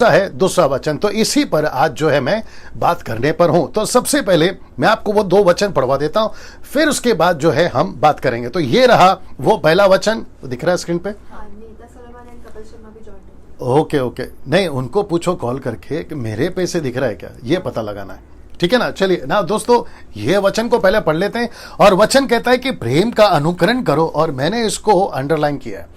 है दूसरा वचन। तो इसी पर आज जो है मैं बात करने पर हूं। तो सबसे पहले मैं आपको वो 2 वचन पढ़वा देता हूं, फिर उसके बाद जो है हम बात करेंगे। तो ये रहा वो पहला वचन, दिख रहा है स्क्रीन पे। ओके, नहीं उनको पूछो कॉल करके कि मेरे पे से दिख रहा है क्या, ये पता लगाना है, ठीक है ना। चलिए ना दोस्तों, ये वचन को पहले पढ़ लेते हैं। और वचन कहता है कि प्रेम का अनुकरण करो, और मैंने इसको अंडरलाइन किया है।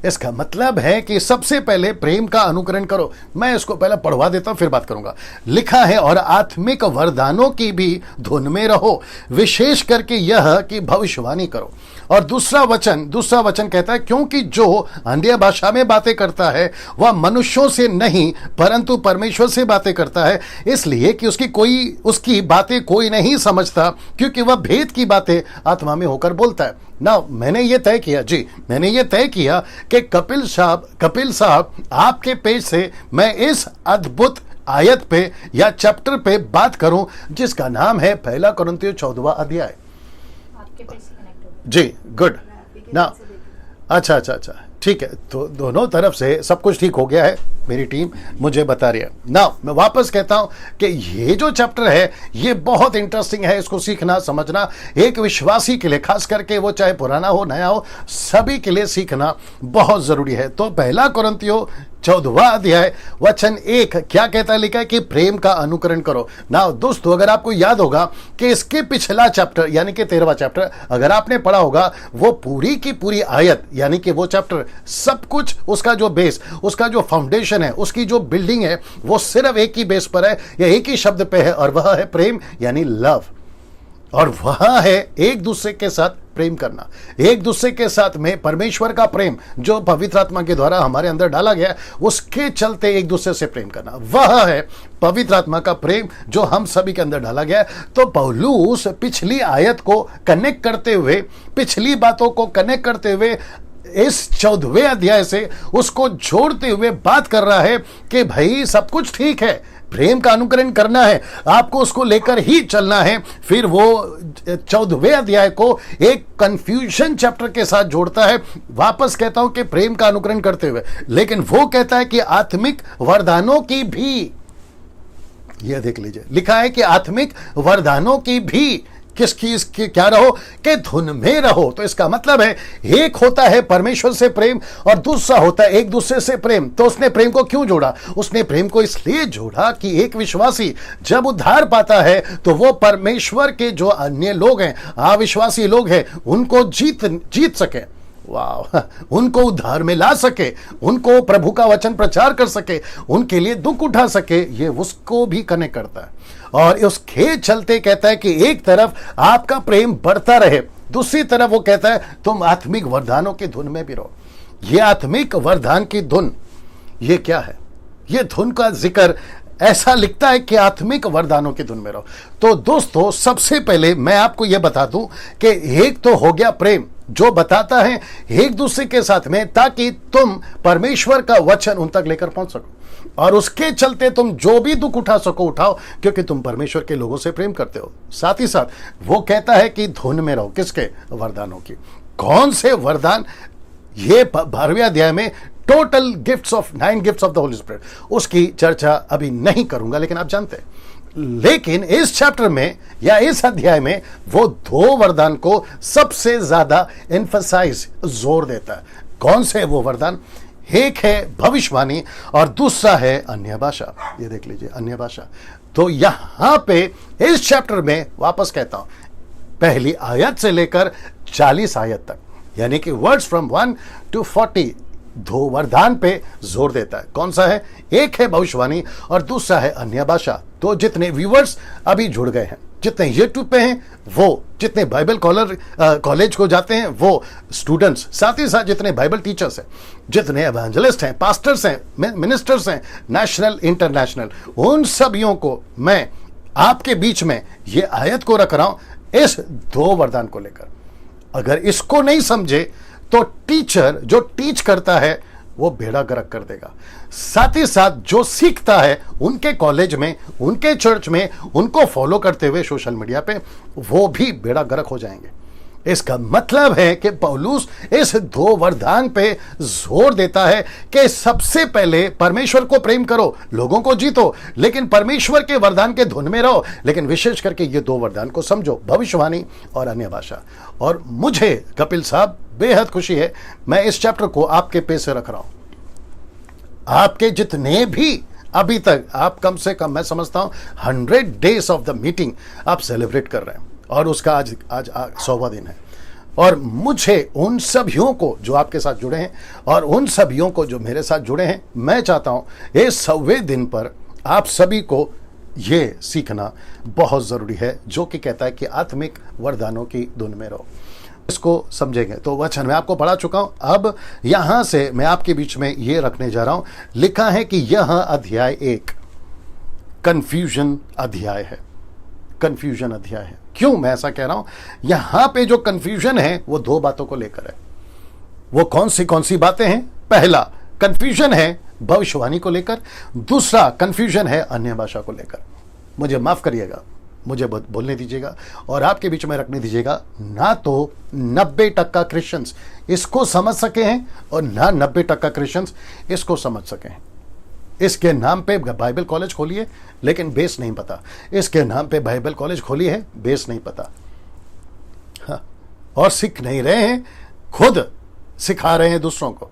इसका मतलब है कि सबसे पहले प्रेम का अनुकरण करो। मैं इसको पहले पढ़वा देता हूं, फिर बात करूंगा। लिखा है, और आत्मिक वरदानों की भी धुन में रहो, विशेष करके यह कि भविष्यवाणी करो। और दूसरा वचन कहता है, क्योंकि जो अन्य भाषा में बातें करता है वह मनुष्यों से नहीं परंतु परमेश्वर से बातें करता है, इसलिए कि उसकी बातें कोई नहीं समझता, क्योंकि वह भेद की बातें आत्मा में होकर बोलता है ना। मैंने ये तय किया कि कपिल साहब आपके पेज से मैं इस अद्भुत आयत पे या चैप्टर पे बात करूं, जिसका नाम है 1 कुरिन्थियों 14वां अध्याय। जी, गुड ना। अच्छा, ठीक है। तो दोनों तरफ से सब कुछ ठीक हो गया है, मेरी टीम मुझे बता रही है ना। मैं वापस कहता हूं कि ये जो चैप्टर है ये बहुत इंटरेस्टिंग है। इसको सीखना समझना एक विश्वासी के लिए, खास करके वो चाहे पुराना हो नया हो, सभी के लिए सीखना बहुत जरूरी है। तो 1 कुरिन्थियों 14वां अध्याय वचन 1 क्या कहता है, लिखा है कि प्रेम का अनुकरण करो ना। दोस्तों, अगर आपको याद होगा कि इसके पिछला चैप्टर यानी कि 13वां चैप्टर अगर आपने पढ़ा होगा, वो पूरी की पूरी आयत यानी कि वो चैप्टर सब कुछ, उसका जो बेस, उसका जो फाउंडेशन है, उसकी जो बिल्डिंग है, वो सिर्फ एक ही बेस पर है या एक ही शब्द पे है, और वह है प्रेम यानी लव। और वह है एक दूसरे के साथ प्रेम करना, एक दूसरे के साथ में परमेश्वर का प्रेम जो पवित्र आत्मा के द्वारा हमारे अंदर डाला गया, उसके चलते एक दूसरे से प्रेम करना। वह है पवित्र आत्मा का प्रेम जो हम सभी के अंदर डाला गया है। तो पौलुस पिछली आयत को कनेक्ट करते हुए, पिछली बातों को कनेक्ट करते हुए इस 14वें अध्याय से उसको जोड़ते हुए बात कर रहा है कि भाई सब कुछ ठीक है, प्रेम का अनुकरण करना है, आपको उसको लेकर ही चलना है। फिर वो 14वें अध्याय को एक कंफ्यूजन चैप्टर के साथ जोड़ता है। वापस कहता हूं कि प्रेम का अनुकरण करते हुए, लेकिन वो कहता है कि आत्मिक वरदानों की भी, यह देख लीजिए, लिखा है कि आत्मिक वरदानों की भी इसकी क्या रहो कि धुन में रहो। तो इसका मतलब है एक होता है परमेश्वर से प्रेम और दूसरा होता है एक दूसरे से प्रेम। तो उसने प्रेम को क्यों जोड़ा? उसने प्रेम को इसलिए जोड़ा कि एक विश्वासी जब उद्धार पाता है तो वो परमेश्वर के जो अन्य लोग हैं, अविश्वासी लोग हैं, उनको जीत सके, वाह, उनको उद्धार में ला सके, उनको प्रभु का वचन प्रचार कर सके, उनके लिए दुख उठा सके, ये उसको भी कनेक्ट करता है। और उसके चलते कहता है कि एक तरफ आपका प्रेम बढ़ता रहे, दूसरी तरफ वो कहता है तुम आत्मिक वरदानों की धुन में भी रहो। ये आत्मिक वरदान की धुन, ये क्या है? ये धुन का जिक्र ऐसा लिखता है कि आत्मिक वरदानों की धुन में रहो। तो दोस्तों, सबसे पहले मैं आपको यह बता दूं कि एक तो हो गया प्रेम जो बताता है एक दूसरे के साथ में, ताकि तुम परमेश्वर का वचन उन तक लेकर पहुंच सको और उसके चलते तुम जो भी दुख उठा सको उठाओ, क्योंकि तुम परमेश्वर के लोगों से प्रेम करते हो। साथ ही साथ वो कहता है कि धुन में रहो, किसके? वरदानों की। कौन से वरदान? ये 12वें अध्याय में total gifts of 9 gifts of the Holi spirit, उसकी चर्चा अभी नहीं करूंगा, लेकिन आप जानते हैं। लेकिन इस चैप्टर में या इस अध्याय में वो 2 वरदान को सबसे ज्यादा एम्फसाइज, जोर देता है। कौन से वो वरदान? एक है भविष्यवाणी और दूसरा है अन्य भाषा। ये देख लीजिए, अन्य भाषा। तो यहां पे इस चैप्टर में वापस कहता हूं, पहली आयत से लेकर 40 आयत तक, यानी कि वर्ड्स फ्रॉम 1 to 40, 2 वरदान पे जोर देता है। कौन सा है? एक है भविष्यवाणी और दूसरा है अन्य भाषा। तो जितने व्यूअर्स अभी जुड़ गए हैं, जितने यूट्यूब पे हैं वो, जितने बाइबल कॉलेज को जाते हैं वो स्टूडेंट्स, साथ ही साथ जितने बाइबल टीचर्स हैं, जितने एवेंजलिस्ट हैं, पास्टर्स हैं, मिनिस्टर्स हैं, नेशनल इंटरनेशनल, उन सभियों को मैं आपके बीच में ये आयत को रख रहा हूं इस 2 वरदान को लेकर। अगर इसको नहीं समझे तो टीचर जो टीच करता है वो बेड़ा गर्क कर देगा। साथ ही साथ जो सीखता है उनके कॉलेज में, उनके चर्च में, उनको फॉलो करते हुए सोशल मीडिया पे, वो भी बेड़ा गर्क हो जाएंगे। इसका मतलब है कि पौलुस इस दो वरदान पे जोर देता है कि सबसे पहले परमेश्वर को प्रेम करो, लोगों को जीतो, लेकिन परमेश्वर के वरदान के धुन में रहो, लेकिन विशेष करके ये दो वरदान को समझो, भविष्यवाणी और अन्य भाषा। और मुझे कपिल साहब बेहद खुशी है, मैं इस चैप्टर को आपके पे से रख रहा हूं। आपके जितने भी अभी तक आप कम से कम मैं समझता हूं 100 डेज ऑफ द मीटिंग आप सेलिब्रेट कर रहे हैं, और उसका आज 100वां दिन है। और मुझे उन सभियों को जो आपके साथ जुड़े हैं और उन सभियों को जो मेरे साथ जुड़े हैं, मैं चाहता हूं इस 100वें दिन पर आप सभी को ये सीखना बहुत जरूरी है, जो कि कहता है कि आत्मिक वरदानों की धुन में रहो। इसको समझेंगे तो वचन मैं आपको पढ़ा चुका हूं, अब यहां से मैं आपके बीच में ये रखने जा रहा हूं। लिखा है कि यह अध्याय एक कंफ्यूजन अध्याय है। कंफ्यूजन अध्याय है। क्यों मैं ऐसा कह रहा हूं? यहां पे जो कंफ्यूजन है वो दो बातों को लेकर है। वो कौन सी बातें हैं? पहला कंफ्यूजन है भविष्यवाणी को लेकर, दूसरा कंफ्यूजन है अन्य भाषा को लेकर। मुझे माफ करिएगा, मुझे बोलने दीजिएगा और आपके बीच में रखने दीजिएगा। ना तो 90% क्रिश्चियंस इसको समझ सके हैं और ना 90% क्रिश्चियंस इसको समझ सके हैं। इसके नाम पे बाइबल कॉलेज खोली है लेकिन बेस नहीं पता, इसके नाम पे बाइबल कॉलेज खोली है, बेस नहीं पता। हाँ, और सीख नहीं रहे हैं, खुद सिखा रहे हैं दूसरों को,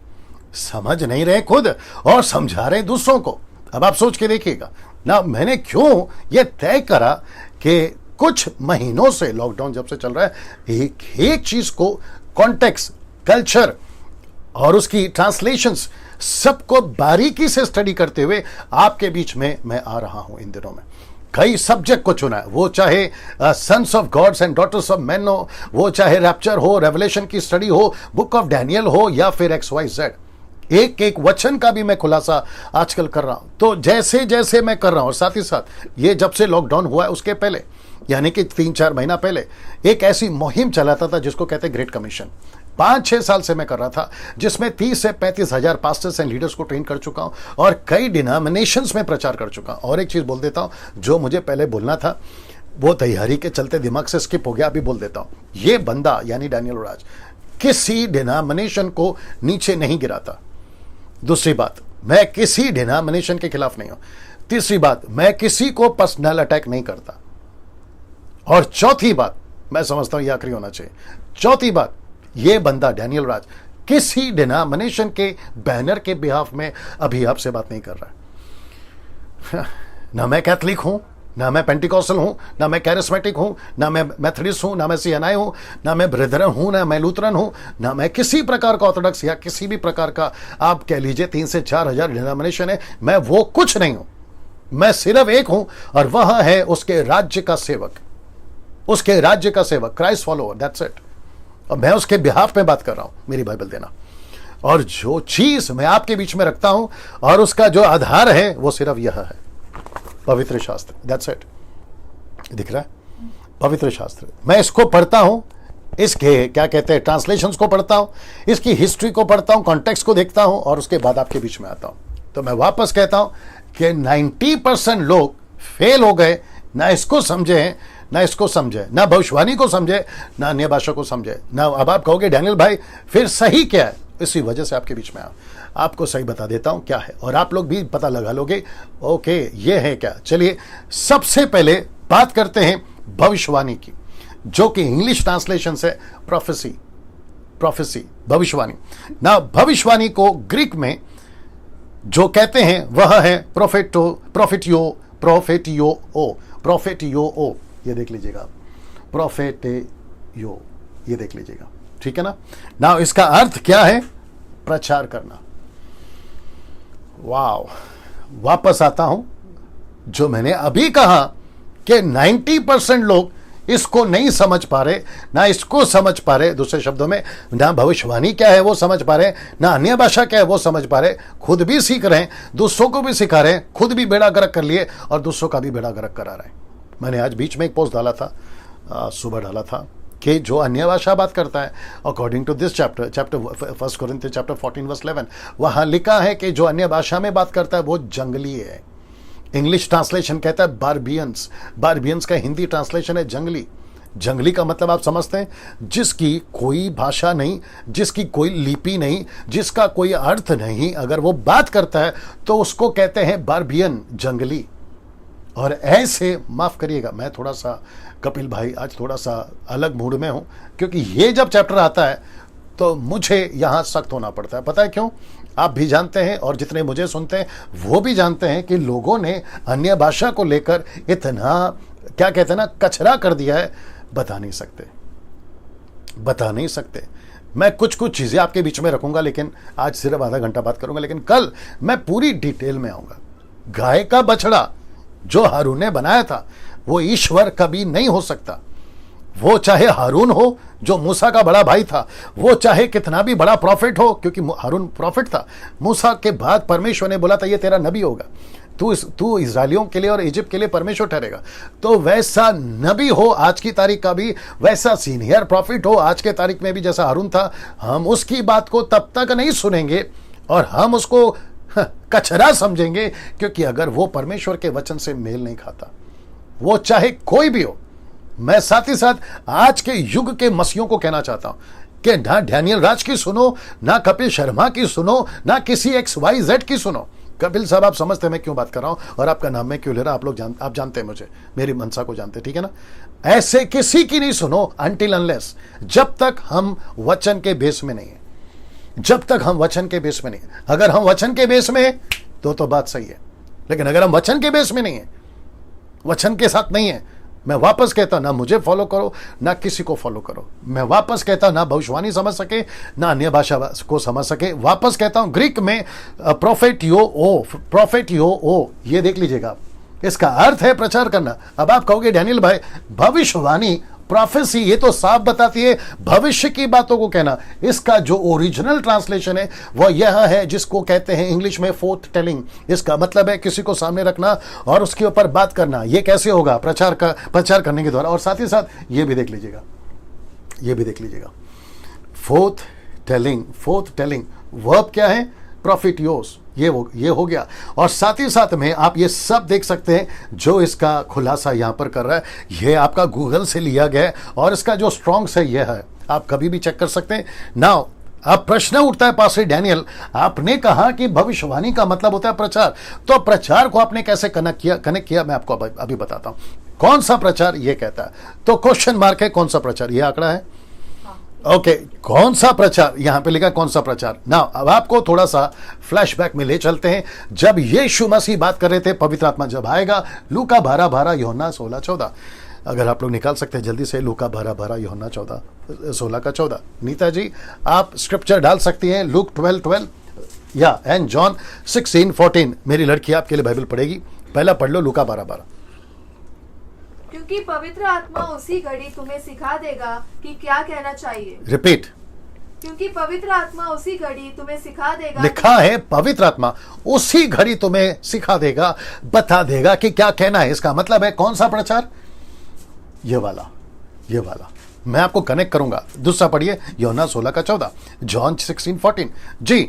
समझ नहीं रहे खुद और समझा रहे हैं दूसरों को। अब आप सोच के देखिएगा ना, मैंने क्यों ये तय करा कि कुछ महीनों से लॉकडाउन जब से चल रहा है, एक एक चीज को कॉन्टेक्स्ट, कल्चर और उसकी ट्रांसलेशंस सबको बारीकी से स्टडी करते हुए आपके बीच में मैं आ रहा हूं। इन दिनों में कई सब्जेक्ट को चुना है, वो चाहे sons of gods and daughters of man हो, वो चाहे रैप्चर हो, रेवलेशन की स्टडी हो, बुक ऑफ डैनियल हो, या फिर XYZ। एक एक वचन का भी मैं खुलासा आजकल कर रहा हूं। तो जैसे जैसे मैं कर रहा हूं, और साथ ही साथ ये जब से लॉकडाउन हुआ है उसके पहले, यानी कि 3-4 महीना पहले, एक ऐसी मुहिम चलाता था जिसको कहते हैं ग्रेट कमीशन। 5-6 साल से मैं कर रहा था, जिसमें 30 से 35 हजार पास्टर्स एंड लीडर्स को ट्रेन कर चुका हूं और कई डिनोमिनेशंस में प्रचार कर चुका हूं। और एक चीज बोल देता हूं, जो मुझे पहले बोलना था वो तैयारी के चलते दिमाग से स्किप हो गया, अभी बोल देता हूं। ये बंदा यानी डैनियल राज किसी डिनोमिनेशन को नीचे नहीं गिराता। दूसरी बात, मैं किसी डिनोमिनेशन के खिलाफ नहीं हूं। तीसरी बात, मैं किसी को पर्सनल अटैक नहीं करता। और चौथी बात, मैं समझता हूं ये आखिरी होना चाहिए, चौथी बात, ये बंदा डैनियल राज किसी डिनोमिनेशन के बैनर के बिहाफ में अभी आपसे बात नहीं कर रहा है। ना मैं कैथलिक हूं, ना मैं पेंटिकॉस्टल हूं, ना मैं कैरिस्मेटिक हूं, ना मैं मेथोडिस्ट हूं, ना मैं CNI हूं, ना मैं ब्रदरन हूं, ना मैं लूथरन हूं, ना मैं किसी प्रकार का ऑर्थोडॉक्स या किसी भी प्रकार का आप कह लीजिए 3 से 4 हजार डिनोमिनेशन है, मैं वो कुछ नहीं हूं। मैं सिर्फ एक हूं और वह है उसके राज्य का सेवक, उसके राज्य का सेवक, क्राइस्ट फॉलोअर, दैट्स इट। और मैं उसके बिहाफ में बात कर रहा हूं, मेरी बाइबल देना। और जो चीज मैं आपके बीच में रखता हूं और उसका जो आधार है वो सिर्फ यह है, पवित्र शास्त्र, दैट्स इट। दिख रहा है? पवित्र शास्त्र। मैं इसको पढ़ता हूं, इसके क्या कहते हैं ट्रांसलेशंस को पढ़ता हूं, इसकी हिस्ट्री को पढ़ता हूं, कॉन्टेक्स्ट को देखता हूं और उसके बाद आपके बीच में आता हूं। तो मैं वापस कहता हूं कि 90% लोग फेल हो गए, ना इसको समझे हैं, ना इसको समझे, ना भविष्यवाणी को समझे, ना अन्य भाषा को समझे, ना। अब आप कहोगे डैनियल भाई फिर सही क्या है? इसी वजह से आपके बीच में आपको सही बता देता हूं क्या है, और आप लोग भी पता लगा लोगे ओके ये है क्या। चलिए सबसे पहले बात करते हैं भविष्यवाणी की, जो कि इंग्लिश ट्रांसलेशन से प्रोफेसी, भविष्यवाणी। ना भविष्यवाणी को ग्रीक में जो कहते हैं वह है प्रोफेटियो। ये देख लीजिएगा, प्रोफेटियो, ये देख लीजिएगा, ठीक है ना। ना इसका अर्थ क्या है? प्रचार करना। वाव, वापस आता हूं, जो मैंने अभी कहा कि 90% लोग इसको नहीं समझ पा रहे, ना इसको समझ पा रहे। दूसरे शब्दों में, ना भविष्यवाणी क्या है वो समझ पा रहे, ना अन्य भाषा क्या है वो समझ पा रहे। खुद भी सीख रहे हैं, दूसरों को भी सिखा रहे हैं, खुद भी बेड़ा गर्क कर लिए और दूसरों का भी बेड़ा गर्क करा रहे हैं। मैंने आज बीच में एक पोस्ट डाला था, सुबह डाला था, कि जो अन्य भाषा बात करता है, according to this chapter 1 Corinthians chapter 14 verse 11, वहां लिखा है कि जो अन्य भाषा में बात करता है वो जंगली है। इंग्लिश ट्रांसलेशन कहता है बारबियंस का हिंदी ट्रांसलेशन है जंगली। जंगली का मतलब आप समझते हैं, जिसकी कोई भाषा नहीं, जिसकी कोई लिपि नहीं, जिसका कोई अर्थ नहीं, अगर वो बात करता है तो उसको कहते हैं बार्बियन, जंगली। और ऐसे, माफ करिएगा मैं थोड़ा सा, कपिल भाई आज थोड़ा सा अलग मूड में हूं, क्योंकि ये जब चैप्टर आता है तो मुझे यहां सख्त होना पड़ता है। पता है क्यों? आप भी जानते हैं और जितने मुझे सुनते हैं वो भी जानते हैं कि लोगों ने अन्य भाषा को लेकर इतना, क्या कहते हैं ना, कचरा कर दिया है, बता नहीं सकते, बता नहीं सकते। मैं कुछ कुछ चीजें आपके बीच में रखूंगा, लेकिन आज सिर्फ आधा घंटा बात करूंगा, लेकिन कल मैं पूरी डिटेल में आऊंगा। गाय का बछड़ा जो हारून ने बनाया था वो ईश्वर कभी नहीं हो सकता। वो चाहे हारून हो जो मूसा का बड़ा भाई था, वो चाहे कितना भी बड़ा प्रॉफिट हो, क्योंकि हारून प्रॉफिट था। मूसा के बाद परमेश्वर ने बोला था ये तेरा नबी होगा, तू इजराइलियों के लिए और इजिप्ट के लिए परमेश्वर ठहरेगा। तो वैसा नबी हो आज की तारीख का भी, वैसा सीनियर प्रॉफिट हो आज के तारीख में भी जैसा हारून था, हम उसकी बात को तब तक नहीं सुनेंगे और हम उसको कचरा समझेंगे, क्योंकि अगर वो परमेश्वर के वचन से मेल नहीं खाता, वो चाहे कोई भी हो। मैं साथ ही साथ आज के युग के मसीहों को कहना चाहता हूं कि ना डैनियल राज की सुनो, ना कपिल शर्मा की सुनो, ना किसी XYZ की सुनो। कपिल साहब आप समझते हैं मैं क्यों बात कर रहा हूं और आपका नाम मैं क्यों ले रहा, आप जानते हैं मुझे, मेरी मनसा को जानते, ठीक है ना। ऐसे किसी की नहीं सुनो अनटिल अनलेस, जब तक हम वचन के बेस में नहीं है, जब तक हम वचन के बेस में नहीं। अगर हम वचन के बेस में है तो बात सही है, लेकिन अगर हम वचन के बेस में नहीं है, वचन के साथ नहीं है, मैं वापस कहता हूं, ना मुझे फॉलो करो ना किसी को फॉलो करो। मैं वापस कहता हूं, ना भविष्यवाणी समझ सके ना अन्य भाषा को समझ सके। वापस कहता हूं, ग्रीक में प्रोफेट यो ओ, ये देख लीजिएगा, इसका अर्थ है प्रचार करना। अब आप कहोगे डैनियल भाई भविष्यवाणी, प्रोफेसी, ये तो साफ बताती है भविष्य की बातों को कहना। इसका जो ओरिजिनल ट्रांसलेशन है वो यह है, जिसको कहते हैं इंग्लिश में फोर्थ टेलिंग। इसका मतलब है किसी को सामने रखना और उसके ऊपर बात करना। ये कैसे होगा? प्रचार करने के द्वारा। और साथ ही साथ ये भी देख लीजिएगा, ये भी देख लीजिएगा, फोर्थ टेलिंग वर्ब क्या है? प्रॉफिटियोस, ये हो गया। और साथ ही साथ में आप ये सब देख सकते हैं जो इसका खुलासा यहां पर कर रहा है, ये आपका गूगल से लिया गया है और इसका जो स्ट्रॉन्ग्स है ये है, आप कभी भी चेक कर सकते हैं। नाउ अब प्रश्न उठता है पास्टर डैनियल, आपने कहा कि भविष्यवाणी का मतलब होता है प्रचार, तो प्रचार को आपने कैसे कनेक्ट किया मैं आपको अभी बताता हूं। कौन सा प्रचार ये कहता है, तो क्वेश्चन मार्क है, कौन सा प्रचार, ये आंकड़ा है, ओके कौन सा प्रचार, यहां पे लिखा कौन सा प्रचार। ना अब आपको थोड़ा सा फ्लैशबैक में ले चलते हैं, जब यीशु मसीह बात कर रहे थे पवित्र आत्मा जब आएगा, लूका 12:12, यूहन्ना 16:14। अगर आप लोग निकाल सकते हैं जल्दी से, लूका 12:12, यूहन्ना 16:14। नीता जी आप स्क्रिप्चर डाल सकती हैं, लूक 12:12 या एंड जॉन 16:14। मेरी लड़की आपके लिए बाइबल पढ़ेगी, पहला पढ़ लो लूका 12:12। क्योंकि पवित्र आत्मा उसी घड़ी तुम्हें सिखा देगा कि क्या कहना चाहिए। रिपीट। क्योंकि पवित्र आत्मा उसी घड़ी तुम्हें सिखा देगा, लिखा है पवित्र आत्मा उसी घड़ी तुम्हें सिखा देगा, बता देगा कि क्या कहना है। इसका मतलब है कौन सा प्रचार? ये वाला मैं आपको कनेक्ट करूंगा। दूसरा पढ़िए, यूहन्ना 16:14, जॉन 16:14। जी,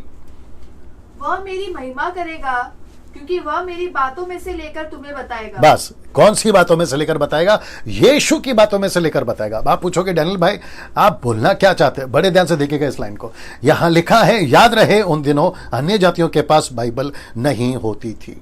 वह मेरी महिमा करेगा क्योंकि वह मेरी बातों में से लेकर तुम्हें बताएगा। बस कौन सी बातों में से लेकर बताएगा? यीशु की बातों में से लेकर बताएगा। आप पूछोगे डैनियल भाई आप बोलना क्या चाहते हैं? बड़े ध्यान से देखिएगा इस लाइन को, यहां लिखा है, याद रहे उन दिनों अन्य जातियों के पास बाइबल नहीं होती थी।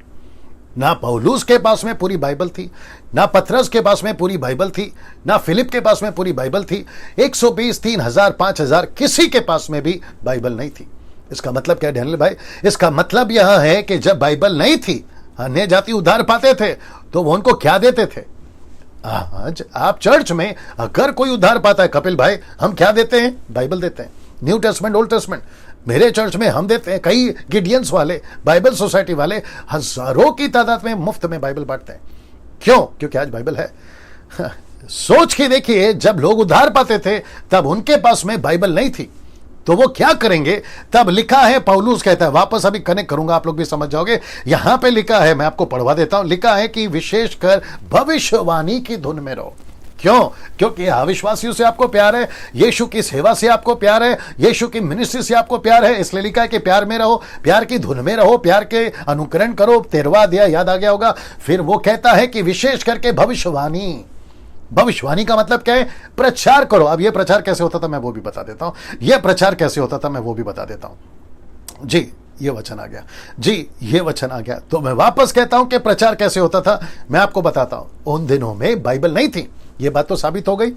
ना पौलुस के पास में पूरी बाइबल थी, ना पतरस के पास में पूरी बाइबल थी, ना फिलिप के पास में पूरी बाइबल थी। 120, 3000, 5000 किसी के पास में भी बाइबल नहीं थी। इसका मतलब क्या है डैनियल भाई? इसका मतलब यह है कि जब बाइबल नहीं थी, अन्य जाति उद्धार पाते थे तो वो उनको क्या देते थे? आज आप चर्च में अगर कोई उद्धार पाता है कपिल भाई, हम क्या देते हैं? बाइबल देते हैं, न्यू टेस्टमेंट, ओल्ड टेस्टमेंट। मेरे चर्च में हम देते हैं, कई गिडियंस वाले, बाइबल सोसाइटी वाले हजारों की तादाद में मुफ्त में बाइबल बांटते हैं। क्यों? क्योंकि आज बाइबल है। सोच के देखिए, जब लोग उद्धार पाते थे तब उनके पास में बाइबल नहीं थी, तो वो क्या करेंगे? तब लिखा है, पौलुस कहता है, वापस अभी कनेक्ट करूंगा, आप लोग भी समझ जाओगे। यहां पे लिखा है, मैं आपको पढ़वा देता हूं, लिखा है कि विशेषकर भविष्यवाणी की धुन में रहो। क्यों? क्योंकि अविश्वासियों से आपको प्यार है, यीशु की सेवा से आपको प्यार है, यीशु की मिनिस्ट्री से आपको प्यार है, इसलिए लिखा है कि प्यार में रहो, प्यार की धुन में रहो, प्यार के अनुकरण करो। 13वां अध्याय याद आ गया होगा। फिर वो कहता है कि विशेष करके भविष्यवाणी, भविष्यवाणी का मतलब क्या है? प्रचार करो। अब यह प्रचार कैसे होता था मैं वो भी बता देता हूं, यह प्रचार कैसे होता था मैं वो भी बता देता हूं। जी ये वचन आ गया, जी ये वचन आ गया। तो मैं वापस कहता हूं कि प्रचार कैसे होता था, मैं आपको बताता हूं। उन दिनों में बाइबल नहीं थी, ये बात तो साबित हो गई।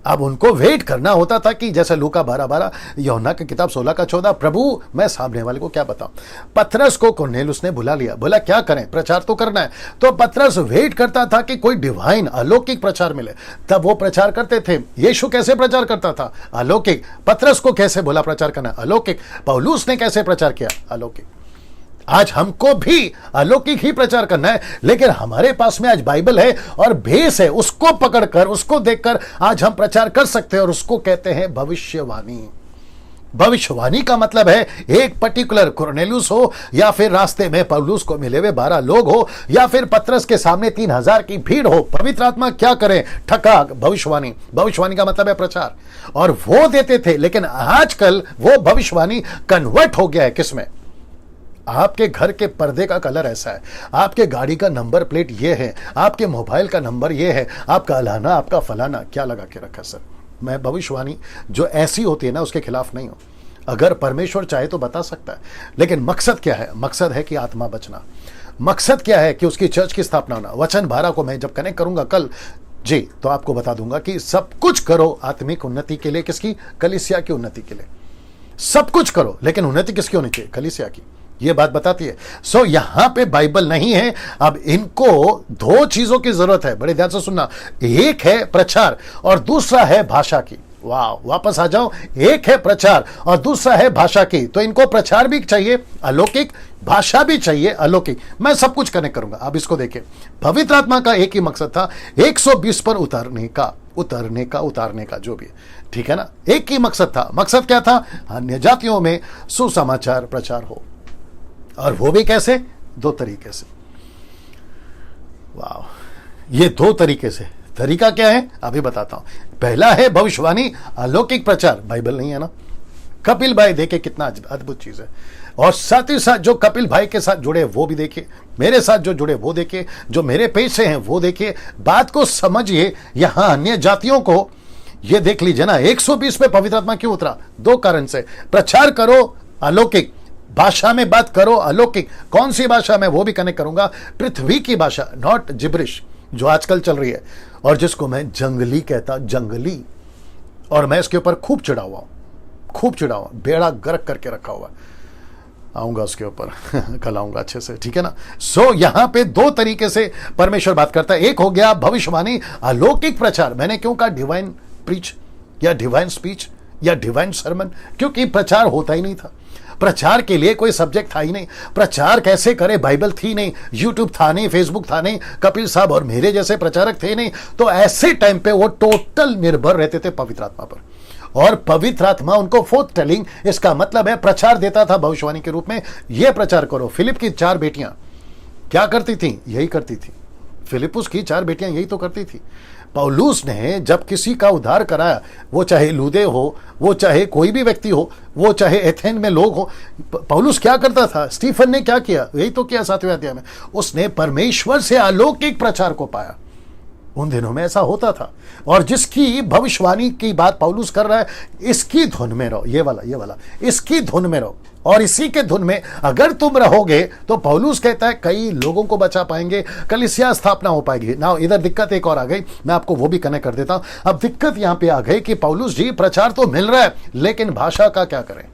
अब उनको वेट करना होता था कि जैसे लूका 12:12, यूहन्ना की किताब 16:14, प्रभु मैं सामने वाले को क्या बताऊं। पतरस को कुरनेलियुस ने बुला लिया, बोला क्या करें, प्रचार तो करना है। तो पतरस वेट करता था कि कोई डिवाइन अलौकिक प्रचार मिले, तब वो प्रचार करते थे। यीशु कैसे प्रचार करता था? अलौकिक। पतरस को कैसे बोला प्रचार करना? अलौकिक। पौलुस ने कैसे प्रचार किया? अलौकिक। आज हमको भी अलौकिक ही प्रचार करना है, लेकिन हमारे पास में आज बाइबल है और भेस है, उसको पकड़कर, उसको देखकर आज हम प्रचार कर सकते हैं, और उसको कहते हैं भविष्यवाणी। भविष्यवाणी का मतलब है एक पर्टिकुलर कुरनेलियुस हो, या फिर रास्ते में पौलुस को मिले हुए 12 लोग हो, या फिर पतरस के सामने 3000 की भीड़ हो। पवित्र आत्मा क्या करे? ठका भविष्यवाणी। भविष्यवाणी का मतलब है प्रचार, और वो देते थे। लेकिन आजकल वो भविष्यवाणी कन्वर्ट हो गया है किसमें? आपके घर के पर्दे का कलर ऐसा है, आपके गाड़ी का नंबर प्लेट ये है, आपके मोबाइल का नंबर ये है, आपका अलाना, आपका फलाना, क्या लगा के रखा सर? मैं भविष्यवाणी जो ऐसी होती है ना उसके खिलाफ नहीं हूं। अगर परमेश्वर चाहे तो बता सकता है, लेकिन मकसद क्या है? मकसद है कि आत्मा बचना। मकसद क्या है? कि उसकी चर्च की स्थापना होना। वचन 12 को मैं जब कनेक्ट करूंगा कल जी, तो आपको बता दूंगा कि सब कुछ करो आत्मिक उन्नति के लिए। किसकी? कलीसिया की उन्नति के लिए। सब कुछ करो, लेकिन उन्नति किसकी होनी चाहिए? कलीसिया की। ये बात बताती है। सो यहां पे बाइबल नहीं है। अब इनको दो चीजों की जरूरत है, बड़े ध्यान से सुनना। एक है प्रचार और दूसरा है भाषा की। वाह, वापस आ जाओ। एक है प्रचार और दूसरा है भाषा की। तो इनको प्रचार भी चाहिए अलौकिक, भाषा भी चाहिए अलौकिक। मैं सब कुछ कनेक्ट करूंगा। अब इसको देखिए, पवित्र आत्मा का एक ही मकसद था, 120 पर उतारने का जो भी, ठीक है ना। एक ही मकसद था। मकसद क्या था? अन्य जातियों में सुसमाचार प्रचार हो, और वो भी कैसे? 2 तरीके से। वाह, ये 2 तरीके से। तरीका क्या है अभी बताता हूं। पहला है भविष्यवाणी, अलौकिक प्रचार। बाइबल नहीं है ना। कपिल भाई देखिए कितना अद्भुत चीज है। और साथ ही साथ जो कपिल भाई के साथ जुड़े वो भी देखिए, मेरे साथ जो जुड़े वो देखिए, जो मेरे पेज से हैं वो देखिए। बात को समझिए। यहां अन्य जातियों को ये देख लीजिए ना, 120 पे पवित्र आत्मा क्यों उतरा? 2 कारण से। प्रचार करो अलौकिक, भाषा में बात करो अलौकिक। कौन सी भाषा? में वो भी कनेक्ट करूंगा। पृथ्वी की भाषा, नॉट जिब्रिश जो आजकल चल रही है, और जिसको मैं जंगली कहता, जंगली। और मैं इसके ऊपर खूब चिढ़ा हुआ हूं, खूब चिढ़ा हुआ, बेड़ा गर्क करके रखा हुआ। आऊंगा उसके ऊपर कल आऊंगा अच्छे से, ठीक है ना। सो यहां पे 2 तरीके से परमेश्वर बात करता है। एक हो गया भविष्यवाणी, अलौकिक प्रचार। मैंने क्यों कहा डिवाइन प्रीच या डिवाइन स्पीच या डिवाइन सरमन? क्योंकि प्रचार होता ही नहीं था। प्रचार के लिए कोई सब्जेक्ट था ही नहीं। प्रचार कैसे करे? बाइबल थी नहीं, यूट्यूब था नहीं, फेसबुक था नहीं, कपिल साहब और मेरे जैसे प्रचारक थे नहीं। तो ऐसे टाइम पे वो टोटल निर्भर रहते थे पवित्र आत्मा पर, और पवित्र आत्मा उनको फोर्थ टेलिंग, इसका मतलब है प्रचार देता था भविष्यवाणी के रूप में। ये प्रचार करो। फिलिप की 4 बेटियां क्या करती थी? यही करती थी। फिलिपुस की 4 बेटियां यही तो करती थी। पौलुस ने जब किसी का उद्धार कराया, वो चाहे लूदे हो, वो चाहे कोई भी व्यक्ति हो, वो चाहे एथेन में लोग हो, पौलुस क्या करता था? स्टीफन ने क्या किया? यही तो किया 7वें अध्याय में। उसने परमेश्वर से अलौकिक प्रचार को पाया। उन दिनों में ऐसा होता था। और जिसकी भविष्यवाणी की बात पौलुस कर रहा है, इसकी धुन में रहो। ये वाला इसकी धुन में रहो, और इसी के धुन में अगर तुम रहोगे तो पौलुस कहता है कई लोगों को बचा पाएंगे, कलीसिया स्थापना हो पाएगी ना। इधर दिक्कत एक और आ गई, मैं आपको वो भी कनेक्ट कर देता हूं। अब दिक्कत यहां पे आ गई कि पौलुस जी प्रचार तो मिल रहा है, लेकिन भाषा का क्या करें?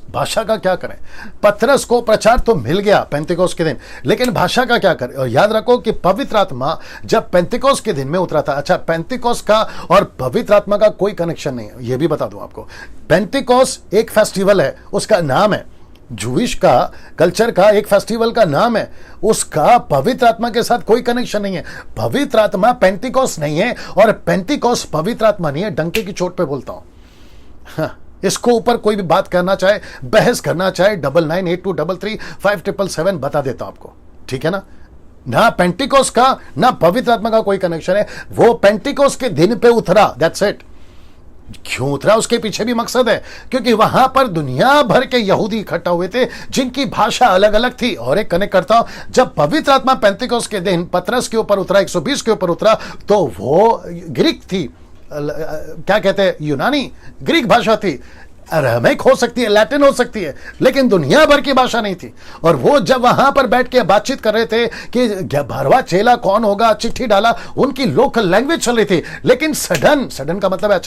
भाषा का क्या करें? पतरस को प्रचार तो मिल गया पेंतिकोस के दिन, लेकिन भाषा का क्या करें? और याद रखो कि पवित्र आत्मा जब पेंतिकोस के दिन में उतरा था। अच्छा, पेंतिकोस का और पवित्र आत्मा का कोई कनेक्शन नहीं है, यह भी बता दूं आपको। पेंतिकोस एक फेस्टिवल है, उसका नाम है, जूइश का कल्चर का एक फेस्टिवल का नाम है, उसका पवित्र आत्मा के साथ कोई कनेक्शन नहीं है। पवित्र आत्मा पेंतिकोस नहीं है, और पेंतिकोस पवित्र आत्मा नहीं है। डंके की चोट पे बोलता हूं। हाँ, इसको ऊपर कोई भी बात करना चाहे, बहस करना चाहे, 9982333577 बता देता हूं आपको, ठीक है ना। ना पेंटिकोस का ना पवित्र आत्मा का कोई कनेक्शन है। वो पेंटिकोस के दिन पे उतरा, दैट्स इट। क्यों उतरा उसके पीछे भी मकसद है, क्योंकि वहां पर दुनिया भर के यहूदी इकट्ठा हुए थे जिनकी भाषा अलग अलग थी। और एक कनेक्ट करता हूं, जब पवित्र आत्मा पेंतिकोस्त के दिन पतरस के ऊपर उतरा, 120 के ऊपर उतरा, तो वो ग्रीक थी, क्या कहते हैं, यूनानी ग्रीक भाषा थी। अरामिक हो सकती है, लैटिन हो सकती है, लेकिन दुनिया भर की भाषा नहीं थी। और वो जब वहां पर बैठ के बातचीत कर रहे थे कि 12वां चेला कौन होगा, चिट्ठी डाला, उनकी लोकल लैंग्वेज चल रही थी। लेकिन सडन का मतलब है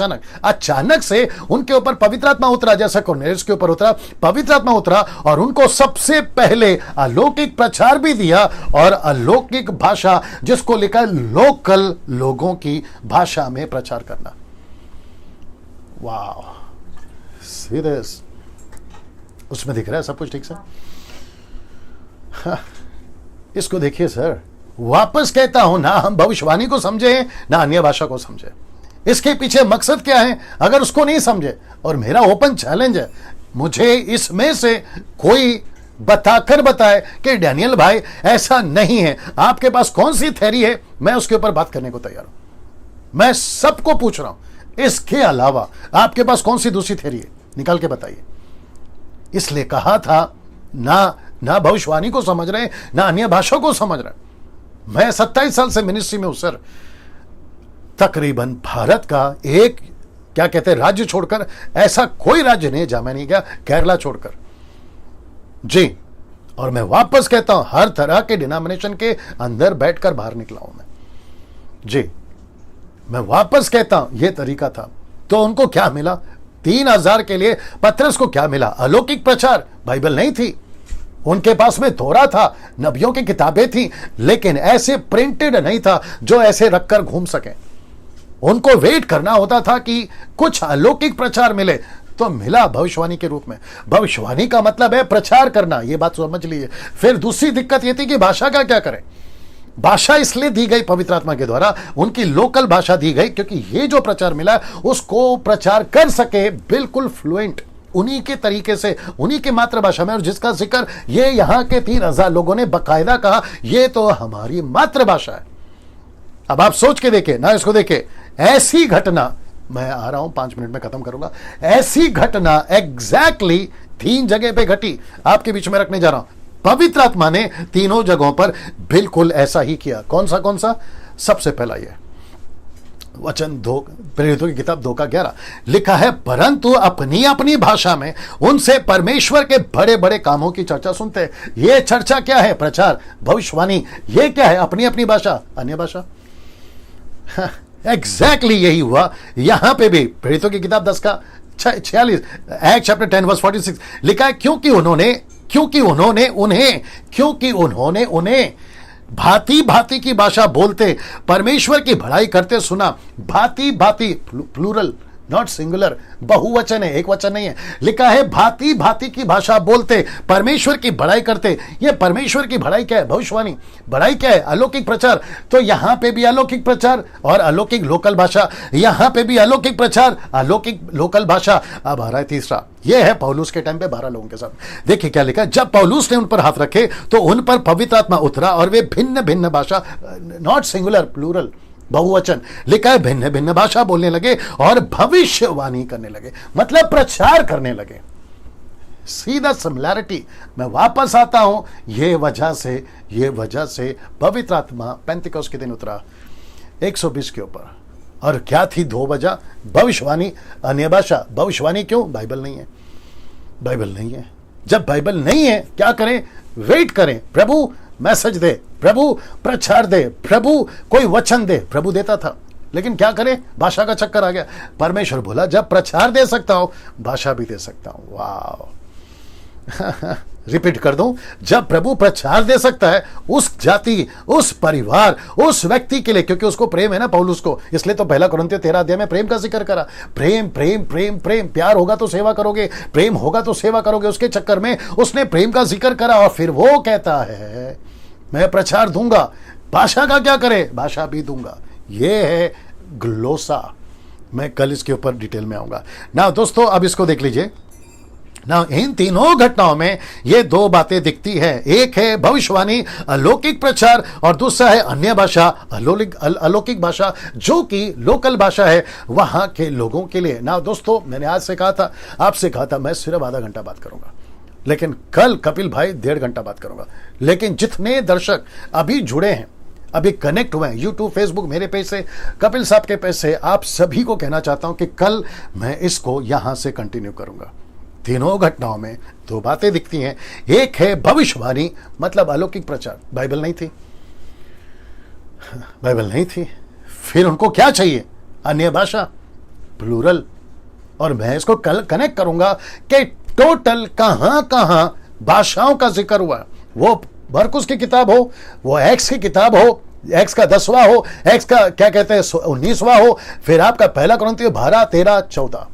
अचानक से उनके ऊपर पवित्र आत्मा उतरा, जैसा कुरनेलियुस के ऊपर उतरा, पवित्र आत्मा उतरा और उनको सबसे पहले अलौकिक प्रचार भी दिया। और अलौकिक भाषा, जिसको लिखा लोकल लोगों की भाषा में प्रचार करना। वाह, सीरियस, उसमें दिख रहा है सब कुछ ठीक से। हाँ, इसको देखिए सर, वापस कहता हूं, ना हम भविष्यवाणी को समझे ना अन्य भाषा को समझे। इसके पीछे मकसद क्या है अगर उसको नहीं समझे, और मेरा ओपन चैलेंज है, मुझे इसमें से कोई बताकर बताए कि डैनियल भाई ऐसा नहीं है, आपके पास कौन सी थ्योरी है, मैं उसके ऊपर बात करने को तैयार हूं। मैं सबको पूछ रहा हूं, इसके अलावा आपके पास कौन सी दूसरी थ्योरी है, निकाल के बताइए। इसलिए कहा था, ना भविष्यवाणी को समझ रहे, ना अन्य भाषा को समझ रहे। मैं 27 साल से मिनिस्ट्री में हूं सर। तकरीबन भारत का एक, क्या कहते हैं, राज्य छोड़कर ऐसा कोई राज्य नहीं जहां मैं नहीं गया, केरला छोड़कर जी। और मैं वापस कहता हूं, हर तरह के डिनोमिनेशन के अंदर बैठकर बाहर निकला हूं मैं जी। मैं वापस कहता हूं, यह तरीका था। तो उनको क्या मिला? 3000 के लिए पतरस को क्या मिला? अलौकिक प्रचार। बाइबल नहीं थी उनके पास में, तोरा था, नबियों की किताबें थी, लेकिन ऐसे प्रिंटेड नहीं था जो ऐसे रखकर घूम सके। उनको वेट करना होता था कि कुछ अलौकिक प्रचार मिले, तो मिला भविष्यवाणी के रूप में। भविष्यवाणी का मतलब है प्रचार करना, यह बात समझ लीजिए। फिर दूसरी दिक्कत यह थी कि भाषा का क्या करें। भाषा इसलिए दी गई पवित्र आत्मा के द्वारा, उनकी लोकल भाषा दी गई, क्योंकि ये जो प्रचार मिला उसको प्रचार कर सके बिल्कुल फ्लुएंट, उन्हीं के तरीके से, उन्हीं के मातृभाषा में। और जिसका जिक्र ये यहां के 3000 लोगों ने बकायदा कहा, ये तो हमारी मातृभाषा है। अब आप सोच के देखें ना, इसको देखें, ऐसी घटना, मैं आ रहा हूं 5 मिनट में खत्म करूंगा, ऐसी घटना एग्जैक्टली 3 जगह पे घटी, आपके बीच में रखने जा रहा हूं। पवित्र आत्मा ने तीनों जगहों पर बिल्कुल ऐसा ही किया। कौन सा? सबसे पहला ये वचन 2 प्रेरितों की किताब 2:11 लिखा है, परंतु अपनी अपनी भाषा में उनसे परमेश्वर के बड़े बड़े कामों की चर्चा सुनते हैं। ये चर्चा क्या है? प्रचार, भविष्यवाणी। ये क्या है? अपनी अपनी भाषा, अन्य भाषा। एग्जैक्टली यही हुआ यहां पे भी। प्रेरितों की किताब 10:46, एक्ट चैप्टर 10:46 लिखा है, क्योंकि उन्होंने उन्हें भांति भांति की भाषा बोलते परमेश्वर की भलाई करते सुना। भांति भांति, प्लूरल, नॉट सिंगुलर, बहुवचन है, एक वचन नहीं है। लिखा है भांति भांति की भाषा बोलते परमेश्वर की भलाई करते। ये परमेश्वर की भलाई क्या है? भविष्यवाणी। भलाई क्या है? अलौकिक प्रचार। तो यहां पे भी अलौकिक प्रचार और अलौकिक लोकल भाषा, यहां पे भी अलौकिक प्रचार, अलौकिक लोकल भाषा। अब आ रहा है तीसरा, यह है पौलुस के टाइम पे 12 लोगों के साथ। देखिए क्या लिखा है, जब पौलुस ने उन पर हाथ रखे तो उन पर पवित्र आत्मा उतरा और वे भिन्न भिन्न भाषा, नॉट सिंगुलर, प्लूरल, बहुवचन, लिखा है भिन्न भिन्न भाषा बोलने लगे और भविष्यवाणी करने लगे, मतलब प्रचार करने लगे। सीधा सिमिलैरिटी। मैं वापस आता हूं, ये वजह से पवित्र आत्मा पेंतिकोस्त के दिन उतरा 120 के ऊपर। और क्या थी 2 वजह? भविष्यवाणी, अन्य भाषा। भविष्यवाणी क्यों? बाइबल नहीं है। जब बाइबल नहीं है क्या करें? वेट करें, प्रभु मैसेज दे, प्रभु प्रचार दे, प्रभु कोई वचन दे। प्रभु देता था, लेकिन क्या करें? भाषा का चक्कर आ गया। परमेश्वर बोला, जब प्रचार दे सकता हूं, भाषा भी दे सकता हूं। वाह रिपीट कर दूं, जब प्रभु प्रचार दे सकता है उस जाति, उस परिवार, उस व्यक्ति के लिए, क्योंकि उसको प्रेम है ना पौलुस को, इसलिए तो 1 कुरिन्थियों 13 में प्रेम का जिक्र करा। प्रेम प्रेम प्रेम प्रेम, प्यार होगा तो सेवा करोगे, प्रेम होगा तो सेवा करोगे। उसके चक्कर में उसने प्रेम का जिक्र करा और फिर वो कहता है मैं प्रचार दूंगा। भाषा का क्या करे? भाषा भी दूंगा। ये है ग्लोसा। मैं कल इसके ऊपर डिटेल में आऊंगा ना दोस्तों। अब इसको देख लीजिए, ना इन तीनों घटनाओं में ये दो बातें दिखती है। एक है भविष्यवाणी, अलौकिक प्रचार, और दूसरा है अन्य भाषा, अलौकिक भाषा, जो कि लोकल भाषा है वहां के लोगों के लिए। ना दोस्तों, मैंने आज से कहा था, आपसे कहा था मैं सिर्फ आधा घंटा बात करूंगा, लेकिन कल कपिल भाई 1.5 घंटा बात करूंगा। लेकिन जितने दर्शक अभी जुड़े हैं, अभी कनेक्ट हुए हैं यूट्यूब, फेसबुक, मेरे पेज से, कपिल साहब के पेज से, आप सभी को कहना चाहता हूं कि कल मैं इसको यहां से कंटिन्यू करूंगा। तीनों घटनाओं में दो बातें दिखती हैं। एक है भविष्यवाणी, मतलब अलौकिक प्रचार। बाइबल नहीं थी, बाइबल नहीं थी, फिर उनको क्या चाहिए? अन्य भाषा, प्लूरल। और मैं इसको कल कनेक्ट करूंगा कि टोटल कहां कहां भाषाओं का जिक्र हुआ। वो मरकुस की किताब हो, वो एक्स की किताब हो, एक्स का 10वां हो, एक्स का क्या कहते हैं 19वां हो, फिर आपका पहला कुरिन्थियों 12, 13, 14,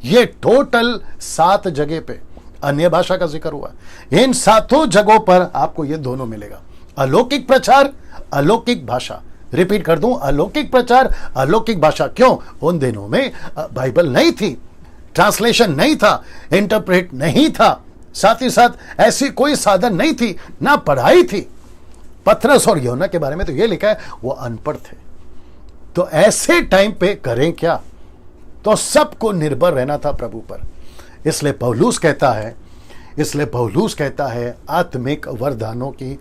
ये टोटल 7 जगह पे अन्य भाषा का जिक्र हुआ। इन 7 जगहों पर आपको ये दोनों मिलेगा, अलौकिक प्रचार, अलौकिक भाषा। रिपीट कर दूं, अलौकिक प्रचार, अलौकिक भाषा। क्यों? उन दिनों में बाइबल नहीं थी, ट्रांसलेशन नहीं था, इंटरप्रेट नहीं था, साथ ही साथ ऐसी कोई साधन नहीं थी, ना पढ़ाई थी। पतरस और यूहन्ना के बारे में तो ये लिखा है वो अनपढ़ थे। तो ऐसे टाइम पे करें क्या? तो सबको निर्भर रहना था प्रभु पर। इसलिए पौलुस कहता है आत्मिक वरदानों की,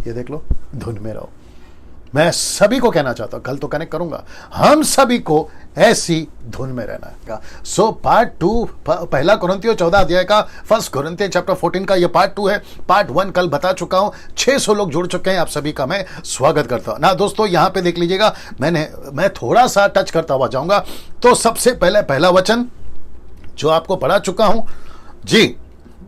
ये देख लो, धुन में रहो। मैं सभी को कहना चाहता हूं, कल तो कनेक्ट करूंगा, हम सभी को ऐसी धुन में रहना है। सो पार्ट 2, पहला कुरिन्थियों 14 अध्याय का, 1 कुरिन्थियों चैप्टर 14 का ये पार्ट 2 है। पार्ट 1 कल बता चुका हूं। 600 लोग जुड़ चुके हैं, आप सभी का मैं स्वागत करता हूं। ना दोस्तों, यहां पे देख लीजिएगा, मैं थोड़ा सा टच करता हुआ जाऊंगा। तो सबसे पहले पहला वचन जो आपको पढ़ा चुका हूं जी,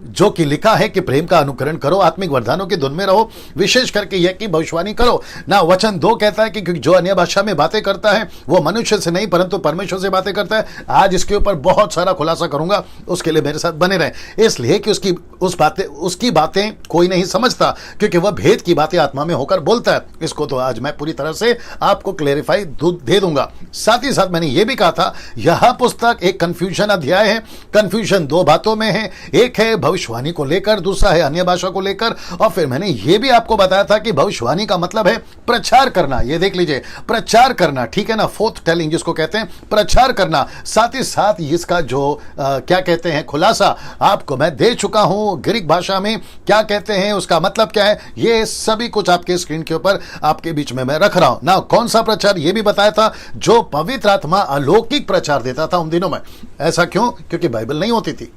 जो कि लिखा है कि प्रेम का अनुकरण करो, आत्मिक वरदानों की धुन में रहो, विशेष करके यह कि भविष्यवाणी करो। ना वचन 2 कहता है कि जो अन्य भाषा में बातें करता है वो मनुष्य से नहीं परंतु परमेश्वर से बातें करता है। आज इसके ऊपर बहुत सारा खुलासा करूंगा, उसके लिए मेरे साथ बने रहें। इसलिए कि उसकी बातें कोई नहीं समझता, क्योंकि वह भेद की बातें आत्मा में होकर बोलता है। इसको तो आज मैं पूरी तरह से आपको क्लेरिफाई दे दूंगा। साथ ही साथ मैंने ये भी कहा था, यह पुस्तक एक कंफ्यूजन अध्याय है। कंफ्यूजन 2 बातों में है, एक है भविष्यवाणी को लेकर, दूसरा है अन्य भाषा को लेकर। और फिर मैंने यह भी आपको बताया था कि भविष्यवाणी का मतलब है प्रचार करना। ये देख लीजिए, प्रचार करना, ठीक है ना, फोर्थ टेलिंग जिसको कहते हैं, प्रचार करना। साथ ही साथ इसका जो क्या कहते हैं खुलासा आपको मैं दे चुका हूं, ग्रीक भाषा में क्या कहते हैं, उसका मतलब क्या है, ये सभी कुछ आपके स्क्रीन के ऊपर आपके बीच में मैं रख रहा हूं ना। कौन सा प्रचार, ये भी बताया था, जो पवित्र आत्मा अलौकिक प्रचार देता था उन दिनों में। ऐसा क्यों? क्योंकि बाइबल नहीं होती थी।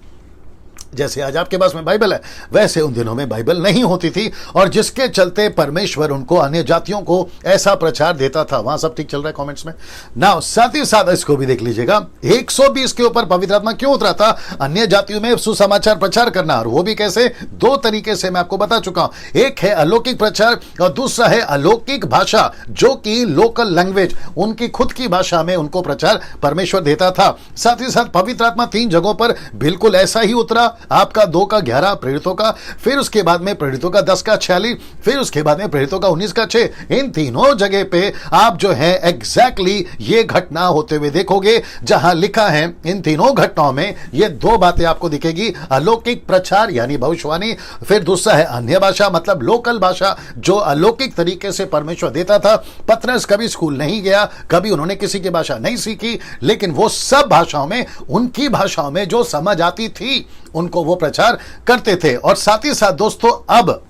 जैसे आज आपके पास में बाइबल है, वैसे उन दिनों में बाइबल नहीं होती थी, और जिसके चलते परमेश्वर उनको, अन्य जातियों को ऐसा प्रचार देता था। वहां सब ठीक चल रहा है कमेंट्स में ना। साथ ही साथ इसको भी देख लीजिएगा, 120 के ऊपर पवित्र आत्मा क्यों उतरा था? अन्य जातियों में सुसमाचार प्रचार करना, और वो भी कैसे? 2 तरीके से मैं आपको बता चुका हूं। एक है अलौकिक प्रचार और दूसरा है अलौकिक भाषा, जो कि लोकल लैंग्वेज, उनकी खुद की भाषा में उनको प्रचार परमेश्वर देता था। साथ ही साथ पवित्र आत्मा 3 जगहों पर बिल्कुल ऐसा ही उतरा, आपका 2 का 11 प्रेरितों का, फिर उसके बाद में प्रेरितों का 10 का 46, फिर उसके बाद में प्रेरितों का 19 का 6। इन तीनों जगह पे आप जो है एग्जैक्टली ये घटना होते हुए देखोगे, जहां लिखा है इन तीनों घटनाओं में ये 2 बातें आपको दिखेगी, अलौकिक प्रचार यानी भविष्यवाणी, फिर दूसरा है अन्य भाषा मतलब लोकल भाषा, जो अलौकिक तरीके से परमेश्वर देता था। पतरस कभी स्कूल नहीं गया, कभी उन्होंने किसी की भाषा नहीं सीखी, लेकिन वो सब भाषाओं में, उनकी भाषाओं में जो समझ आती थी उनको वो प्रचार करते थे। और साथ ही साथ दोस्तों, अब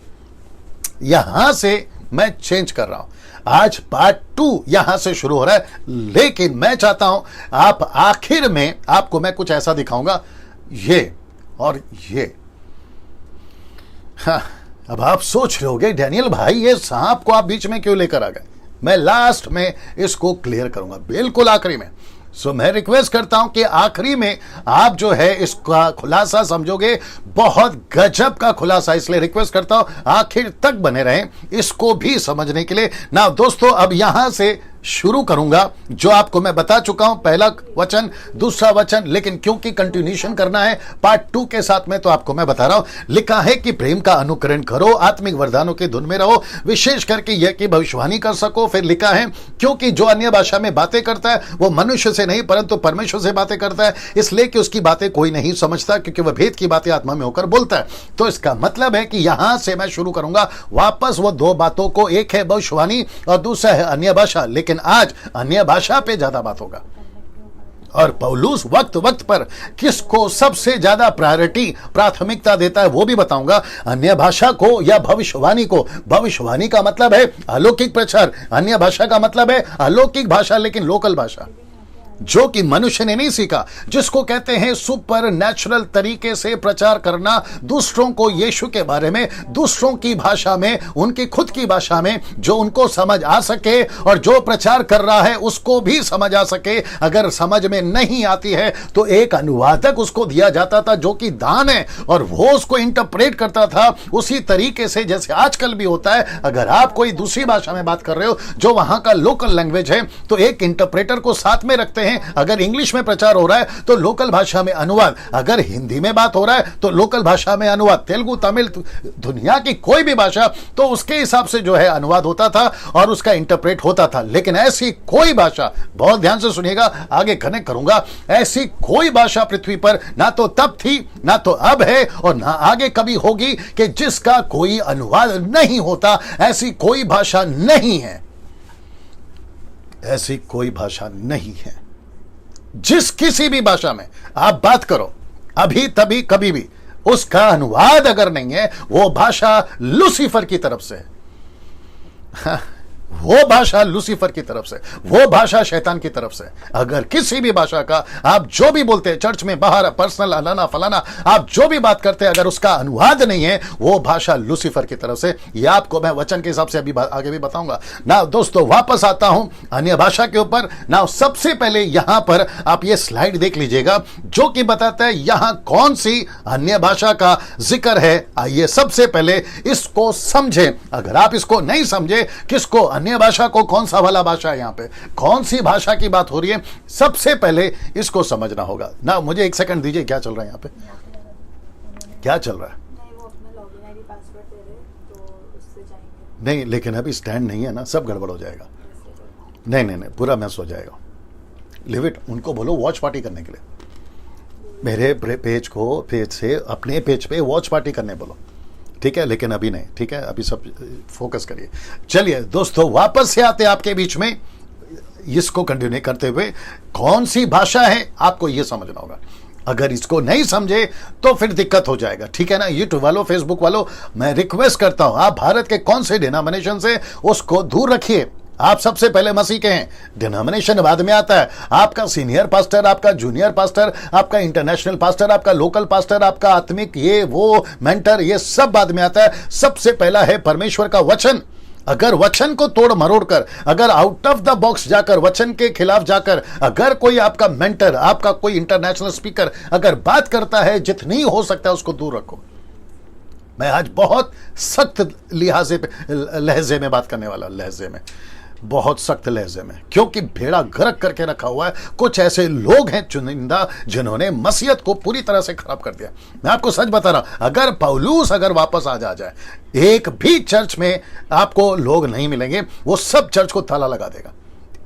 यहां से मैं चेंज कर रहा हूं, आज पार्ट 2 यहां से शुरू हो रहा है, लेकिन मैं चाहता हूं आप आखिर में आपको मैं कुछ ऐसा दिखाऊंगा, ये और ये। हाँ, अब आप सोच रहे होगे डैनियल भाई ये सांप को आप बीच में क्यों लेकर आ गए? मैं लास्ट में इसको क्लियर करूंगा, बिल्कुल आखिरी में। सो मैं रिक्वेस्ट करता हूं कि आखिरी में आप जो है इसका खुलासा समझोगे, बहुत गजब का खुलासा, इसलिए रिक्वेस्ट करता हूं आखिर तक बने रहें इसको भी समझने के लिए ना। दोस्तों, अब यहां से शुरू करूंगा जो आपको मैं बता चुका हूं, पहला वचन दूसरा वचन, लेकिन क्योंकि कंटिन्यूशन करना है पार्ट 2 के साथ में, तो आपको मैं बता रहा हूं। लिखा है कि प्रेम का अनुकरण करो, आत्मिक वरदानों की धुन में रहो, विशेष करके यह कि भविष्यवाणी कर सको। फिर लिखा है क्योंकि जो अन्य भाषा में बातें करता है वो मनुष्य से नहीं परंतु परमेश्वर से बातें करता है, इसलिए कि उसकी बातें कोई नहीं समझता, क्योंकि वह भेद की बातें आत्मा में होकर बोलता है। तो इसका मतलब है कि यहां से मैं शुरू करूंगा वापस वो दो बातों को, एक है भविष्यवाणी और दूसरा है अन्य भाषा, लेकिन आज अन्य भाषा पे ज्यादा बात होगा। और पौलुस वक्त वक्त पर किसको सबसे ज्यादा प्राथमिकता देता है वो भी बताऊंगा, अन्य भाषा को या भविष्यवाणी को। भविष्यवाणी का मतलब है अलौकिक प्रचार, अन्य भाषा का मतलब है अलौकिक भाषा लेकिन लोकल भाषा, जो कि मनुष्य ने नहीं सीखा, जिसको कहते हैं सुपर नेचुरल तरीके से प्रचार करना दूसरों को यीशु के बारे में, दूसरों की भाषा में, उनकी खुद की भाषा में, जो उनको समझ आ सके और जो प्रचार कर रहा है उसको भी समझ आ सके। अगर समझ में नहीं आती है तो एक अनुवादक उसको दिया जाता था जो कि दान है, और वो उसको इंटरप्रेट करता था उसी तरीके से जैसे आजकल भी होता है। अगर आप कोई दूसरी भाषा में बात कर रहे हो जो वहां का लोकल लैंग्वेज है, तो एक इंटरप्रेटर को साथ में रखते हैं। अगर इंग्लिश में प्रचार हो रहा है तो लोकल भाषा में अनुवाद, अगर हिंदी में बात हो रहा है तो लोकल भाषा में अनुवाद, तेलुगु, तमिल, दुनिया की कोई भी भाषा, तो उसके हिसाब से जो है अनुवाद होता था और उसका इंटरप्रेट होता था। लेकिन ऐसी कोई भाषा, बहुत ध्यान से सुनिएगा, आगे कनेक्ट करूंगा, ऐसी कोई भाषा पृथ्वी पर ना तो तब थी, ना तो अब है और ना आगे कभी होगी कि जिसका कोई अनुवाद नहीं होता। ऐसी कोई भाषा नहीं है, ऐसी कोई भाषा नहीं है। जिस किसी भी भाषा में आप बात करो, अभी तभी कभी भी, उसका अनुवाद अगर नहीं है, वो भाषा लूसीफर की तरफ से है। वो भाषा लूसीफर की तरफ से, वो भाषा शैतान की तरफ से। अगर किसी भी भाषा का आप जो भी बोलते हैं, चर्च में, बाहर, पर्सनल, अलाना फलाना, आप जो भी बात करते हैं, अगर उसका अनुवाद नहीं है, वो भाषा लूसीफर की तरफ से। ये आपको मैं वचन के हिसाब से अभी आगे भी बताऊंगा ना। दोस्तों वापस आता हूं अन्य भाषा के ऊपर ना। सबसे पहले यहां पर आप ये स्लाइड देख लीजिएगा जो कि बताता है यहां कौन सी अन्य भाषा का जिक्र है। आइए सबसे पहले इसको समझें। अगर आप इसको नहीं समझे, किसको, अन्य भाषा को, कौन सा वाला भाषा है, यहां पे कौन सी भाषा की बात हो रही है, सबसे पहले इसको समझना होगा ना। मुझे एक सेकंड दीजिए, क्या चल रहा है यहां पे, क्या चल रहा है? नहीं, लेकिन अभी स्टैंड नहीं है ना, सब गड़बड़ हो जाएगा। नहीं, पूरा मैस हो जाएगा। Live it. उनको बोलो वॉच पार्टी करने के लिए, मेरे पेज से अपने पेज पे वॉच पार्टी करने बोलो, ठीक है? लेकिन अभी नहीं, ठीक है? अभी सब फोकस करिए। चलिए दोस्तों, वापस से आते आपके बीच में, इसको कंटिन्यू करते हुए कौन सी भाषा है आपको यह समझना होगा। अगर इसको नहीं समझे तो फिर दिक्कत हो जाएगा, ठीक है ना? यूट्यूब वालों, फेसबुक वालों, मैं रिक्वेस्ट करता हूं, आप भारत के कौन से डिनोमिनेशन से, उसको दूर रखिए। आप सबसे पहले मसीह के हैं, डिनोमिनेशन बाद में आता है। आपका सीनियर पास्टर, आपका जूनियर पास्टर, आपका इंटरनेशनल पास्टर, आपका लोकल पास्टर, आपका आत्मिक ये वो मेंटर, ये सब बाद में आता है। सबसे पहला है परमेश्वर का वचन। अगर वचन को तोड़ मरोड़ कर, अगर आउट ऑफ द बॉक्स जाकर, वचन के खिलाफ जाकर, अगर कोई आपका मेंटर, आपका कोई इंटरनेशनल स्पीकर अगर बात करता है, जितनी हो सकता है उसको दूर रखो। मैं आज बहुत सख्त लहजे में बात करने वाला, लहजे में, बहुत सख्त लहजे में, क्योंकि भेड़ा गर्क करके रखा हुआ है। कुछ ऐसे लोग हैं चुनिंदा जिन्होंने मसीहत को पूरी तरह से खराब कर दिया। मैं आपको सच बता रहा हूं, अगर पौलुस अगर वापस आ जाए, एक भी चर्च में आपको लोग नहीं मिलेंगे, वो सब चर्च को ताला लगा देगा,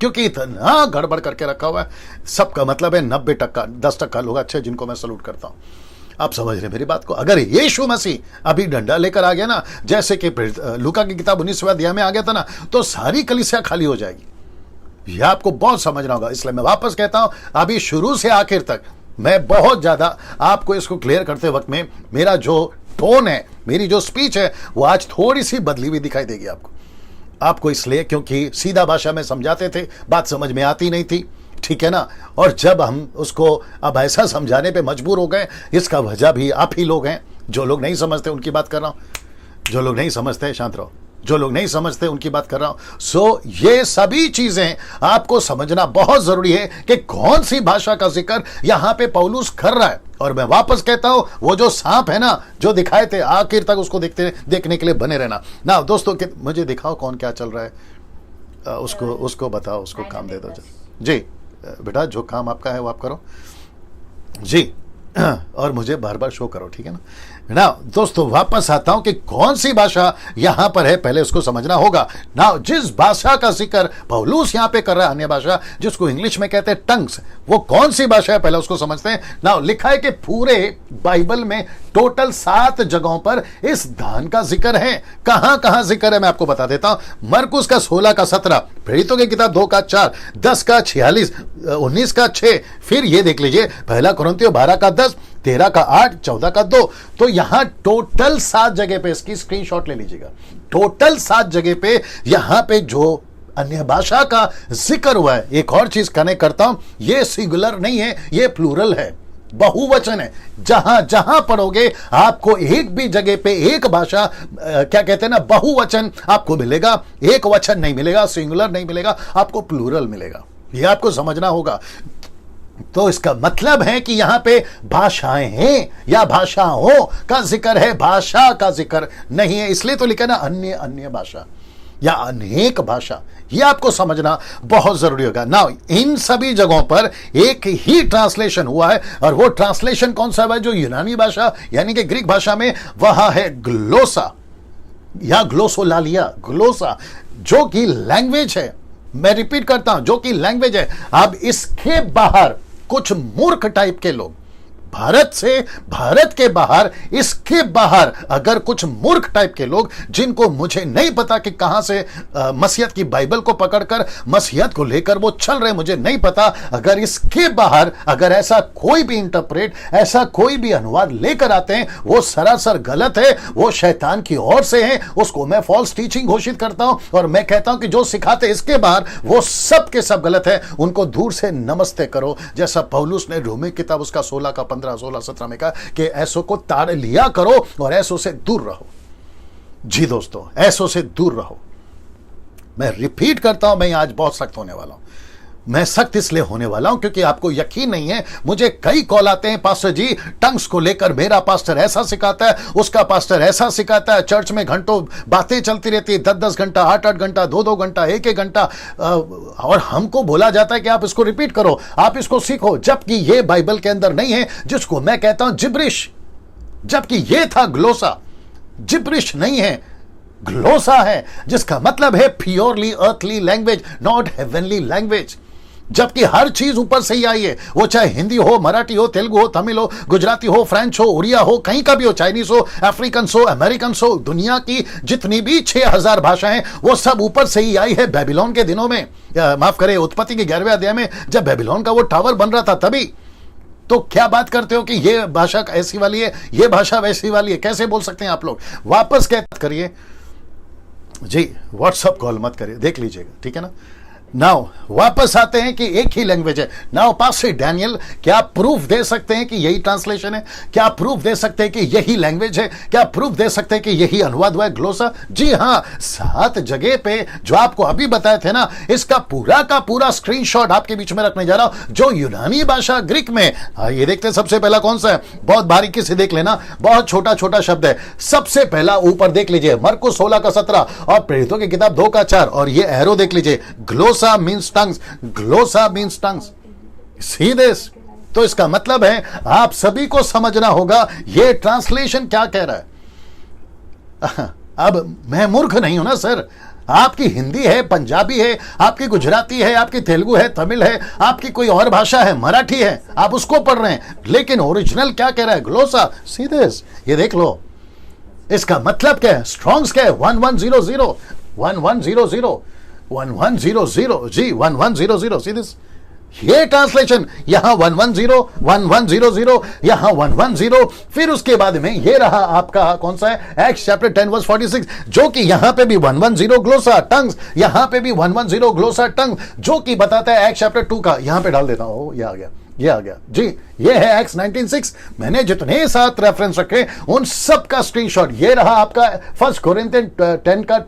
क्योंकि इतना गड़बड़ करके रखा हुआ है। सबका मतलब है 90%, 10% लोग अच्छे, जिनको मैं सलूट करता हूं। आप समझ रहे मेरी बात को? अगर यीशु मसीह अभी डंडा लेकर आ गया ना, जैसे कि लूका की किताब 19वें अध्याय में आ गया था ना, तो सारी कलीसिया खाली हो जाएगी। यह आपको बहुत समझना होगा। इसलिए मैं वापस कहता हूं, अभी शुरू से आखिर तक मैं बहुत ज्यादा आपको इसको क्लियर करते वक्त में, मेरा जो टोन है, मेरी जो स्पीच है, वो आज थोड़ी सी बदली हुई दिखाई देगी आपको इसलिए क्योंकि सीधा भाषा में समझाते थे, बात समझ में आती नहीं थी, ठीक है ना? और जब हम उसको अब ऐसा समझाने पे मजबूर हो गए, इसका वजह भी आप ही लोग हैं। जो लोग नहीं समझते उनकी बात कर रहा हूं, जो लोग नहीं समझते, शांत रहो, जो लोग नहीं समझते उनकी बात कर रहा हूं। सो ये सभी चीजें आपको समझना बहुत जरूरी है कि कौन सी भाषा का जिक्र यहां पे पौलुस कर रहा है। और मैं वापस कहता हूं, वो जो सांप है ना, जो दिखाए थे, आखिर तक उसको देखने के लिए बने रहना ना। दोस्तों मुझे दिखाओ कौन क्या चल रहा है। उसको बताओ, उसको काम दे दो जी। बेटा जो काम आपका है वो आप करो जी, और मुझे बार बार शो करो, ठीक है ना। दोस्तों वापस आता हूं कि कौन सी भाषा यहां पर है, पहले उसको समझना होगा ना। जिस भाषा का जिक्र पौलुस यहां पे कर रहा है, अन्य भाषा जिसको इंग्लिश में कहते हैं टंग्स, वो कौन सी भाषा है पहले उसको समझते हैं ना। लिखा है कि पूरे बाइबल में टोटल 7 जगहों पर इस दान का जिक्र है। कहां कहां जिक्र है मैं आपको बता देता हूं। मरकुस का 16 का 17, प्रेरितों की किताब 2 का 4, 10 का 46, 19 का 6, फिर ये देख लीजिए पहला कुरिन्थियों 12 का 10, 13 का 8, 14 का 2। तो यहां टोटल 7 जगह पे, इसकी स्क्रीनशॉट ले लीजिएगा, टोटल 7 जगह पे यहां पे जो अन्य भाषा का जिक्र हुआ है। एक और चीज कनेक्ट करता हूं, ये सिंगुलर नहीं है, ये प्लूरल है, बहुवचन है। जहां जहां पढ़ोगे आपको एक भी जगह पे एक भाषा क्या कहते हैं ना, बहुवचन आपको मिलेगा, एक वचन नहीं मिलेगा, सिंगुलर नहीं मिलेगा, आपको प्लूरल मिलेगा। यह आपको समझना होगा। तो इसका मतलब है कि यहां पे भाषाएं हैं या भाषाओं का जिक्र है, भाषा का जिक्र नहीं है। इसलिए तो लिखा ना अन्य अन्य भाषा या अनेक भाषा, यह आपको समझना बहुत जरूरी होगा ना। इन सभी जगहों पर एक ही ट्रांसलेशन हुआ है, और वो ट्रांसलेशन कौन सा है, जो यूनानी भाषा यानी कि ग्रीक भाषा में वह है ग्लोसा या ग्लोसोलालिया, ग्लोसा, जो कि लैंग्वेज है। मैं रिपीट करता हूं, जो कि लैंग्वेज है। अब इसके बाहर कुछ मूर्ख टाइप के लोग, भारत के बाहर, इसके बाहर अगर कुछ मूर्ख टाइप के लोग, जिनको मुझे नहीं पता कि कहां से मसीहत की बाइबल को पकड़कर मसीहत को लेकर वो चल रहे, मुझे नहीं पता। अगर इसके बाहर अगर ऐसा कोई भी इंटरप्रेट, ऐसा कोई भी अनुवाद लेकर आते हैं, वो सरासर गलत है, वो शैतान की ओर से है, उसको मैं फॉल्स टीचिंग घोषित करता हूं। और मैं कहता हूं कि जो सिखाते इसके बाहर, वो सब के सब गलत है। उनको दूर से नमस्ते करो, जैसा पौलुस ने रोमी किताब उसका 16 का 15, 16, 17 में कहा कि ऐसों को ताड़ लिया करो और ऐसों से दूर रहो। जी दोस्तों, ऐसों से दूर रहो। मैं रिपीट करता हूं, मैं आज बहुत सख्त होने वाला हूं। मैं सख्त इसलिए होने वाला हूं क्योंकि आपको यकीन नहीं है। मुझे कई कॉल आते हैं, पास्टर जी टंग्स को लेकर मेरा पास्टर ऐसा सिखाता है, उसका पास्टर ऐसा सिखाता है, चर्च में घंटों बातें चलती रहती है, 10-10 घंटा, 8-8 घंटा, 2-2 घंटा, 1-1 घंटा, और हमको बोला जाता है कि आप इसको रिपीट करो, आप इसको सीखो, जबकि ये बाइबल के अंदर नहीं है, जिसको मैं कहता हूं जिब्रिश। जबकि ये था ग्लोसा, जिब्रिश नहीं है, ग्लोसा है, जिसका मतलब है purely earthly language, not heavenly language. जबकि हर चीज ऊपर से ही आई है, वो चाहे हिंदी हो, मराठी हो, तेलुगु हो, तमिल हो, गुजराती हो, फ्रेंच हो, उड़िया हो, कहीं का भी हो, चाइनीज हो, अफ्रीकन हो, अमेरिकन हो, दुनिया की जितनी भी 6000 भाषाएं, वो सब ऊपर से ही आई है बेबीलोन के दिनों में। माफ करें, उत्पत्ति के 11वें अध्याय में जब बेबीलोन का वो टावर बन रहा था तभी। तो क्या बात करते हो कि ये भाषा ऐसी वाली है, ये भाषा वैसी वाली है, कैसे बोल सकते हैं आप लोग। वापस क्या करिए जी, व्हाट्सअप कॉल मत करिए, देख लीजिएगा, ठीक है ना। नाउ वापस आते हैं कि एक ही लैंग्वेज है। नाउ पास्टर डैनियल, क्या प्रूफ दे सकते हैं कि यही ट्रांसलेशन है? क्या प्रूफ दे सकते हैं कि यही लैंग्वेज है? क्या प्रूफ दे सकते हैं कि यही अनुवाद हुआ है ग्लोसा? जी हां, 7 जगह पे जो आपको अभी बताए थे ना, इसका पूरा का पूरा स्क्रीनशॉट आपके बीच में रखने जा रहा हूं, जो यूनानी भाषा ग्रीक में। ये देखते हैं सबसे पहला कौन सा है, बहुत बारीकी से देख लेना, बहुत छोटा छोटा शब्द है। सबसे पहला ऊपर देख लीजिए, मरकुस 16 का 17 और प्रेरितों की किताब 2 का 4, और ये एरो देख लीजिए, ग्लोसा means tongues, glossa means tongues. See this? तो इसका मतलब है आप सभी को समझना होगा ये ट्रांसलेशन क्या कह रहा है। अब मैं मूर्ख नहीं हूं ना सर, आपकी हिंदी है, पंजाबी है, आपकी गुजराती है, आपकी तेलुगु है, तमिल है, आपकी कोई और भाषा है, मराठी है, आप उसको पढ़ रहे हैं, लेकिन ओरिजिनल क्या कह रहा है, ग्लोसा। सी दिस, ये देख लो, इसका मतलब क्या है, स्ट्रॉन्ग्स क्या है, 1100 1100 1100 जी, 1100। सी दिस, ये ट्रांसलेशन यहां 110 1100, यहां 110, फिर उसके बाद में ये रहा आपका कौन सा है, एक्ट्स चैप्टर 10 वर्स 46, जो कि यहां पे भी 110 ग्लोसा टंग्स, यहां पे भी 110 ग्लोसा टंग, जो कि बताता है एक्ट्स चैप्टर 2 का। यहां पे डाल देता हूं, ये आ गया जी, ये है एक्ट्स 19:6। मैंने जितने 7 रेफरेंस रखे उन सब का स्क्रीनशॉट ये रहा आपका 1 कोरिन्थियन 10 का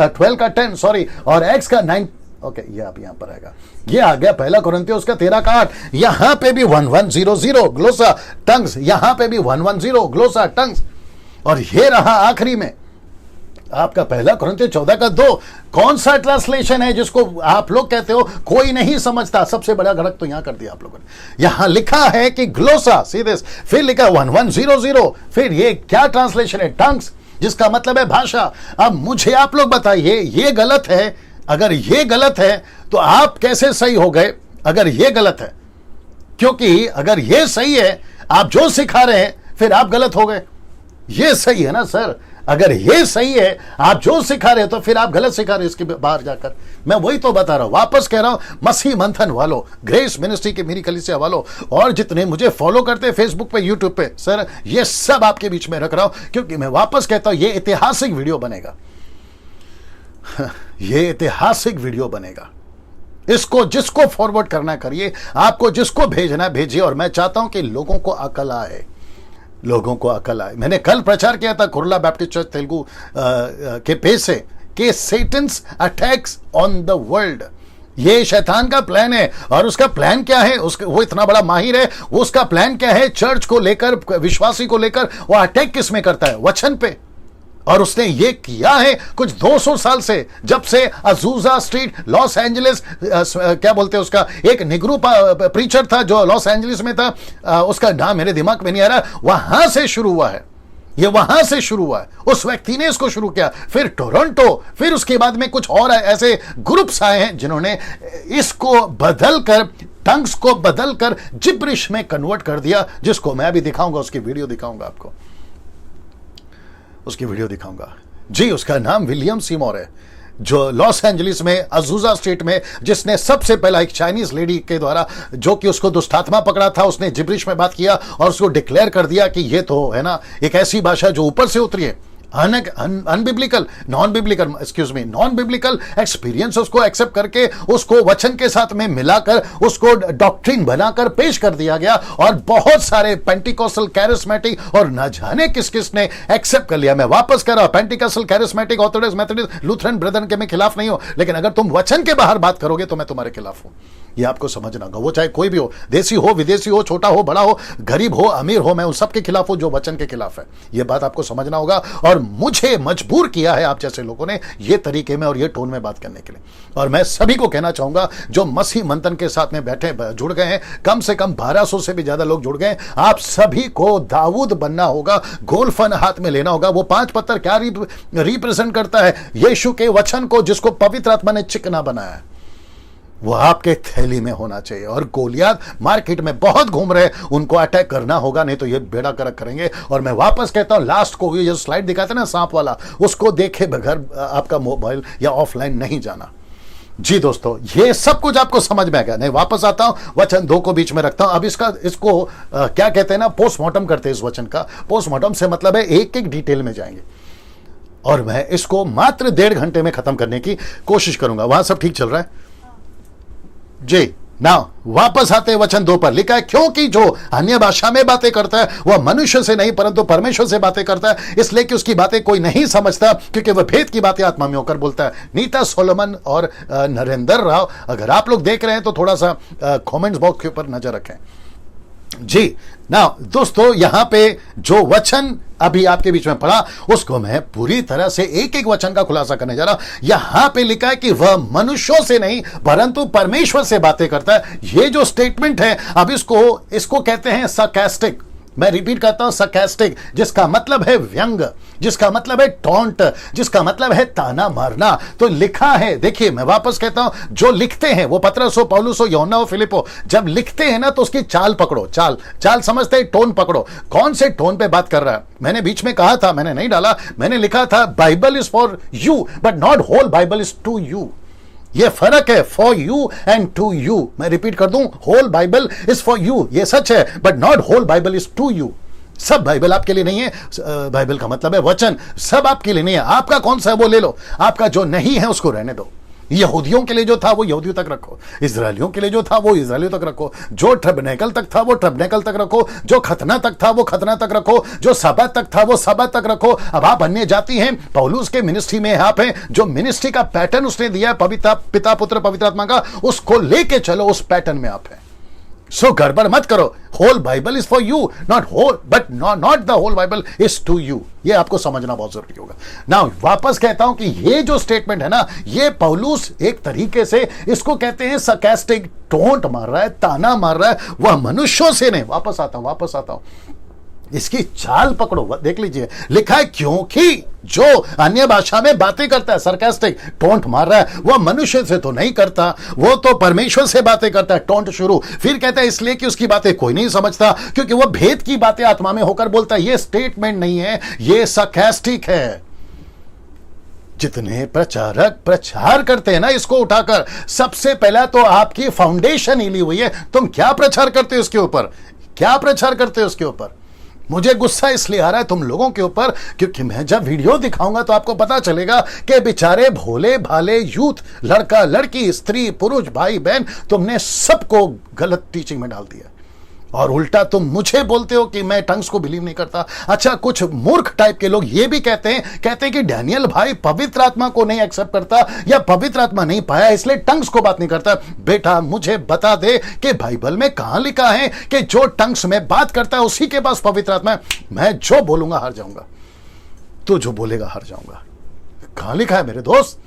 12 का 10 सॉरी, और एक्ट्स का 9। ओके, ये आप यहां पर आएगा, ये आ गया पहला कोरिन्थियों उसका 13 का 8, यहां पे भी 1100 ग्लोसा टंग्स, यहां पे भी 110 ग्लोसा टंग्स, और ये रहा आखिरी में आपका पहला कुरिन्थियों 14:2 कौन सा ट्रांसलेशन है जिसको आप लोग कहते हो कोई नहीं समझता? सबसे बड़ा गलत तो यहां कर दिया आप लोगों ने। यहां लिखा है कि ग्लोसा, सी दिस, फिर लिखा 1100, फिर ये क्या ट्रांसलेशन है? टंग्स, जिसका मतलब है भाषा। अब मुझे आप लोग बताइए, ये गलत है। अगर ये गलत है तो आप कैसे सही हो गए अगर ये गलत है? क्योंकि अगर ये सही है, आप जो सिखा रहे हैं, फिर आप गलत हो गए। ये सही है ना सर? अगर ये सही है, आप जो सिखा रहे हो, तो फिर आप गलत सिखा रहे हो इसके बाहर जाकर। मैं वही तो बता रहा हूं, वापस कह रहा हूं, मसीह मंथन वालों, ग्रेस मिनिस्ट्री की मेरी कलीसिया वालों, और जितने मुझे फॉलो करते हैं फेसबुक पे, यूट्यूब पे, सर ये सब आपके बीच में रख रहा हूं, क्योंकि मैं वापस कहता हूं, ये ऐतिहासिक वीडियो बनेगा। ये ऐतिहासिक वीडियो बनेगा। इसको जिसको फॉरवर्ड करना करिए, आपको जिसको भेजना भेजिए, और मैं चाहता हूं कि लोगों को अकल आए, लोगों को अकल आए। मैंने कल प्रचार किया था कुर्ला बैप्टिस्ट चर्च तेलुगु के पेज से कि Satan's attacks on the world, ये शैतान का प्लान है। और उसका प्लान क्या है? वो इतना बड़ा माहिर है, उसका प्लान क्या है? चर्च को लेकर, विश्वासी को लेकर वो अटैक किस में करता है? वचन पे। और उसने ये किया है कुछ 200 साल से, जब से अजूजा स्ट्रीट, लॉस एंजलिस, क्या बोलते हैं उसका, एक निग्रो प्रीचर था जो लॉस एंजलिस में था, उसका नाम मेरे दिमाग में नहीं आ रहा, वहां से शुरू हुआ है। ये वहां से शुरू हुआ है, उस व्यक्ति ने इसको शुरू किया। फिर टोरंटो, फिर उसके बाद में कुछ और ऐसे ग्रुप्स आए हैं जिन्होंने इसको बदलकर, टंग्स को बदलकर जिब्रिश में कन्वर्ट कर दिया, जिसको मैं अभी दिखाऊंगा, उसकी वीडियो दिखाऊंगा आपको, उसकी वीडियो दिखाऊंगा जी। उसका नाम विलियम सीमोर है, जो लॉस एंजलिस में अजूजा स्ट्रीट में, जिसने सबसे पहला एक चाइनीज लेडी के द्वारा, जो कि उसको दुष्टात्मा पकड़ा था, उसने जिब्रिश में बात किया और उसको डिक्लेयर कर दिया कि ये तो है ना एक ऐसी भाषा जो ऊपर से उतरी है, अनबिब्लिकल, नॉन बिब्लिकल एक्सपीरियंस, उसको एक्सेप्ट करके उसको वचन के साथ में मिलाकर उसको डॉक्ट्रिन बनाकर पेश कर दिया गया। और बहुत सारे पेंटिकोस्टल, कैरिस्मेटिक और न जाने किस किस ने एक्सेप्ट कर लिया। मैं वापस कर रहा हूं, Pentecostal, charismatic, Orthodox, Methodist, Lutheran Brethren के मैं खिलाफ नहीं हूं, लेकिन अगर तुम वचन के बाहर बात करोगे तो मैं तुम्हारे खिलाफ हूं। ये आपको समझना होगा। वो चाहे कोई भी हो, देसी हो, विदेशी हो, छोटा हो, बड़ा हो, गरीब हो, अमीर हो, मैं उन सब के खिलाफ हूं जो वचन के खिलाफ है। ये बात आपको समझना होगा। और मुझे मजबूर किया है आप जैसे लोगों ने ये तरीके में और ये टोन में बात करने के लिए। और मैं सभी को कहना चाहूंगा जो मसीह मंथन के साथ में बैठे जुड़ गए हैं, कम से कम 1200 से भी ज्यादा लोग जुड़ गए हैं, आप सभी को दाऊद बनना होगा, गोल्फन हाथ में लेना होगा। वो 5 पत्थर क्या रिप्रेजेंट करता है? यीशु के वचन को, जिसको पवित्र आत्मा ने चिकना बनाया है, वो आपके थैली में होना चाहिए। और गोलियात मार्केट में बहुत घूम रहे, उनको अटैक करना होगा, नहीं तो ये बेड़ा गर्क करेंगे। और मैं वापस कहता हूं, लास्ट को ये जो स्लाइड दिखाते ना सांप वाला, उसको देखे बगैर आपका मोबाइल या ऑफलाइन नहीं जाना। जी दोस्तों, ये सब कुछ आपको समझ में आ गया। नहीं, वापस आता हूं, वचन 2 को बीच में रखता हूं। अब इसको क्या कहते हैं ना, पोस्टमार्टम करते हैं इस वचन का। पोस्टमार्टम से मतलब है एक एक डिटेल में जाएंगे, और मैं इसको मात्र 1.5 घंटे में खत्म करने की कोशिश करूंगा। वहां सब ठीक चल रहा है जी ना? वापस आते वचन 2 पर लिखा है, क्योंकि जो अन्य भाषा में बातें करता है वह मनुष्य से नहीं परंतु परमेश्वर से बातें करता है, इसलिए कि उसकी बातें कोई नहीं समझता, क्योंकि वह भेद की बातें आत्मा में होकर बोलता है। नीता सोलोमन और नरेंद्र राव, अगर आप लोग देख रहे हैं तो थोड़ा सा कमेंट्स बॉक्स के ऊपर नजर रखें जी। ना दोस्तों, यहां पे जो वचन अभी आपके बीच में पढ़ा, उसको मैं पूरी तरह से एक एक वचन का खुलासा करने जा रहा हूं। यहां पे लिखा है कि वह मनुष्यों से नहीं परंतु परमेश्वर से बातें करता है। ये जो स्टेटमेंट है, अब इसको कहते हैं sarcastic। मैं रिपीट करता हूं, sarcastic, जिसका मतलब है व्यंग, जिसका मतलब है टॉन्ट, जिसका मतलब है ताना मारना। तो लिखा है, देखिए मैं वापस कहता हूं, जो लिखते हैं वो पतरस हो, पौलुस हो, यूहन्ना हो, फिलिप हो, जब लिखते हैं ना तो उसकी चाल पकड़ो। चाल समझते हैं, टोन पकड़ो, कौन से टोन पे बात कर रहा है। मैंने बीच में कहा था, मैंने नहीं डाला, मैंने लिखा था Bible is for you but not whole Bible is to you. ये फर्क है, for you and to you. मैं रिपीट कर दूं, whole Bible is for you, ये सच है, but not whole Bible is to you. सब बाइबल आपके लिए नहीं है। बाइबल का मतलब है वचन, सब आपके लिए नहीं है। आपका कौन सा है वो ले लो, आपका जो नहीं है उसको रहने दो। यहूदियों के लिए जो था वो यहूदियों तक रखो, इजरायलियों के लिए जो था वो इजरायलियों तक रखो, जो टबरनेकल तक था वो टबरनेकल तक रखो, जो खतना तक था वो खतना तक रखो, जो सब्बत तक था वो सब्बत तक रखो। अब आप अन्य जाति हैं, पौलुस के मिनिस्ट्री में आप हैं, जो मिनिस्ट्री का पैटर्न उसने दिया है, पवित्र पिता पुत्र पवित्र आत्मा का, उसको लेके चलो, उस पैटर्न में आप हैं। सो गड़बड़ मत करो। Whole Bible is for you, not whole, but not the whole Bible is to you. ये आपको समझना बहुत जरूरी होगा। नाउ वापस कहता हूं कि ये जो स्टेटमेंट है ना, ये पौलुस एक तरीके से इसको कहते हैं सरकास्टिक, टोंट मार रहा है, ताना मार रहा है, वह मनुष्यों से नहीं। वापस आता हूं इसकी चाल पकड़ो, देख लीजिए। लिखा है क्योंकि जो अन्य भाषा में बातें करता है, सरकास्टिक, टोंट मार रहा है, वह मनुष्य से तो नहीं करता, वो तो परमेश्वर से बातें करता है। टोंट शुरू, फिर कहता है इसलिए कि उसकी बातें कोई नहीं समझता, क्योंकि वह भेद की बातें आत्मा में होकर बोलता है। ये स्टेटमेंट नहीं है, ये सरकास्टिक है। जितने प्रचारक प्रचार करते हैं ना इसको उठाकर, सबसे पहला तो आपकी फाउंडेशन हिली हुई है। तुम क्या प्रचार करते हो उसके ऊपर, क्या प्रचार करते हो उसके ऊपर। मुझे गुस्सा इसलिए आ रहा है तुम लोगों के ऊपर, क्योंकि मैं जब वीडियो दिखाऊंगा तो आपको पता चलेगा कि बेचारे भोले भाले यूथ, लड़का लड़की, स्त्री पुरुष, भाई बहन, तुमने सबको गलत टीचिंग में डाल दिया। और उल्टा तुम मुझे बोलते हो कि मैं टंग्स को बिलीव नहीं करता। अच्छा, कुछ मूर्ख टाइप के लोग ये भी कहते हैं कि डैनियल भाई पवित्र आत्मा को नहीं एक्सेप्ट करता या पवित्र आत्मा नहीं पाया इसलिए टंग्स को बात नहीं करता। बेटा मुझे बता दे कि बाइबल में कहां लिखा है कि जो टंग्स में बात करता है उसी के पास पवित्र आत्मा है। मैं जो बोलूंगा हार जाऊंगा, तू जो बोलेगा हार जाऊंगा। कहां लिखा है मेरे दोस्त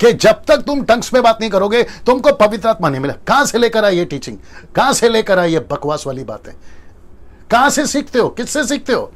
कि जब तक तुम टंग्स में बात नहीं करोगे तुमको पवित्र आत्मा नहीं मिला। कहां से लेकर आई ये टीचिंग, कहां से लेकर आई ये बकवास वाली बातें, कहां से सीखते हो, किससे सीखते हो।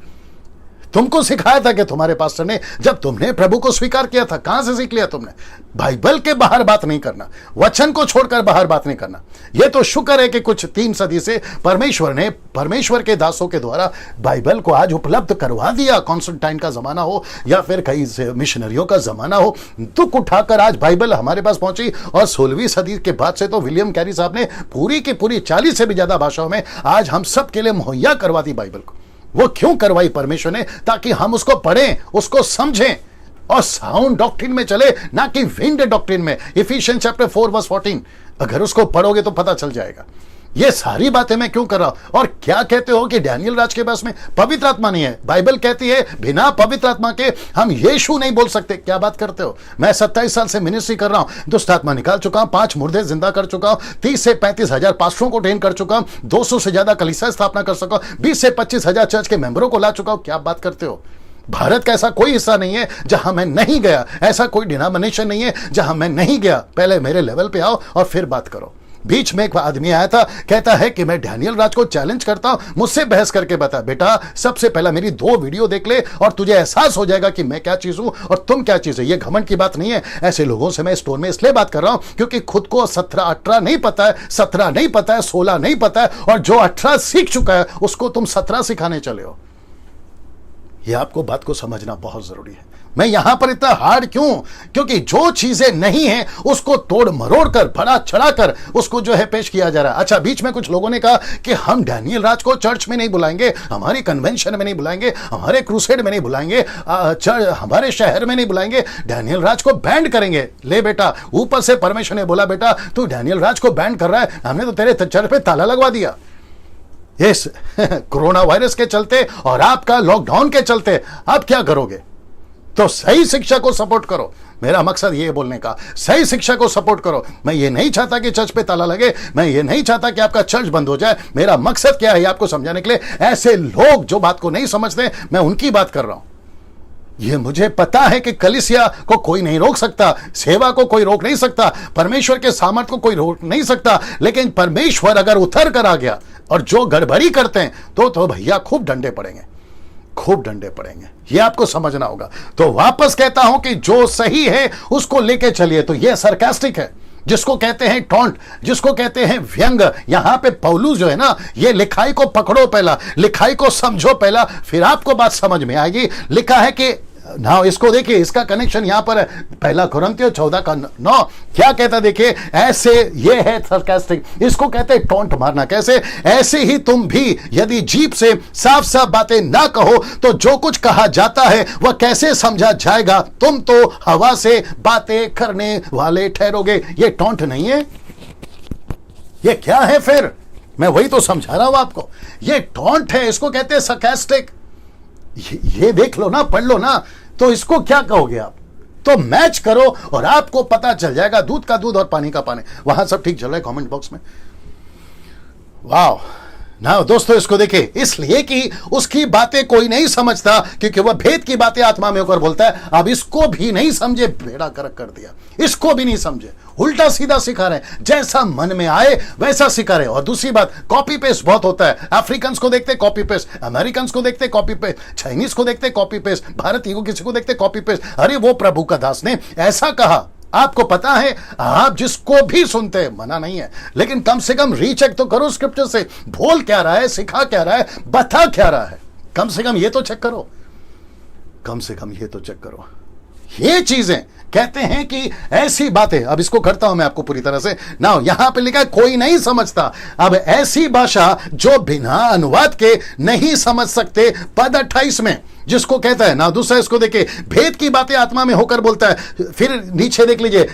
तुमको सिखाया था कि तुम्हारे पास्टर ने, जब तुमने प्रभु को स्वीकार किया था। कहां से सीख लिया तुमने। बाइबल के बाहर बात नहीं करना, वचन को छोड़कर बाहर बात नहीं करना। यह तो शुक्र है कि कुछ 3 सदी से परमेश्वर ने परमेश्वर के दासों के द्वारा बाइबल को आज उपलब्ध करवा दिया। कॉन्स्टेंटाइन का जमाना हो या फिर कई मिशनरियों का जमाना हो, दुख उठाकर आज बाइबल हमारे पास पहुंची। और 16वीं सदी के बाद से तो विलियम कैरी साहब ने पूरी की पूरी 40 से भी ज्यादा भाषाओं में आज हम सब के लिए मुहैया करवा दी बाइबल को। वो क्यों करवाई परमेश्वर ने, ताकि हम उसको पढ़ें, उसको समझें और साउंड डॉक्ट्रिन में चले, ना कि विंड डॉक्ट्रिन में। इफिशियंस चैप्टर 4:14 अगर उसको पढ़ोगे तो पता चल जाएगा। ये सारी बातें मैं क्यों कर रहा हूं। और क्या कहते हो कि डैनियल राज के पास में पवित्र आत्मा नहीं है। बाइबल कहती है बिना पवित्र आत्मा के हम यीशु नहीं बोल सकते। क्या बात करते हो। मैं 27 साल से मिनिस्ट्री कर रहा हूं, दुष्ट आत्मा निकाल चुका हूं, 5 मुर्दे जिंदा कर चुका हूं, 30 से 35 हजार पास्टरों को ट्रेन कर चुका हूं, 200 से ज्यादा कलीसिया स्थापना कर सका हूं, 20 से 25 हजार चर्च के मेंबरों को ला चुका हूं। क्या बात करते हो। भारत का ऐसा कोई हिस्सा नहीं है जहां मैं नहीं गया, ऐसा कोई डिनोमिनेशन नहीं है जहां मैं नहीं गया। पहले मेरे लेवल पे आओ और फिर बात करो। बीच में एक आदमी आया था, कहता है कि मैं डैनियल राज को चैलेंज करता हूं, मुझसे बहस करके बता। बेटा सबसे पहला मेरी 2 वीडियो देख ले और तुझे एहसास हो जाएगा कि मैं क्या चीज हूं और तुम क्या चीज है। ये घमंड की बात नहीं है। ऐसे लोगों से मैं स्टोर में इसलिए बात कर रहा हूं क्योंकि खुद को 17-18 नहीं पता है, 17 नहीं पता है, 16 नहीं पता है, और जो 18 सीख चुका है उसको तुम 17 सिखाने चले हो। यह आपको बात को समझना बहुत जरूरी है। मैं यहां पर इतना हार्ड क्यों, क्योंकि जो चीजें नहीं है उसको तोड़ मरोड़ कर, बड़ा चढ़ाकर उसको जो है पेश किया जा रहा है। अच्छा, बीच में कुछ लोगों ने कहा कि हम डैनियल राज को चर्च में नहीं बुलाएंगे, हमारी कन्वेंशन में नहीं बुलाएंगे, हमारे क्रूसेड में नहीं बुलाएंगे, हमारे शहर में नहीं बुलाएंगे, डैनियल राज को बैंड करेंगे। ले बेटा, ऊपर से परमेश्वर ने बोला बेटा तू डैनियल राज को बैंड कर रहा है, हमने तो तेरे चर्च पे ताला लगवा दिया। इस कोरोना वायरस के चलते और आपका लॉकडाउन के चलते आप क्या करोगे। तो सही शिक्षा को सपोर्ट करो। मेरा मकसद ये बोलने का, सही शिक्षा को सपोर्ट करो। मैं ये नहीं चाहता कि चर्च पे ताला लगे, मैं ये नहीं चाहता कि आपका चर्च बंद हो जाए। मेरा मकसद क्या है आपको समझाने के लिए। ऐसे लोग जो बात को नहीं समझते, मैं उनकी बात कर रहा हूं। ये मुझे पता है कि कलीसिया को कोई नहीं रोक सकता, सेवा को कोई रोक नहीं सकता, परमेश्वर के सामर्थ को कोई रोक नहीं सकता, लेकिन परमेश्वर अगर उतर कर आ गया और जो गड़बड़ी करते हैं तो भैया खूब डंडे पड़ेंगे, खूब डंडे पड़ेंगे। ये आपको समझना होगा। तो वापस कहता हूं कि जो सही है उसको लेके चलिए। तो ये सरकास्टिक है, जिसको कहते हैं टॉन्ट, जिसको कहते हैं व्यंग। यहां पे पौलुस जो है ना, ये लिखाई को पकड़ो पहला, लिखाई को समझो पहला, फिर आपको बात समझ में आएगी। लिखा है कि ना, इसको देखिए, इसका कनेक्शन यहां पर है, 1 कुरिन्थियों 14:9 क्या कहता है देखिए। ऐसे ये है सरकास्टिक, इसको कहते हैं टॉन्ट मारना। कैसे, ऐसे ही तुम भी यदि जीभ से साफ साफ बातें ना कहो तो जो कुछ कहा जाता है वह कैसे समझा जाएगा। तुम तो हवा से बातें करने वाले ठहरोगे। ये टॉन्ट नहीं है, ये क्या है फिर। मैं वही तो समझा रहा हूं आपको, ये टॉन्ट है, इसको कहते हैं सरकास्टिक। ये देख लो ना, पढ़ लो ना, तो इसको क्या कहोगे आप। तो मैच करो और आपको पता चल जाएगा। दूध का दूध और पानी का पानी। वहां सब ठीक चल रहा है कमेंट बॉक्स में। वाह ना दोस्तों, इसको देखिए, इसलिए कि उसकी बातें कोई नहीं समझता, क्योंकि वह भेद की बातें आत्मा में होकर बोलता है। अब इसको भी नहीं समझे, बेड़ा गर्क कर दिया, इसको भी नहीं समझे, उल्टा सीधा सिखा रहे हैं, जैसा मन में आए वैसा सिखा रहे हैं। और दूसरी बात, कॉपी पेस्ट बहुत होता है। अफ्रीकन को देखते कॉपी पेस्ट, अमेरिकन को देखते कॉपी पेस्ट, चाइनीज को देखते कॉपी पेस्ट, भारतीय को किसी को देखते कॉपी पेस्ट। अरे वो प्रभु का दास ने ऐसा कहा, आपको पता है, आप जिसको भी सुनते हैं, मना नहीं है, लेकिन कम से कम रीचेक तो करो स्क्रिप्चर से, बोल क्या रहा है, सिखा क्या रहा है, बता क्या रहा है, कम से कम ये तो चेक करो, कम से कम ये तो चेक करो। ये चीजें कहते हैं कि ऐसी बातें, अब इसको करता हूं मैं आपको पूरी तरह से ना, यहां पे लिखा है कोई नहीं समझता। अब ऐसी भाषा जो बिना अनुवाद के नहीं समझ सकते, पद 28 में जिसको कहता है ना। दूसरा इसको देखिए, भेद की बातें आत्मा में होकर बोलता है। फिर नीचे देख लीजिए,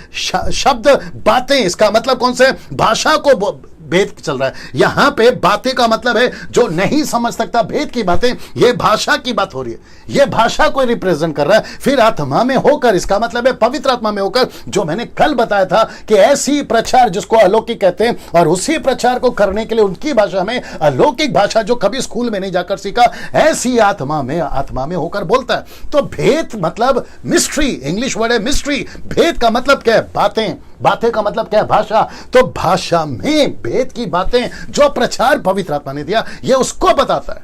शब्द बातें, इसका मतलब कौन से, भाषा को भेद चल रहा है। यहां पे बातें का मतलब है जो नहीं समझ सकता, भेद की बातें, ये भाषा की बात हो रही है, ये भाषा को रिप्रेजेंट कर रहा है। फिर आत्मा में होकर, इसका मतलब है पवित्र आत्मा में होकर, जो मैंने कल बताया था कि ऐसी प्रचार जिसको अलौकिक कहते हैं, और उसी प्रचार को करने के लिए उनकी भाषा में, अलौकिक भाषा जो कभी स्कूल में नहीं जाकर सीखा, ऐसी आत्मा में होकर बोलता है। तो भेद मतलब मिस्ट्री, इंग्लिश वर्ड है मिस्ट्री। भेद का मतलब क्या है, बातें, बातें का मतलब क्या है, भाषा। तो भाषा में भेद की बातें जो प्रचार पवित्र आत्मा ने दिया, ये उसको बताता है।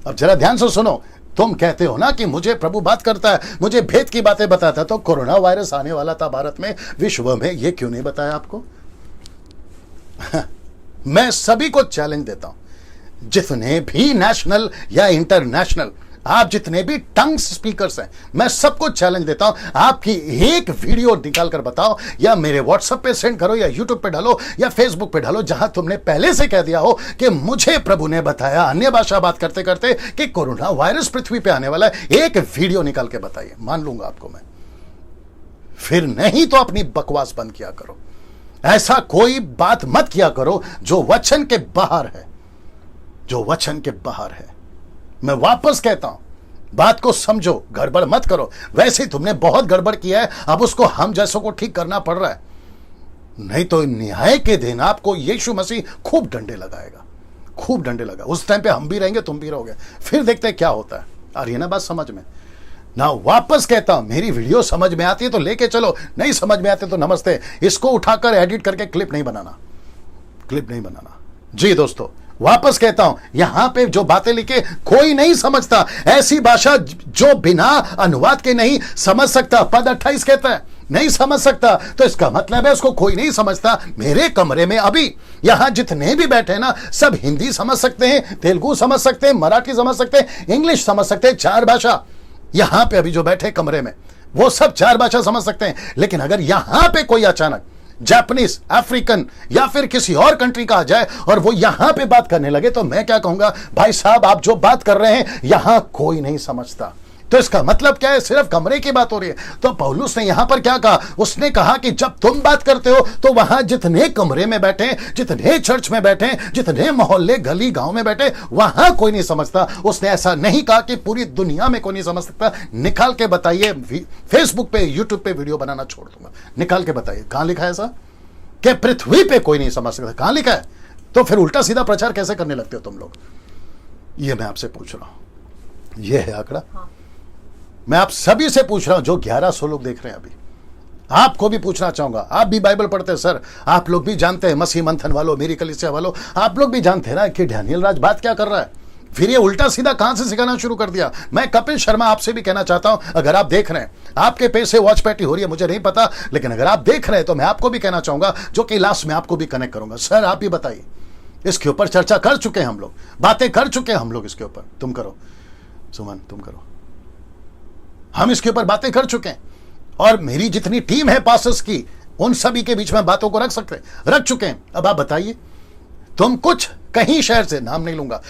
अब जरा ध्यान से सुनो, तुम कहते हो ना कि मुझे प्रभु बात करता है, मुझे भेद की बातें बताता है, तो कोरोना वायरस आने वाला था भारत में, विश्व में, ये क्यों नहीं बताया आपको? मैं सभी को चैलेंज देता हूं, जितने भी नेशनल या इंटरनेशनल, आप जितने भी टंग्स स्पीकर्स हैं, मैं सबको चैलेंज देता हूं, आपकी एक वीडियो निकाल कर बताओ, या मेरे व्हाट्सएप पे सेंड करो, या यूट्यूब पे डालो, या फेसबुक पे डालो, जहां तुमने पहले से कह दिया हो कि मुझे प्रभु ने बताया अन्य भाषा बात करते करते कि कोरोना वायरस पृथ्वी पे आने वाला है। एक वीडियो निकाल के बताइए, मान लूंगा आपको मैं। फिर नहीं तो अपनी बकवास बंद किया करो, ऐसा कोई बात मत किया करो जो वचन के बाहर है, जो वचन के बाहर है। मैं वापस कहता हूं, बात को समझो, गड़बड़ मत करो। वैसे ही तुमने बहुत गड़बड़ किया है, अब उसको हम जैसों को ठीक करना पड़ रहा है, नहीं तो न्याय के दिन आपको यीशु मसीह खूब डंडे लगाएगा, खूब डंडे लगा। उस टाइम पे हम भी रहेंगे, तुम भी रहोगे, फिर देखते हैं क्या होता है। आ रही है ना बात समझ में ना? वापस कहता हूं, मेरी वीडियो समझ में आती है तो लेके चलो, नहीं समझ में आते तो नमस्ते। इसको उठाकर एडिट करके क्लिप नहीं बनाना, क्लिप नहीं बनाना। जी दोस्तों, वापस कहता हूं, यहां पे जो बातें लिखे कोई नहीं समझता, ऐसी भाषा जो बिना अनुवाद के नहीं समझ सकता। पद 28 कहता है नहीं समझ सकता, तो इसका मतलब है उसको कोई नहीं समझता। मेरे कमरे में अभी यहां जितने भी बैठे ना, सब हिंदी समझ सकते हैं, तेलुगु समझ सकते हैं, मराठी समझ सकते हैं, इंग्लिश समझ सकते हैं, 4 भाषा। यहां पे अभी जो बैठे कमरे में, वो सब 4 भाषा समझ सकते हैं। लेकिन अगर यहां पे कोई अचानक जापानीज, अफ्रीकन या फिर किसी और कंट्री का आ जाए और वो यहां पे बात करने लगे, तो मैं क्या कहूंगा, भाई साहब आप जो बात कर रहे हैं यहां कोई नहीं समझता। तो इसका मतलब क्या है, सिर्फ कमरे की बात हो रही है। तो पौलुस ने यहां पर क्या कहा, उसने कहा कि जब तुम बात करते हो तो वहां जितने कमरे में बैठे, जितने चर्च में बैठे, जितने मोहल्ले गली गांव में बैठे, वहां कोई नहीं समझता। उसने ऐसा नहीं कहा कि पूरी दुनिया में कोई नहीं समझ सकता। निकाल के बताइए, फेसबुक पे यूट्यूब पे वीडियो बनाना छोड़ दूंगा, निकाल के बताइए कहां लिखा है ऐसा कि पृथ्वी पे कोई नहीं समझ सकता, कहां लिखा है? तो फिर उल्टा सीधा प्रचार कैसे करने लगते हो तुम लोग, ये मैं आपसे पूछ रहा हूं। ये है आंकड़ा, मैं आप सभी से पूछ रहा हूं, जो 1100 लोग देख रहे हैं अभी, आपको भी पूछना चाहूंगा। आप भी बाइबल पढ़ते हैं सर, आप लोग भी जानते हैं, मसीह मंथन वालों, मेरी कलीसिया वालों, आप लोग भी जानते हैं ना कि डैनियल राज बात क्या कर रहा है। फिर ये उल्टा सीधा कहां से सिखाना शुरू कर दिया। मैं कपिल शर्मा आपसे भी कहना चाहता हूं, अगर आप देख रहे हैं, आपके पेज से वॉच पैटी हो रही है मुझे नहीं पता, लेकिन अगर आप देख रहे हैं तो मैं आपको भी कहना चाहूंगा, जो कि लास्ट में आपको भी कनेक्ट करूंगा। सर आप भी बताइए, इसके ऊपर चर्चा कर चुके हैं हम लोग, बातें कर चुके हैं हम लोग इसके ऊपर। तुम करो सुमन, तुम करो, हम इसके ऊपर बातें कर चुके हैं। और मेरी जितनी टीम है पास्टर्स की, उन सभी के बीच में बातों को रख चुके हैं। अब आप बताइए, तुम कुछ कहीं शहर से, नाम नहीं लूंगा,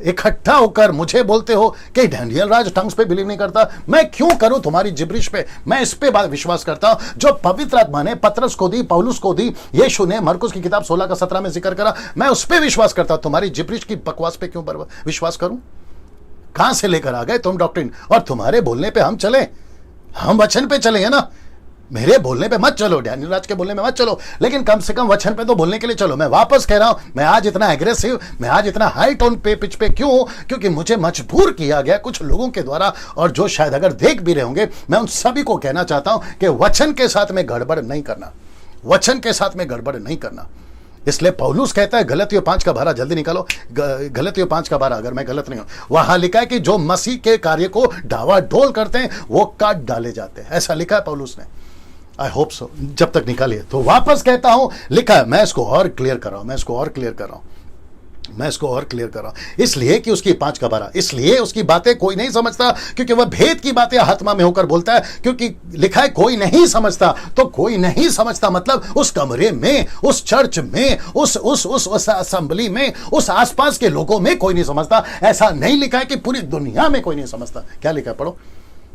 इकट्ठा होकर मुझे बोलते हो कि डैनियल राज टंग्स पे बिलीव नहीं करता। मैं क्यों करूं तुम्हारी जिब्रिश पे? मैं इस पे बात विश्वास करता हूं जो पवित्र आत्मा ने पतरस को दी, पौलुस को दी, यीशु ने मरकुस की किताब 16 का 17 में जिक्र करा, मैं उस पे विश्वास करता हूं। तुम्हारी जिब्रिश की बकवास पे क्यों विश्वास करूं? कहां से लेकर आ गए तुम डॉक्ट्रिन, और तुम्हारे बोलने पे हम चले, हम वचन पे चले हैं ना। मेरे बोलने पे मत चलो, डैनियल राज के बोलने में मत चलो, लेकिन कम से कम वचन पे तो बोलने के लिए चलो। मैं वापस कह रहा हूं, मैं आज इतना एग्रेसिव, मैं आज इतना हाई टोन पे पिच पे क्यों हूं? क्योंकि मुझे मजबूर किया गया कुछ लोगों के द्वारा, और जो शायद अगर देख भी रहे होंगे, मैं उन सभी को कहना चाहता हूं कि वचन के साथ में गड़बड़ नहीं करना, वचन के साथ में गड़बड़ नहीं करना। इसलिए पौलुस कहता है, गलतियों 5 का 12 जल्दी निकालो, गलतियों 5 का 12, अगर मैं गलत नहीं हूं, वहां लिखा है कि जो मसीह के कार्य को डावाडोल करते हैं वो काट डाले जाते हैं, ऐसा लिखा है पौलुस ने। आई होप सो, जब तक निकालिए। तो वापस कहता हूं, लिखा है, मैं इसको और क्लियर कर रहा हूं, मैं इसको और क्लियर कर रहा हूं, मैं इसको और क्लियर कर रहा हूं, इसलिए कि उसकी 5 का 12, इसलिए उसकी बातें कोई नहीं समझता, क्योंकि वह भेद की बातें आत्मा में होकर बोलता है। क्योंकि लिखा है कोई नहीं समझता, तो कोई नहीं समझता मतलब उस कमरे में, उस चर्च में, उस असेंबली में, उस आसपास के लोगों में कोई नहीं समझता। ऐसा नहीं लिखा है कि पूरी दुनिया में कोई नहीं समझता। क्या लिखा है, पढ़ो।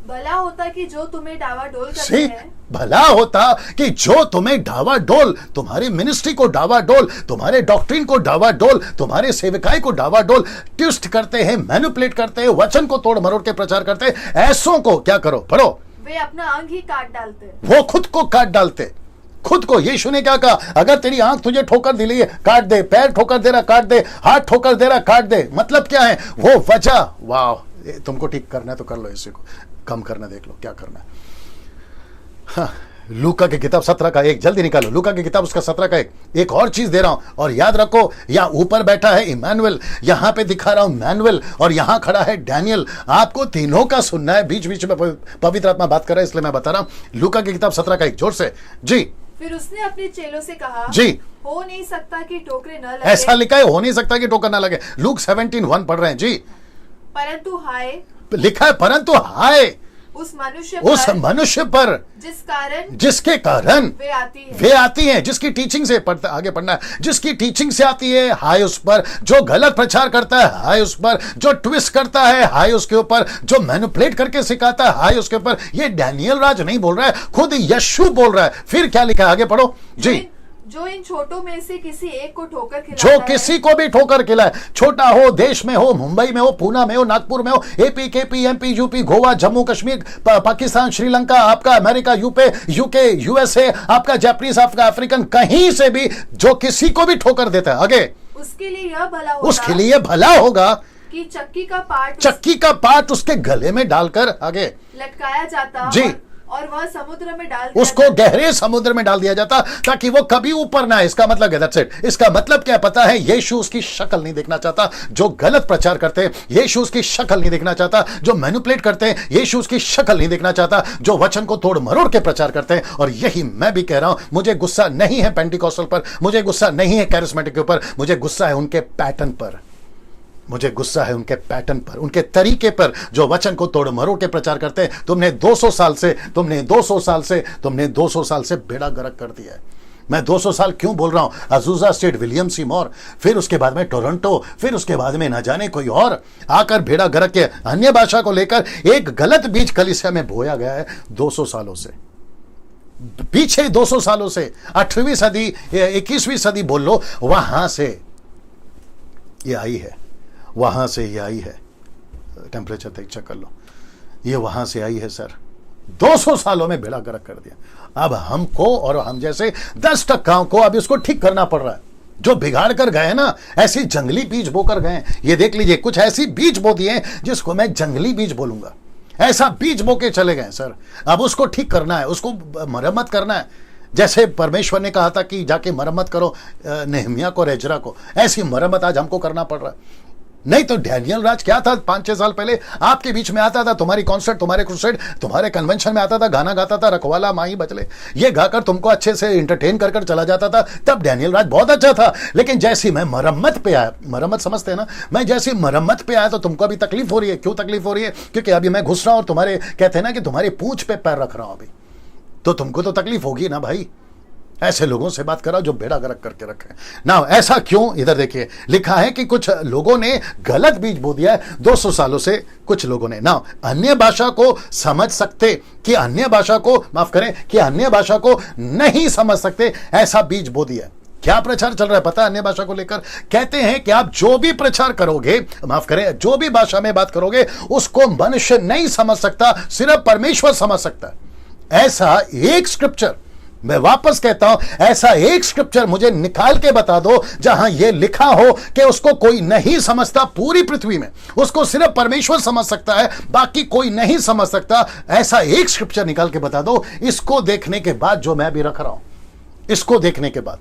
भला होता कि जो तुम्हें डावाडोल करते हैं, भला होता कि जो तुम्हें डावाडोल, तुम्हारी मिनिस्ट्री को डावाडोल, तुम्हारे डॉक्ट्रिन को डावाडोल, तुम्हारे सेवकाई को डावाडोल ट्विस्ट करते हैं, मैनिपुलेट करते हैं, वचन को तोड़ मरोड़ के प्रचार करते हैं, ऐसों को क्या करो, पढ़ो। वे अपना अंग ही काट डालते, वो खुद को काट डालते, खुद को। यीशु ने क्या कहा, अगर तेरी आंख तुझे ठोकर दे रही है काट दे, पैर ठोकर दे रहा काट दे, हाथ ठोकर दे रहा काट दे। मतलब क्या है वो वजह? वाह, तुमको ठीक करना है तो कर लो, इसी को कम करना देख लो क्या करना है। हाँ, लूका की किताब 17 का 1 जल्दी निकालो, लूका की किताब उसका 17 का 1। एक और चीज दे रहा हूं, और याद रखो, यहाँ ऊपर बैठा है इमैनुअल, यहां पे दिखा रहा हूं मैनुअल, और यहां खड़ा है डैनियल। आपको तीनों का सुनना है, बीच बीच में पवित्र आत्मा बात कर रहा है, इसलिए मैं बता रहा हूं। लूका की किताब 17 का 1, जोर से जी। फिर उसने अपने चेलों से कहा, जी, हो नहीं सकता कि टोकरे न लगे। ऐसा लिखा है, हो नहीं सकता कि टोकर ना लगे। लूक 17:1 पढ़ रहे हैं जी। परंतु हाय, लिखा है परंतु हाय उस मनुष्य पर जिसके कारण वे आती हैं, जिसकी टीचिंग से आगे पढ़ना है, जिसकी टीचिंग से आती है, हाय उस पर। जो गलत प्रचार करता है, हाय उस पर। जो ट्विस्ट करता है, हाय उसके ऊपर। जो मैनिपुलेट करके सिखाता है, हाय उसके ऊपर। ये डैनियल राज नहीं बोल रहा है, खुद यीशु बोल रहा है। फिर क्या लिखा है, आगे पढ़ो जी। जो इन छोटों में से किसी एक को ठोकर खिलाता जो किसी को भी ठोकर खिलाए, छोटा हो, देश में हो, मुंबई में हो, पूना में हो, नागपुर में हो, AP, KP, MP, UP, Goa, Jammu Kashmir, Pakistan, Sri Lanka, आपका अमेरिका, यूके, यूएसए, आपका जापानीज, आपका अफ्रीकन, कहीं से भी जो किसी को भी ठोकर देता है, आगे उसके लिए यह भला होगा, उसके लिए भला होगा कि चक्की का पार्ट उसके गले में डालकर आगे लटकाया जाता जी, और वह समुद्र में डाल उसको गहरे समुद्र में डाल दिया जाता, ताकि वो कभी ऊपर ना आए। इसका मतलब है, दैट्स इट। इसका मतलब क्या पता है, यीशु उसकी शक्ल नहीं देखना चाहता। जो गलत प्रचार करते हैं, यीशु उसकी शक्ल नहीं देखना चाहता। जो मैनिपुलेट करते हैं, यीशु उसकी शक्ल नहीं देखना चाहता। जो वचन को तोड़ मरोड़ के प्रचार करते हैं, और यही मैं भी कह रहा हूं। मुझे गुस्सा नहीं है पेंटिकॉस्टल पर, मुझे गुस्सा नहीं है कैरिस्मेटिक के ऊपर, मुझे गुस्सा है उनके पैटर्न पर, मुझे गुस्सा है उनके पैटर्न पर, उनके तरीके पर, जो वचन को तोड़ मरोड़ के प्रचार करते हैं। तुमने 200 साल से बेड़ा गर्क कर दिया है। मैं 200 साल क्यों बोल रहा हूं? अजूजा स्टेट, विलियम सीमोर, फिर उसके बाद में टोरंटो, फिर उसके बाद में न जाने कोई और आकर बेड़ा गर्क के अन्य भाषा को लेकर एक गलत बीज कलीसिया में बोया गया है 200 सालों से। पीछे 200 सालों से, 8वीं सदी, 21वीं सदी बोल लो, वहां से ये आई है, वहां से ये आई है। टेम्परेचर चेक कर लो, ये वहां से आई है सर। 200 सालों में बेड़ा गर्क कर दिया। अब हमको और हम जैसे 10% को अब इसको ठीक करना पड़ रहा है। जो बिगाड़ कर गए ना, ऐसी जंगली बीज बोकर गए। ये देख लीजिए, कुछ ऐसी बीज बो दिए जिसको मैं जंगली बीज बोलूंगा। ऐसा बीज बो के चले गए सर। अब उसको ठीक करना है, उसको मरम्मत करना है। जैसे परमेश्वर ने कहा था कि जाके मरम्मत करो नेहमिया को और एजरा को, ऐसी मरम्मत आज हमको करना पड़ रहा है। नहीं तो डैनियल राज क्या था 5-6 साल पहले, आपके बीच में आता था, तुम्हारी कॉन्सर्ट, तुम्हारे क्रूसेड, तुम्हारे कन्वेंशन में आता था, गाना गाता था, रखवाला माही बचले, ये गाकर तुमको अच्छे से इंटरटेन कर चला जाता था। तब डैनियल राज बहुत अच्छा था। लेकिन जैसी मैं मरम्मत पे आया, मरम्मत समझते हैं ना, मैं जैसी मरम्मत पे आया तो तुमको अभी तकलीफ हो रही है। क्यों तकलीफ हो रही है? क्योंकि अभी मैं घुस रहा हूं और तुम्हारे, कहते हैं ना कि तुम्हारी पूंछ पे पैर रख रहा हूं अभी, तो तुमको तो तकलीफ होगी ना भाई। ऐसे लोगों से बात करा जो बेड़ा गर्क करके रखे ना। ऐसा क्यों? इधर देखिए, लिखा है कि कुछ लोगों ने गलत बीज बो दिया है 200 सालों से। कुछ लोगों ने ना अन्य भाषा को समझ सकते कि अन्य भाषा को, माफ करें, कि अन्य भाषा को नहीं समझ सकते, ऐसा बीज बो दिया। क्या प्रचार चल रहा है पता है अन्य भाषा को लेकर? कहते हैं कि आप जो भी प्रचार करोगे, माफ करें, जो भी भाषा में बात करोगे, उसको मनुष्य नहीं समझ सकता, सिर्फ परमेश्वर समझ सकता है। ऐसा एक स्क्रिप्चर, मैं वापस कहता हूं, ऐसा एक स्क्रिप्चर मुझे निकाल के बता दो जहां यह लिखा हो कि उसको कोई नहीं समझता पूरी पृथ्वी में, उसको सिर्फ परमेश्वर समझ सकता है, बाकी कोई नहीं समझ सकता। ऐसा एक स्क्रिप्चर निकाल के बता दो। इसको देखने के बाद जो मैं भी रख रहा हूं, इसको देखने के बाद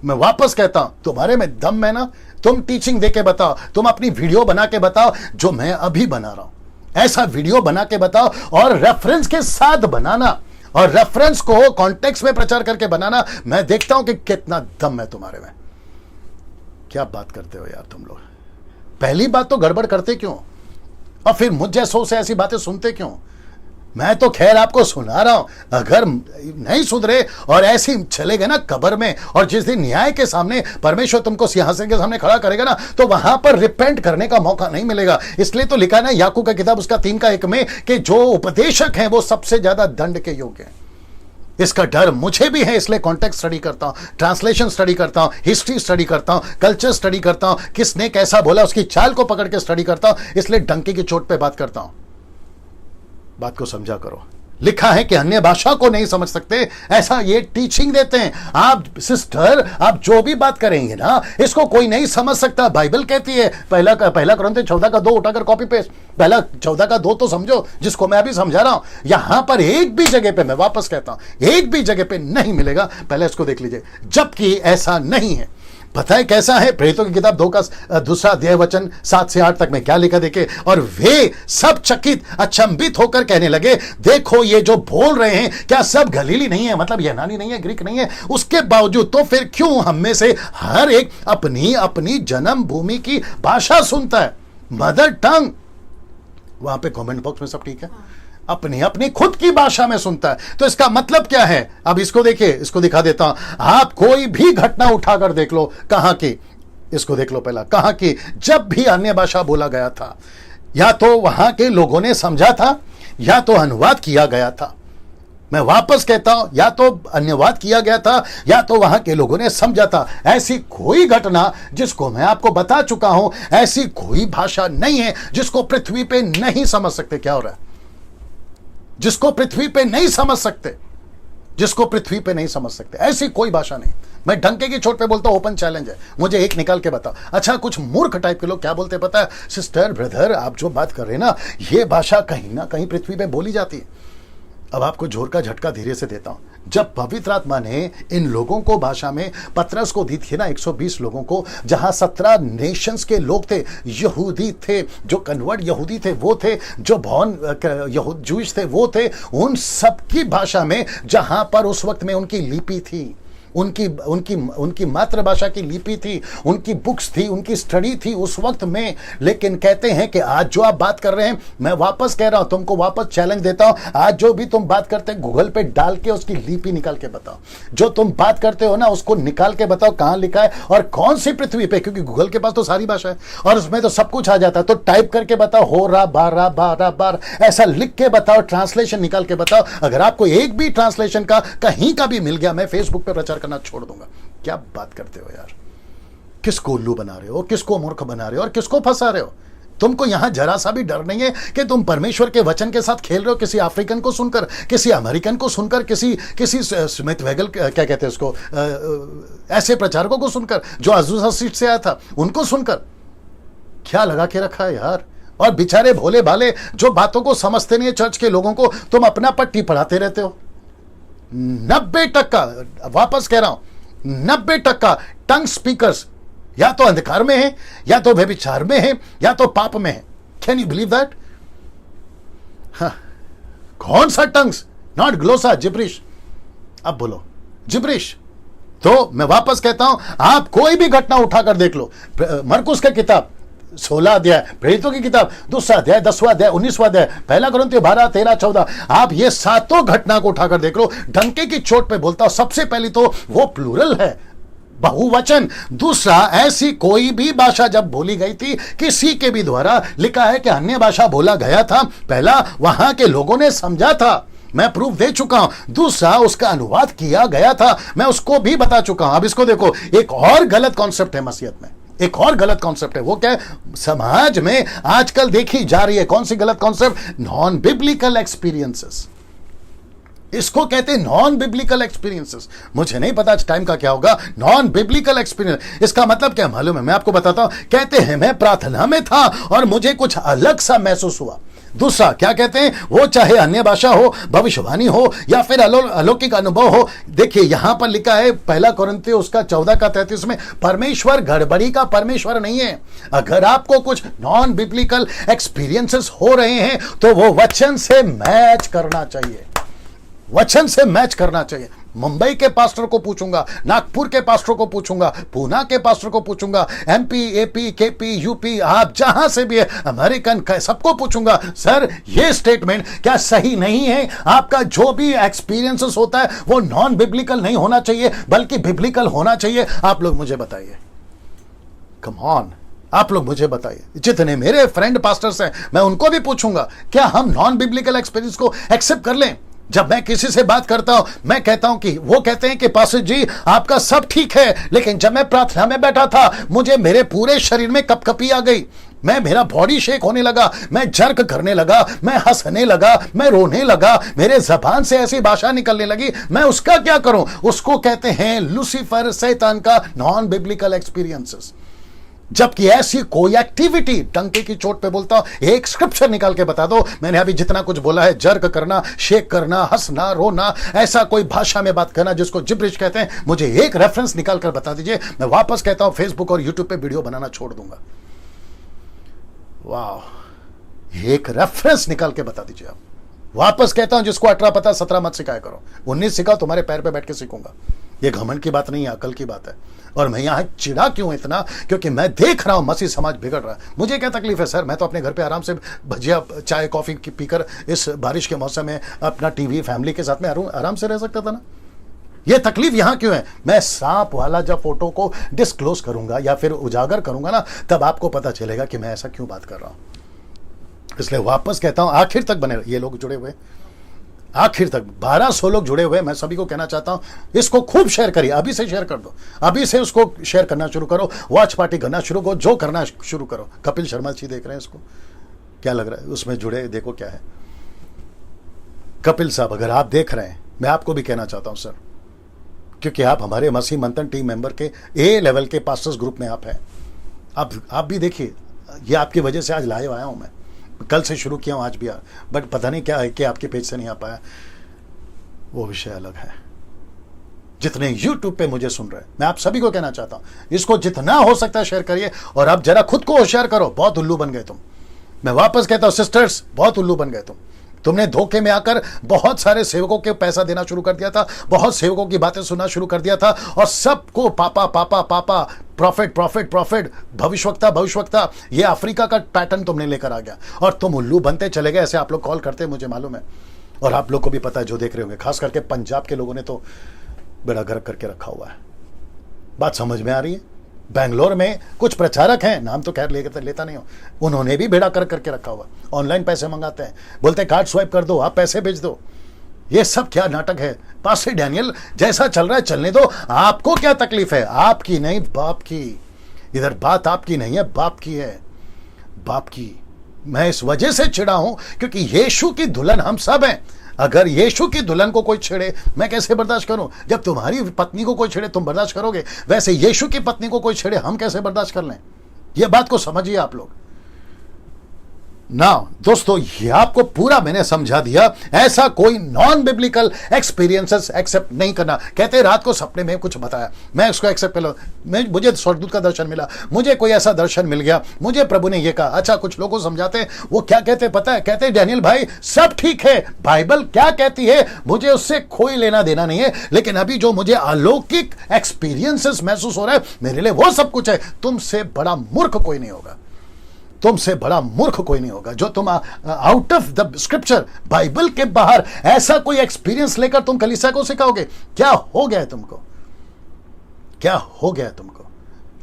मैं वापस कहता हूं, तुम्हारे में दम है ना, तुम टीचिंग दे के बताओ, तुम अपनी वीडियो बना के बताओ जो मैं अभी बना रहा हूं। ऐसा वीडियो बना के बताओ और रेफरेंस के साथ बनाना, और रेफरेंस को कॉन्टेक्स्ट में प्रचार करके बनाना। मैं देखता हूं कि कितना दम है तुम्हारे में। क्या बात करते हो यार तुम लोग। पहली बात तो गड़बड़ करते क्यों, और फिर मुझ जैसों से ऐसी बातें सुनते क्यों। मैं तो खैर आपको सुना रहा हूं, अगर नहीं सुधरे और ऐसे ही चले गए ना कब्र में, और जिस दिन न्याय के सामने परमेश्वर तुमको सिंहासन के सामने खड़ा करेगा ना, तो वहां पर रिपेंट करने का मौका नहीं मिलेगा। इसलिए तो लिखा है ना याकूब का किताब उसका 3:1 में कि जो उपदेशक हैं वो सबसे ज्यादा दंड के योग्य हैं। इसका डर मुझे भी है, इसलिए कॉन्टेक्स्ट स्टडी करता हूं, ट्रांसलेशन स्टडी करता हूं, हिस्ट्री स्टडी करता हूं, कल्चर स्टडी करता हूं, किसने कैसा बोला उसकी चाल को पकड़ के स्टडी करता हूं। इसलिए डंके की चोट पे बात करता हूं। बात को समझा करो। लिखा है कि अन्य भाषा को नहीं समझ सकते, ऐसा ये टीचिंग देते हैं। आप सिस्टर, आप जो भी बात करेंगे ना, इसको कोई नहीं समझ सकता। बाइबल कहती है, पहला कुरिन्थियों 14:2 उठाकर कॉपी पेस्ट, पहला 14:2 तो समझो, जिसको मैं अभी समझा रहा हूं। यहां पर एक भी जगह पे, मैं वापस कहता हूं, एक भी जगह पे नहीं मिलेगा। पहले इसको देख लीजिए, जबकि ऐसा नहीं है। पता है कैसा है? प्रेरितों की किताब 2 का 2 अध्याय वचन 7 से 8 तक में क्या लिखा देखे, और वे सब चकित अचंभित होकर कहने लगे, देखो ये जो बोल रहे हैं क्या सब गलीली नहीं है, मतलब यूनानी नहीं है, ग्रीक नहीं है। उसके बावजूद तो फिर क्यों हम में से हर एक अपनी अपनी जन्म भूमि की भाषा सुनता है, मदर टंग। वहां पे कमेंट बॉक्स में सब ठीक है, अपनी अपनी खुद की भाषा में सुनता है। तो इसका मतलब क्या है? अब इसको देखिए, इसको दिखा देता हूं। आप कोई भी घटना उठाकर देख लो, कहां की, इसको देख लो पहला, कहां की जब भी अन्य भाषा बोला गया था, या तो वहां के लोगों ने समझा था, या तो अनुवाद किया गया था। मैं वापस कहता हूं, या तो अनुवाद किया गया था, या तो वहां के लोगों ने समझा था। ऐसी कोई घटना जिसको मैं आपको बता चुका हूं, ऐसी कोई भाषा नहीं है जिसको पृथ्वी पे नहीं समझ सकते। क्या हो रहा है? जिसको पृथ्वी पे नहीं समझ सकते, जिसको पृथ्वी पे नहीं समझ सकते, ऐसी कोई भाषा नहीं। मैं डंके की चोट पे बोलता हूं, ओपन चैलेंज है, मुझे एक निकाल के बताओ। अच्छा, कुछ मूर्ख टाइप के लोग क्या बोलते हैं पता है? सिस्टर, ब्रदर, आप जो बात कर रहे हैं ना, ये भाषा कहीं ना कहीं पृथ्वी पे बोली जाती है। अब आपको जोर का झटका धीरे से देता हूं। जब पवित्र आत्मा ने इन लोगों को भाषा में पतरस को दी थी ना, 120 लोगों को, जहां 17 नेशंस के लोग थे, यहूदी थे, जो कन्वर्ट यहूदी थे वो थे, जो बॉर्न जूइश थे वो थे, उन सबकी भाषा में, जहां पर उस वक्त में उनकी लिपि थी, उनकी उनकी उनकी मातृभाषा की लिपि थी, उनकी बुक्स थी, उनकी स्टडी थी उस वक्त में। लेकिन कहते हैं कि आज जो आप बात कर रहे हैं, मैं वापस कह रहा हूं, तुमको वापस चैलेंज देता हूं, आज जो भी तुम बात करते हैं गूगल पे डाल के उसकी लिपि निकाल के बताओ। जो तुम बात करते हो ना, उसको निकाल के बताओ कहां लिखा है और कौन सी पृथ्वी पे, क्योंकि गूगल के पास तो सारी भाषा है और उसमें तो सब कुछ आ जाता है। तो टाइप करके बताओ, हो रहा बारा बारा बार, ऐसा लिख के बताओ, ट्रांसलेशन निकाल के बताओ। अगर आपको एक भी ट्रांसलेशन का कहीं का भी मिल गया, मैं फेसबुक पे प्रचार करना छोड़ दूंगा। क्या बात करते हो यार? किसको उल्लू बना रहे हो, किसको मूर्ख बना रहे हो और किसको फंसा रहे हो? तुमको यहां जरा सा भी डर नहीं है कि तुम परमेश्वर के वचन के साथ खेल रहे हो, किसी अफ्रीकन को सुनकर, किसी अमेरिकन को सुनकर, किसी स्मिथ वेगल, क्या कहते हैं उसको, ऐसे प्रचारकों को सुनकर, जो अज़ूज़ा सीट से आया था, उनको सुनकर। क्या लगा के रखा है यार? और बेचारे भोले भाले जो बातों को समझते नहीं है, चर्च के लोगों को तुम अपना पट्टी पढ़ाते रहते हो। 90%, वापस कह रहा हूं, 90% टंग स्पीकर्स या तो अंधकार में है, या तो व्यभिचार में है, या तो पाप में है। Can you believe that? कौन सा टंग्स? Not ग्लोसा, gibberish. अब बोलो जिब्रिश। तो मैं वापस कहता हूं, आप कोई भी घटना उठाकर देख लो, मरकुस की किताब 16 अध्याय, प्रेरितों की किताब 2 अध्याय, 10वां अध्याय, 19वां अध्याय, पहला कुरिन्थियों 12, 13, 14, आप ये सातों घटना को उठाकर देख लो। डंके की चोट पे बोलता हूं, सबसे पहली तो वो प्लूरल है, बहुवचन। दूसरा, ऐसी कोई भी भाषा जब बोली गई थी किसी के भी द्वारा, लिखा है कि अन्य भाषा बोला गया था। पहला, वहां के लोगों ने समझा था, मैं प्रूफ दे चुका हूं। दूसरा, उसका अनुवाद किया गया था, मैं उसको भी बता चुका हूं। अब इसको देखो, एक और गलत कॉन्सेप्ट है मसीहत में, एक और गलत कॉन्सेप्ट है। वो क्या है? समाज में आजकल देखी जा रही है। कौन सी गलत कॉन्सेप्ट? Non biblical experiences. इसको कहते हैं नॉन बिब्लिकल एक्सपीरियंसेस। मुझे नहीं पता आज टाइम का क्या होगा। नॉन बिब्लिकल एक्सपीरियंस, इसका मतलब क्या मालूम है? मैं आपको बताता हूं। कहते हैं मैं प्रार्थना में था और मुझे कुछ अलग सा महसूस हुआ। दूसरा क्या कहते हैं? वो चाहे अन्य भाषा हो, भविष्यवाणी हो या फिर अलौकिक अनुभव हो। देखिए यहां पर लिखा है 1 कोरिन्थियों उसका 14:33 में, परमेश्वर गड़बड़ी का परमेश्वर नहीं है। अगर आपको कुछ नॉन बिब्लिकल एक्सपीरियंसेस हो रहे हैं तो वो वचन से मैच करना चाहिए, वचन से मैच करना चाहिए। मुंबई के पास्टर को पूछूंगा, नागपुर के पास्टर को पूछूंगा, पूना के पास्टर को पूछूंगा, एमपी, एपी, केपी, यूपी, आप जहां से भी है, अमेरिकन, सबको पूछूंगा, सर ये स्टेटमेंट क्या सही नहीं है? आपका जो भी एक्सपीरियंसेस होता है वो नॉन बिब्लिकल नहीं होना चाहिए बल्कि बिब्लिकल होना चाहिए। आप लोग मुझे बताइए, कम ऑन, आप लोग मुझे बताइए। जितने मेरे फ्रेंड पास्टर्स हैं मैं उनको भी पूछूंगा, क्या हम नॉन बिब्लिकल एक्सपीरियंस को एक्सेप्ट कर लें? जब मैं किसी से बात करता हूं, मैं कहता हूं कि वो कहते हैं कि पास्टर जी आपका सब ठीक है, लेकिन जब मैं प्रार्थना में बैठा था मुझे मेरे पूरे शरीर में कपकपी आ गई, मेरा बॉडी शेक होने लगा, मैं जर्क करने लगा, मैं हंसने लगा, मैं रोने लगा, मेरे जबान से ऐसी भाषा निकलने लगी। मैं उसका क्या करूं? उसको कहते हैं लूसीफर, शैतान का नॉन बिब्लिकल एक्सपीरियंसेस। जबकि ऐसी कोई एक्टिविटी, टंके की चोट पे बोलता हूं, एक स्क्रिप्चर निकाल के बता दो। मैंने अभी जितना कुछ बोला है, जर्क करना, शेक करना, हंसना, रोना, ऐसा कोई भाषा में बात करना जिसको जिब्रिश कहते हैं, मुझे एक रेफरेंस निकाल कर बता दीजिए। मैं वापस कहता हूं फेसबुक और यूट्यूब पे वीडियो बनाना छोड़ दूंगा। वाह, एक रेफरेंस निकाल के बता दीजिए आप। वापस कहता हूं जिसको 18 पता 17 मत सिखाया करो, 19 सिखाओ, तुम्हारे पैर पे बैठ के सीखूंगा। ये घमंड की बात नहीं है, अकल की बात है। और मैं यहां चिढ़ा क्यों इतना? क्योंकि मैं देख रहा हूं मसीह समाज बिगड़ रहा है। मुझे क्या तकलीफ है सर? मैं तो अपने घर पे आराम से भजिया, चाय, कॉफी पीकर इस बारिश के मौसम में अपना टीवी फैमिली के साथ में आराम से रह सकता था ना। ये तकलीफ यहां क्यों है? मैं सांप वाला जब फोटो को डिस्क्लोज करूंगा या फिर उजागर करूंगा ना, तब आपको पता चलेगा कि मैं ऐसा क्यों बात कर रहा हूं। इसलिए वापस कहता हूं, आखिर तक बने ये लोग जुड़े हुए, आखिर तक 1200 लोग जुड़े हुए। मैं सभी को कहना चाहता हूं इसको खूब शेयर करिए, अभी से शेयर कर दो, अभी से उसको शेयर करना शुरू करो, वॉच पार्टी करना शुरू करो, जो करना शुरू करो। कपिल शर्मा जी देख रहे हैं इसको, क्या लग रहा है? उसमें जुड़े, देखो क्या है। कपिल साहब अगर आप देख रहे हैं, मैं आपको भी कहना चाहता हूं सर, क्योंकि आप हमारे मसीह मंथन टीम मेंबर के ए लेवल के पास्टर्स ग्रुप में आप हैं। आप भी देखिए, ये आपकी वजह से आज लाइव आया हूं मैं, कल से शुरू किया हूं, आज भी बट पता नहीं क्या है कि आपके पेज से नहीं आ पाया, वो विषय अलग है। जितने YouTube पे मुझे सुन रहे हैं, मैं आप सभी को कहना चाहता हूं इसको जितना हो सकता है शेयर करिए। और अब जरा खुद को होशियार करो, बहुत उल्लू बन गए तुम। मैं वापस कहता हूं सिस्टर्स, बहुत उल्लू बन गए तुमने धोखे में आकर बहुत सारे सेवकों के पैसा देना शुरू कर दिया था, बहुत सेवकों की बातें सुनना शुरू कर दिया था, और सबको पापा पापा पापा, प्रॉफिट प्रॉफिट प्रॉफिट, भविष्यवक्ता भविष्यवक्ता, ये अफ्रीका का पैटर्न तुमने लेकर आ गया और तुम उल्लू बनते चले गए। ऐसे आप लोग कॉल करते हैं, मुझे मालूम है, और आप लोग को भी पता है जो देख रहे होंगे, खास करके पंजाब के लोगों ने तो बेड़ा गर्क करके रखा हुआ है। बात समझ में आ रही है? बेंगलोर में कुछ प्रचारक हैं, नाम तो खैर लेता नहीं हूं, उन्होंने भी बेड़ा कर करके रखा हुआ, ऑनलाइन पैसे मंगाते हैं, बोलते कार्ड स्वाइप कर दो, आप पैसे भेज दो। ये सब क्या नाटक है? पास्टर डैनियल जैसा चल रहा है चलने दो, आपको क्या तकलीफ है? आपकी नहीं, बाप की। इधर बात आपकी नहीं है, बाप की है, बाप की। मैं इस वजह से चिढ़ा हूं क्योंकि यीशु की दुल्हन हम सब हैं। अगर यीशु की दुल्हन को कोई छेड़े, मैं कैसे बर्दाश्त करूं? जब तुम्हारी पत्नी को कोई छेड़े तुम बर्दाश्त करोगे, वैसे यीशु की पत्नी को कोई छेड़े हम कैसे बर्दाश्त कर लें? यह बात को समझिए आप लोग ना। दोस्तों, ये आपको पूरा मैंने समझा दिया। ऐसा कोई नॉन बिब्लिकल एक्सपीरियंसेस एक्सेप्ट नहीं करना। कहते रात को सपने में कुछ बताया, मैं उसको एक्सेप्ट कर लो, मुझे स्वर्गदूत का दर्शन मिला, मुझे कोई ऐसा दर्शन मिल गया, मुझे प्रभु ने ये कहा। अच्छा, कुछ लोगों को समझाते हैं, वो क्या कहते पता है? कहते डैनियल भाई सब ठीक है, बाइबल क्या कहती है मुझे उससे कोई लेना देना नहीं है, लेकिन अभी जो मुझे अलौकिक एक्सपीरियंसेस महसूस हो रहा है मेरे लिए वो सब कुछ है। तुमसे बड़ा मूर्ख कोई नहीं होगा, तुमसे बड़ा मूर्ख कोई नहीं होगा जो तुम out of the scripture, Bible के बाहर ऐसा कोई एक्सपीरियंस लेकर तुम कलीसिया को सिखाओगे। क्या हो गया है तुमको? क्या हो गया है तुमको?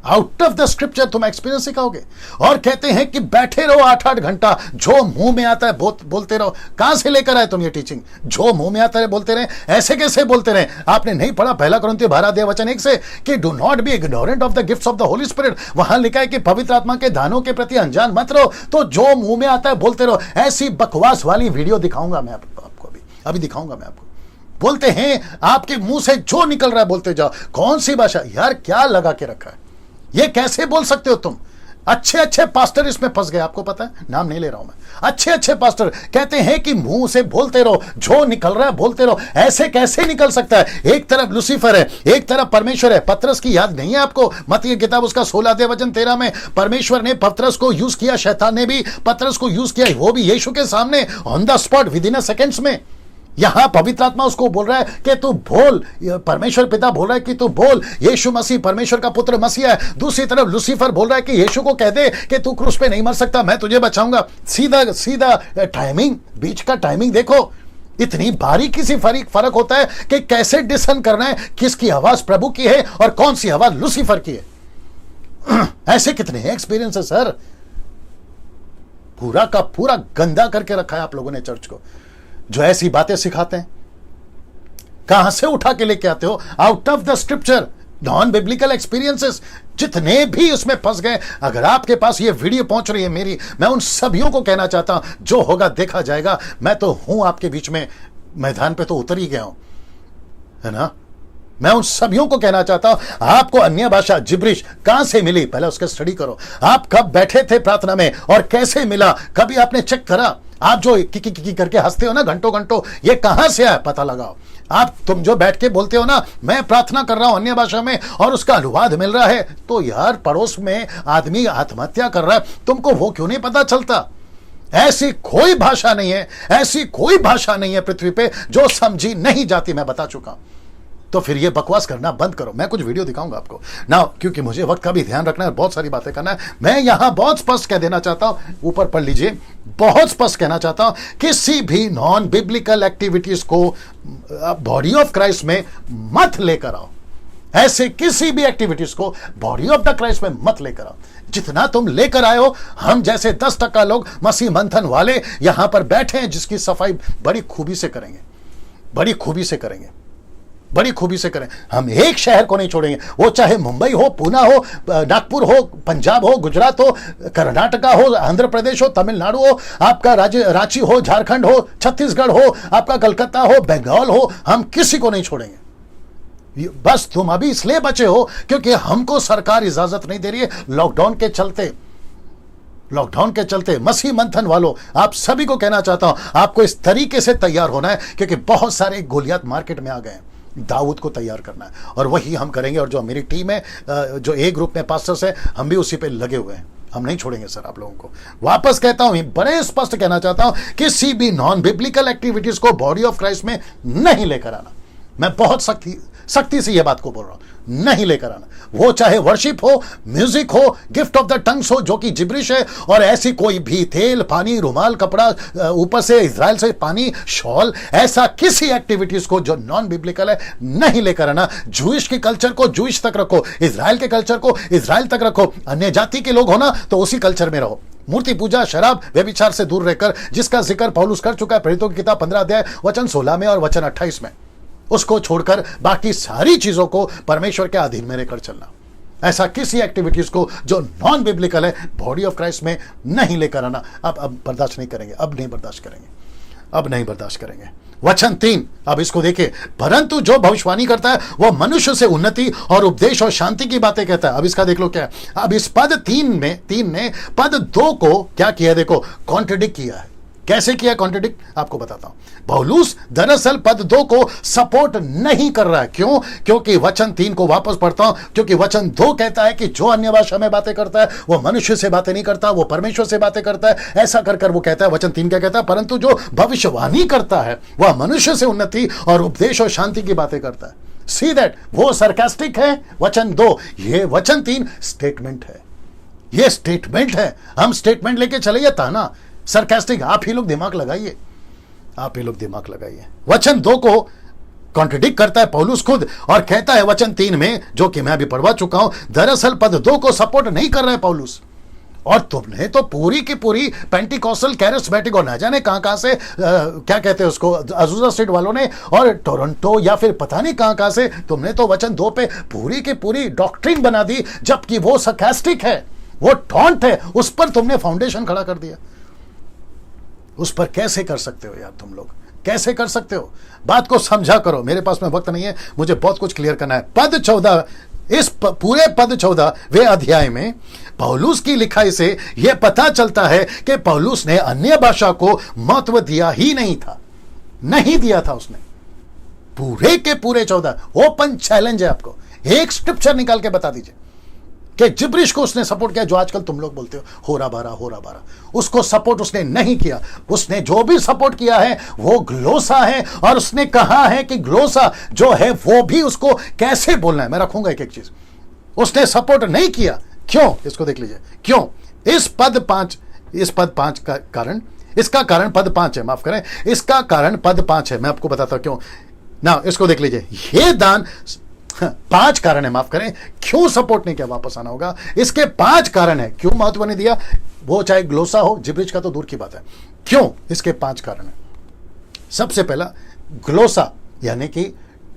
आउट ऑफ द स्क्रिप्चर तुम एक्सपीरियंस सिखाओगे और कहते हैं कि बैठे रहो 8-8 घंटा, जो मुंह में आता है बोलते रहो। कहां से लेकर आए तुम ये टीचिंग? जो मुंह में आता है बोलते रहे, ऐसे कैसे बोलते रहे? आपने नहीं पढ़ा 1 कोरिन्थियों 12:1 से कि do not be ignorant of the gifts of the Holi spirit. वहां लिखा है कि पवित्र आत्मा के दानों के प्रति अनजान मत रहो। तो जो मुंह में आता है बोलते रहो। ऐसी बकवास वाली वीडियो दिखाऊंगा मैं आपको, अभी दिखाऊंगा मैं आपको। बोलते हैं आपके मुंह से जो निकल रहा है बोलते जाओ। कौन सी भाषा यार, क्या लगा के रखा है? ये कैसे बोल सकते हो तुम? अच्छे अच्छे पास्टर इसमें फंस गए, आपको पता है, नाम नहीं ले रहा हूं मैं। अच्छे अच्छे पास्टर कहते हैं कि मुंह से बोलते रहो, जो निकल रहा है बोलते रहो। ऐसे कैसे निकल सकता है? एक तरफ लूसीफर है, एक तरफ परमेश्वर है। पतरस की याद नहीं है आपको? मत्ती की किताब उसका 16 वचन 13 में परमेश्वर ने पतरस को यूज किया, शैतान ने भी पतरस को यूज किया, वो भी यीशु के सामने on the spot, with in a seconds में। यहां पवित्र आत्मा उसको बोल रहा है कि तू बोल, परमेश्वर पिता बोल रहा है कि तू बोल, यीशु मसीह परमेश्वर का पुत्र मसीह है। दूसरी तरफ लूसीफर बोल रहा है कि यीशु को कह दे कि तू क्रूस पे नहीं मर सकता, मैं तुझे बचाऊंगा। सीधा सीधा टाइमिंग, बीच का टाइमिंग देखो। इतनी बारीकी से फर्क होता है कि कैसे डिसन करना है किसकी आवाज प्रभु की है और कौन सी आवाज लूसीफर की है। ऐसे कितने एक्सपीरियंस है सर। पूरा का पूरा गंदा करके रखा है आप लोगों ने चर्च को, जो ऐसी बातें सिखाते हैं। कहां से उठा के लेके आते हो? Out of the scripture, non biblical experiences. जितने भी उसमें फंस गए, अगर आपके पास ये वीडियो पहुंच रही है मेरी, मैं उन सभियों को कहना चाहता हूं, जो होगा देखा जाएगा। मैं तो हूं आपके बीच में, मैदान पे तो उतर ही गया हूं, है ना। मैं उन सभियों को कहना चाहता हूं, आपको अन्य भाषा जिब्रिश कहां से मिली? पहले उसका स्टडी करो। आप कब बैठे थे प्रार्थना में और कैसे मिला? कभी आपने चेक करा? आप जो की करके हंसते हो ना घंटों घंटों, ये कहां से आया पता लगाओ। तुम जो बैठ के बोलते हो ना, मैं प्रार्थना कर रहा हूं अन्य भाषा में और उसका अनुवाद मिल रहा है, तो यार पड़ोस में आदमी आत्महत्या कर रहा है, तुमको वो क्यों नहीं पता चलता? ऐसी कोई भाषा नहीं है, ऐसी कोई भाषा नहीं है पृथ्वी पे जो समझी नहीं जाती, मैं बता चुका हूं। तो फिर ये बकवास करना बंद करो। मैं कुछ वीडियो दिखाऊंगा आपको ना, क्योंकि मुझे वक्त का भी ध्यान रखना है, बहुत सारी बातें करना है। मैं यहां बहुत स्पष्ट कह देना चाहता हूं, ऊपर पढ़ लीजिए, बहुत स्पष्ट कहना चाहता हूं, किसी भी नॉन बिब्लिकल एक्टिविटीज को बॉडी ऑफ क्राइस्ट में मत लेकर आओ। ऐसे किसी भी एक्टिविटीज को बॉडी ऑफ द क्राइस्ट में मत लेकर आओ। जितना तुम लेकर आए हो, हम जैसे 10% लोग मसीह मंथन वाले यहां पर बैठे हैं, जिसकी सफाई बड़ी खूबी से करेंगे, बड़ी खूबी से करेंगे, बड़ी खूबी से करें। हम एक शहर को नहीं छोड़ेंगे, वो चाहे मुंबई हो, पूना हो, नागपुर हो, पंजाब हो, गुजरात हो, कर्नाटका हो, आंध्र प्रदेश हो, तमिलनाडु हो, आपका रांची हो, झारखंड हो, छत्तीसगढ़ हो, आपका कलकत्ता हो, बंगाल हो, हम किसी को नहीं छोड़ेंगे। बस तुम अभी इसलिए बचे हो क्योंकि हमको सरकार इजाजत नहीं दे रही है, लॉकडाउन के चलते। लॉकडाउन के चलते मसीह मंथन वालों, आप सभी को कहना चाहता हूं, आपको इस तरीके से तैयार होना है, क्योंकि बहुत सारे गोलियात मार्केट में आ गए हैं। दाऊद को तैयार करना है और वही हम करेंगे। और जो मेरी टीम है, जो ए ग्रुप में पास्टर्स है, हम भी उसी पे लगे हुए हैं। हम नहीं छोड़ेंगे सर आप लोगों को। वापस कहता हूं, बड़े स्पष्ट कहना चाहता हूं, किसी भी नॉन बिब्लिकल एक्टिविटीज को बॉडी ऑफ क्राइस्ट में नहीं लेकर आना। मैं बहुत सख्ती से यह बात को बोल रहा हूं, नहीं लेकर आना। वो चाहे वर्शिप हो, म्यूजिक हो, गिफ्ट ऑफ द टंग्स हो जो कि जिब्रिश है, और ऐसी कोई भी तेल, पानी, रुमाल, कपड़ा, ऊपर से इजराइल से पानी, शॉल, ऐसा किसी एक्टिविटीज को जो नॉन बिब्लिकल है नहीं लेकर आना। जूइश के कल्चर को जूइश तक रखो, इजराइल के कल्चर को इजराइल तक रखो। अन्य जाति के लोग हो ना, तो उसी कल्चर में रहो। मूर्ति पूजा, शराब, व्यभिचार से दूर रहकर, जिसका जिक्र पौलुस कर चुका है प्रेरितों की किताब 15 अध्याय वचन 16 में और वचन 28 में, उसको छोड़कर बाकी सारी चीजों को परमेश्वर के अधीन में रहकर चलना। ऐसा किसी एक्टिविटीज को जो नॉन बिब्लिकल है बॉडी ऑफ क्राइस्ट में नहीं लेकर आना। अब बर्दाश्त नहीं करेंगे, अब नहीं बर्दाश्त करेंगे, अब नहीं बर्दाश्त करेंगे। वचन 3, अब इसको देखिए, परंतु जो भविष्यवाणी करता है वह मनुष्य से उन्नति और उपदेश और शांति की बातें कहता है। अब इसका देख लो क्या है। अब इस पद 3 ने पद 2 को क्या किया, देखो कॉन्ट्रडिक्ट किया है। कैसे किया कॉन्ट्रडिक्ट, आपको बताता हूं। पौलुस दरअसल पद 2 को सपोर्ट नहीं कर रहा है। क्यों? क्योंकि वचन 3 को वापस पढ़ता हूं, क्योंकि वचन 2 कहता है कि जो अन्य भाषा में बातें करता है वो मनुष्य से बातें नहीं करता, वो परमेश्वर से बातें करता है। ऐसा कर वो कहता है। वचन 3 क्या कहता है? परंतु जो भविष्यवाणी करता है वह मनुष्य से उन्नति और उपदेश और शांति की बातें करता है। सी दैट, वो सरकास्टिक है वचन 2, ये वचन 3 स्टेटमेंट है। ये स्टेटमेंट है। हम स्टेटमेंट लेके चले या ताना सरकास्टिक। आप ही लोग दिमाग लगाइए, आप ही लोग दिमाग लगाइए। वचन 2 को कॉन्ट्रडिक्ट करता है पौलुस खुद और कहता है वचन 3 में, जो कि मैं अभी पढ़वा चुका हूं, दरअसल पद 2 को सपोर्ट नहीं कर रहा है पौलुस। और तुमने तो पूरी की पूरी पेंटिकॉस्टल कैरिस्मेटिक और न जाने कहां से क्या कहते हैं उसको, अजूजा स्ट्रीट वालों ने और टोरंटो या फिर पता नहीं कहां से तुमने तो वचन 2 पे पूरी की पूरी डॉक्ट्रिन बना दी, जबकि वो सरकास्टिक है, वो टॉन्ट है। उस पर तुमने फाउंडेशन खड़ा कर दिया। उस पर कैसे कर सकते हो यार तुम लोग? कैसे कर सकते हो? बात को समझा करो। मेरे पास में वक्त नहीं है, मुझे बहुत कुछ क्लियर करना है। पद 14, इस पूरे पद 14वें अध्याय में पौलुस की लिखाई से यह पता चलता है कि पौलुस ने अन्य भाषा को महत्व दिया ही नहीं था, नहीं दिया था उसने। पूरे के पूरे 14 ओपन चैलेंज है आपको, एक स्क्रिप्चर निकाल के बता दीजिए कि जिब्रिश को उसने सपोर्ट किया, जो आजकल तुम लोग बोलते हो रहा बारा, उसको सपोर्ट उसने नहीं किया। उसने जो भी सपोर्ट किया है वो ग्लोसा है, और उसने कहा है कि ग्लोसा जो है वो भी उसको कैसे बोलना है। मैं रखूंगा एक एक चीज। उसने सपोर्ट नहीं किया। क्यों? इसको देख लीजिए क्यों। इस पद 5 का कारण, इसका कारण पद 5 है, माफ करें, इसका कारण पद 5 है। मैं आपको बताता हूं क्यों ना। इसको देख लीजिए, ये दान 5 कारण है, माफ करें, क्यों सपोर्ट नहीं किया। वापस आना होगा। इसके 5 कारण है क्यों महत्व नहीं दिया, वो चाहे ग्लोसा हो, जिब्रिश का तो दूर की बात है। क्यों? इसके 5 कारण है। सबसे पहला, ग्लोसा यानी कि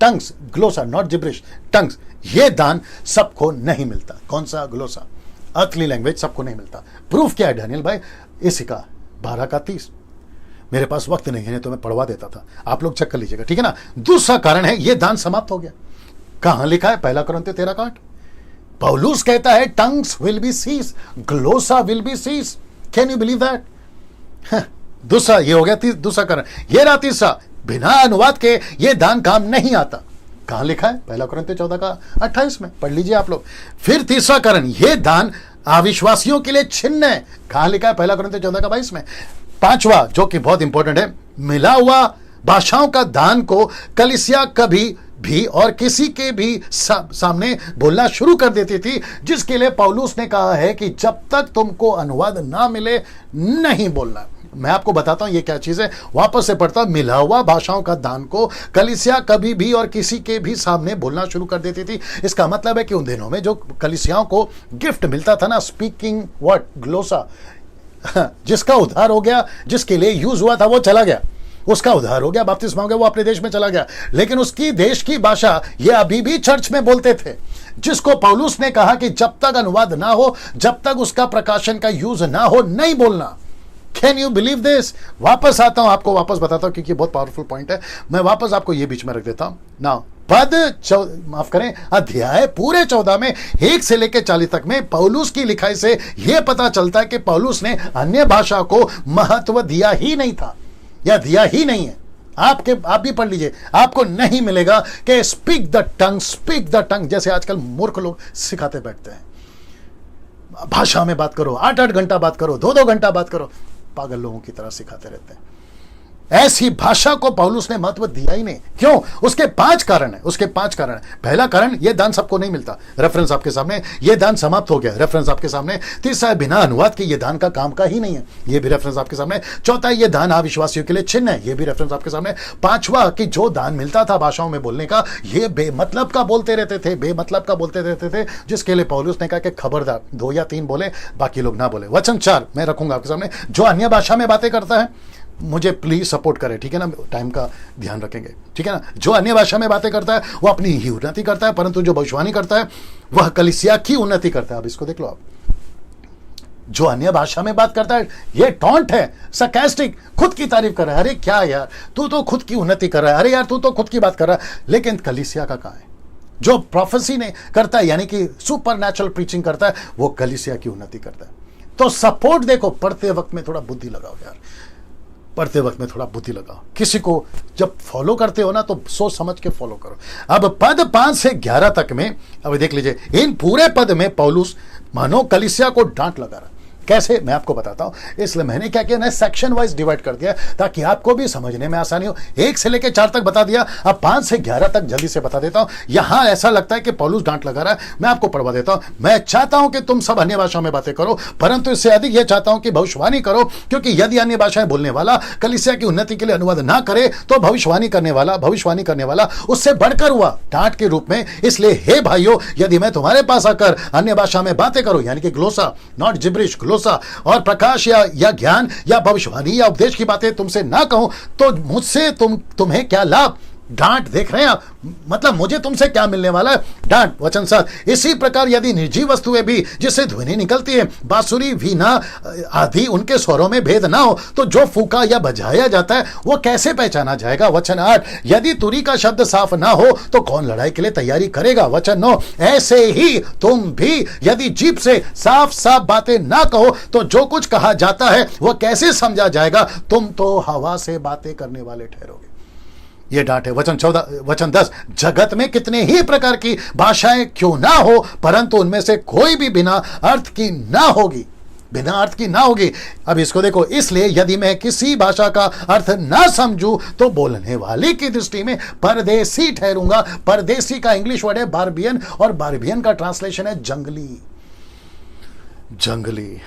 टंग्स, ग्लोसा नॉट जिब्रिश, टंग्स, ये दान सबको नहीं मिलता। कौन सा? ग्लोसा, अर्थली लैंग्वेज सबको नहीं मिलता। प्रूफ क्या है डैनियल भाई? इसी का 12 का 30। मेरे पास वक्त नहीं है तो मैं पढ़वा देता था, आप लोग चेक कर लीजिएगा, ठीक है ना। दूसरा कारण है, ये दान समाप्त हो गया। कहां लिखा है? 1 कुरिन्थियों 13:8। पौलुस कहता है टंग्स विल बी सीज, ग्लोसा will be cease. Can you believe that? दूसरा ये हो गया दूसरा कारण। ये रहा तीसरा, बिना अनुवाद के ये दान काम नहीं आता। कहां लिखा है? 1 कुरिन्थियों 14:28 में, पढ़ लीजिए आप लोग। फिर तीसरा कारण, ये दान अविश्वासियों के लिए छिन्न है। कहां लिखा है? 1 कुरिन्थियों 14:22 में। पांचवा, जो कि बहुत इंपॉर्टेंट है, मिला हुआ भाषाओं का दान को कलीसिया कभी भी और किसी के भी सामने बोलना शुरू कर देती थी, जिसके लिए पौलुस ने कहा है कि जब तक तुमको अनुवाद ना मिले नहीं बोलना। मैं आपको बताता हूं ये क्या चीज है, वापस से पढ़ता हूं। मिला हुआ भाषाओं का दान को कलीसिया कभी भी और किसी के भी सामने बोलना शुरू कर देती थी। इसका मतलब है कि उन दिनों में जो कलीसियाओं को गिफ्ट मिलता था ना, स्पीकिंग वर्ड, ग्लोसा, जिसका उद्धार हो गया, जिसके लिए यूज हुआ था वो चला गया, उसका उद्धार हो गया, बपतिस्मा हो गया, वो अपने देश में चला गया, लेकिन उसकी देश की भाषा ये अभी भी चर्च में बोलते थे, जिसको पौलुस ने कहा कि जब तक अनुवाद ना हो, जब तक उसका प्रकाशन का यूज ना हो, नहीं बोलना। Can you believe this? वापस आता हूं, आपको वापस बताता हूं, क्योंकि बहुत पावरफुल पॉइंट है। मैं वापस आपको ये बीच में रख देता हूं ना। माफ करें, अध्याय पूरे 14 में 1 से लेकर 40 तक में पौलुस की लिखाई से यह पता चलता है कि पौलुस ने अन्य भाषा को महत्व दिया ही नहीं था, या दिया ही नहीं है। आप भी पढ़ लीजिए, आपको नहीं मिलेगा कि स्पीक द टंग, जैसे आजकल मूर्ख लोग सिखाते बैठते हैं। भाषा में बात करो, 8-8 घंटा बात करो, 2-2 घंटा बात करो, पागल लोगों की तरह सिखाते रहते हैं। ऐसी भाषा को पौलुस ने महत्व दिया ही नहीं। क्यों? उसके 5 कारण है, उसके 5 कारण है। पहला कारण, यह दान सबको नहीं मिलता, रेफरेंस आपके सामने, यह दान समाप्त हो गया, रेफरेंस आपके सामने। तीसरा है, बिना अनुवाद के यह दान का काम का ही नहीं है, यह भी रेफरेंस आपके सामने। चौथा, यह दान अविश्वासियों के लिए छिन्न है, यह भी रेफरेंस आपके सामने। पांचवा, कि जो दान मिलता था भाषाओं में बोलने का, यह बेमतलब का बोलते रहते थे, जिसके लिए पौलुस ने कहा कि खबरदार 2 या 3 बोले, बाकी लोग ना बोले। वचन 4 मैं रखूंगा आपके सामने। जो अन्य भाषा में बातें करता है, मुझे प्लीज सपोर्ट करें, ठीक है ना, टाइम का ध्यान रखेंगे, ठीक है ना। जो अन्य भाषा में बातें करता है वो अपनी ही उन्नति करता है, परंतु जो भविष्यवाणी करता है वह कलीसिया की उन्नति करता है। अब इसको देख लो आप, जो अन्य भाषा में बात करता है ये टॉन्ट है, सरकास्टिक, खुद की तारीफ कर रहा है। अरे क्या यार, तू तो खुद की उन्नति कर रहा है, अरे यार तू तो खुद की बात कर रहा है, लेकिन कलीसिया का कहां है? जो प्रोफेसी ने करता है, यानी कि सुपर नेचुरल प्रीचिंग करता है, वो कलीसिया की उन्नति करता है। तो सपोर्ट देखो, पढ़ते वक्त में थोड़ा बुद्धि लगाओ यार, पढ़ते वक्त में थोड़ा बुद्धि लगाओ। किसी को जब फॉलो करते हो ना तो सोच समझ के फॉलो करो। अब पद 5 से 11 तक में, अब देख लीजिए, इन पूरे पद में पौलुस मानो कलीसिया को डांट लगा रहा। कैसे? मैं आपको बताता हूं। इसलिए मैंने क्या किया ना, सेक्शन वाइज डिवाइड कर दिया ताकि आपको भी समझने में आसानी हो। 1 से लेकर 4 तक बता दिया, अब 5 से 11 तक जल्दी से बता देता हूं। यहां ऐसा लगता है कि पौलुस डांट लगा रहा है, मैं आपको पढ़वा देता हूं। मैं चाहता हूं कि तुम सब अन्य भाषा में बातें करो, परंतु इससे अधिक यह चाहता हूं कि भविष्यवाणी करो, क्योंकि यदि अन्य भाषाएं बोलने वाला कलीसिया की उन्नति के लिए अनुवाद ना करे तो भविष्यवाणी करने वाला उससे बढ़कर हुआ डांट के रूप में। इसलिए हे भाइयों, यदि मैं तुम्हारे पास आकर अन्य भाषा में बातें करूं, यानी कि ग्लोसा नॉट जिब्रिश, ग्लोसा, और प्रकाश या ज्ञान या भविष्यवाणी या उपदेश की बातें तुमसे ना कहूं, तो मुझसे तुम्हें क्या लाभ? डांट देख रहे हैं आप, मतलब मुझे तुमसे क्या मिलने वाला है, डांट। वचन 7, इसी प्रकार यदि निर्जीव वस्तुएं भी जिससे ध्वनि निकलती है, बांसुरी, वीणा आदि, उनके स्वरों में भेद ना हो, तो जो फूका या बजाया जाता है वो कैसे पहचाना जाएगा। वचन 8, यदि तुरी का शब्द साफ ना हो तो कौन लड़ाई के लिए तैयारी करेगा। वचन 9, ऐसे ही तुम भी यदि जीभ से साफ साफ बातें ना कहो तो जो कुछ कहा जाता है वह कैसे समझा जाएगा। तुम तो हवा से बातें करने वाले ठहरोगे। ये डांट है। वचन 14, वचन 10, जगत में कितने ही प्रकार की भाषाएं क्यों ना हो, परंतु उनमें से कोई भी बिना अर्थ की ना होगी, बिना अर्थ की ना होगी। अब इसको देखो, इसलिए यदि मैं किसी भाषा का अर्थ ना समझूं तो बोलने वाले की दृष्टि में परदेसी ठहरूंगा। परदेसी का इंग्लिश वर्ड है बार्बियन, और बार्बियन का ट्रांसलेशन है जंगली। जंगली